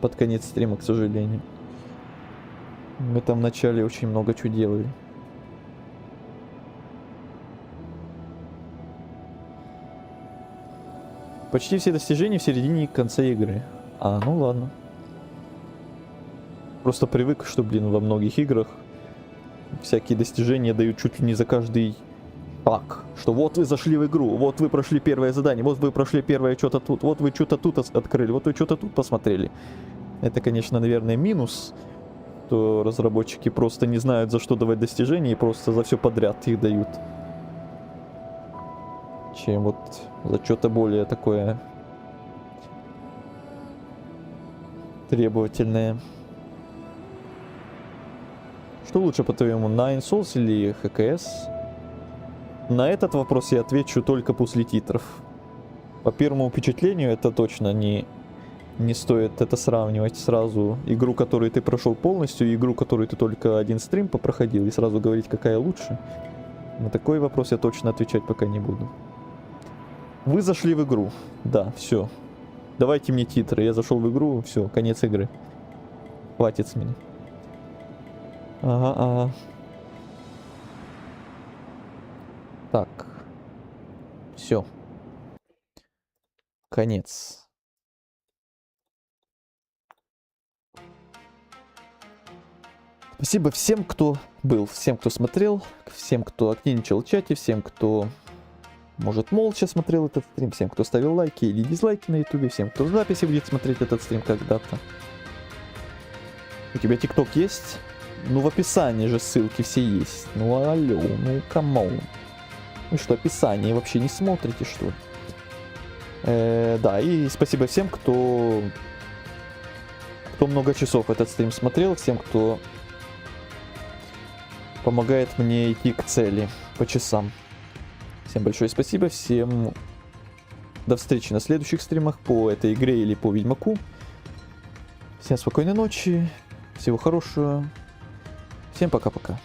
под конец стрима, к сожалению. Мы там в начале очень много чего делали. Почти все достижения в середине и конце игры. А, ну ладно. Просто привык, что, блин, во многих играх всякие достижения дают чуть ли не за каждый шаг. Что вот вы зашли в игру, вот вы прошли первое задание, вот вы прошли первое что-то тут, вот вы что-то тут открыли, вот вы что-то тут посмотрели. Это, конечно, наверное, минус, что разработчики просто не знают, за что давать достижения, и просто за все подряд их дают. Чем вот за что-то более такое требовательное. Что лучше, по-твоему, Nine Souls или ХКС? На этот вопрос я отвечу только после титров. По первому впечатлению это точно не стоит это сравнивать сразу. Игру, которую ты прошел полностью, и игру, которую ты только один стрим попроходил, и сразу говорить, какая лучше. На такой вопрос я точно отвечать пока не буду. Вы зашли в игру. Да, все. Давайте мне титры. Я зашел в игру, все, конец игры. Хватит с меня. Ага. Так. Все. Конец. Спасибо всем, кто был, всем, кто смотрел, всем, кто активничал в чате, всем, кто может, молча смотрел этот стрим, всем, кто ставил лайки или дизлайки на ютубе, всем, кто в записи будет смотреть этот стрим когда-то. У тебя тикток есть? Ну, в описании же ссылки все есть. Ну, алло, ну, камон. Вы что, описание вообще не смотрите, что ли? Да, и спасибо всем, кто много часов этот стрим смотрел, всем, кто помогает мне идти к цели по часам. Всем большое спасибо, всем до встречи на следующих стримах по этой игре или по Ведьмаку. Всем спокойной ночи, всего хорошего, всем пока-пока.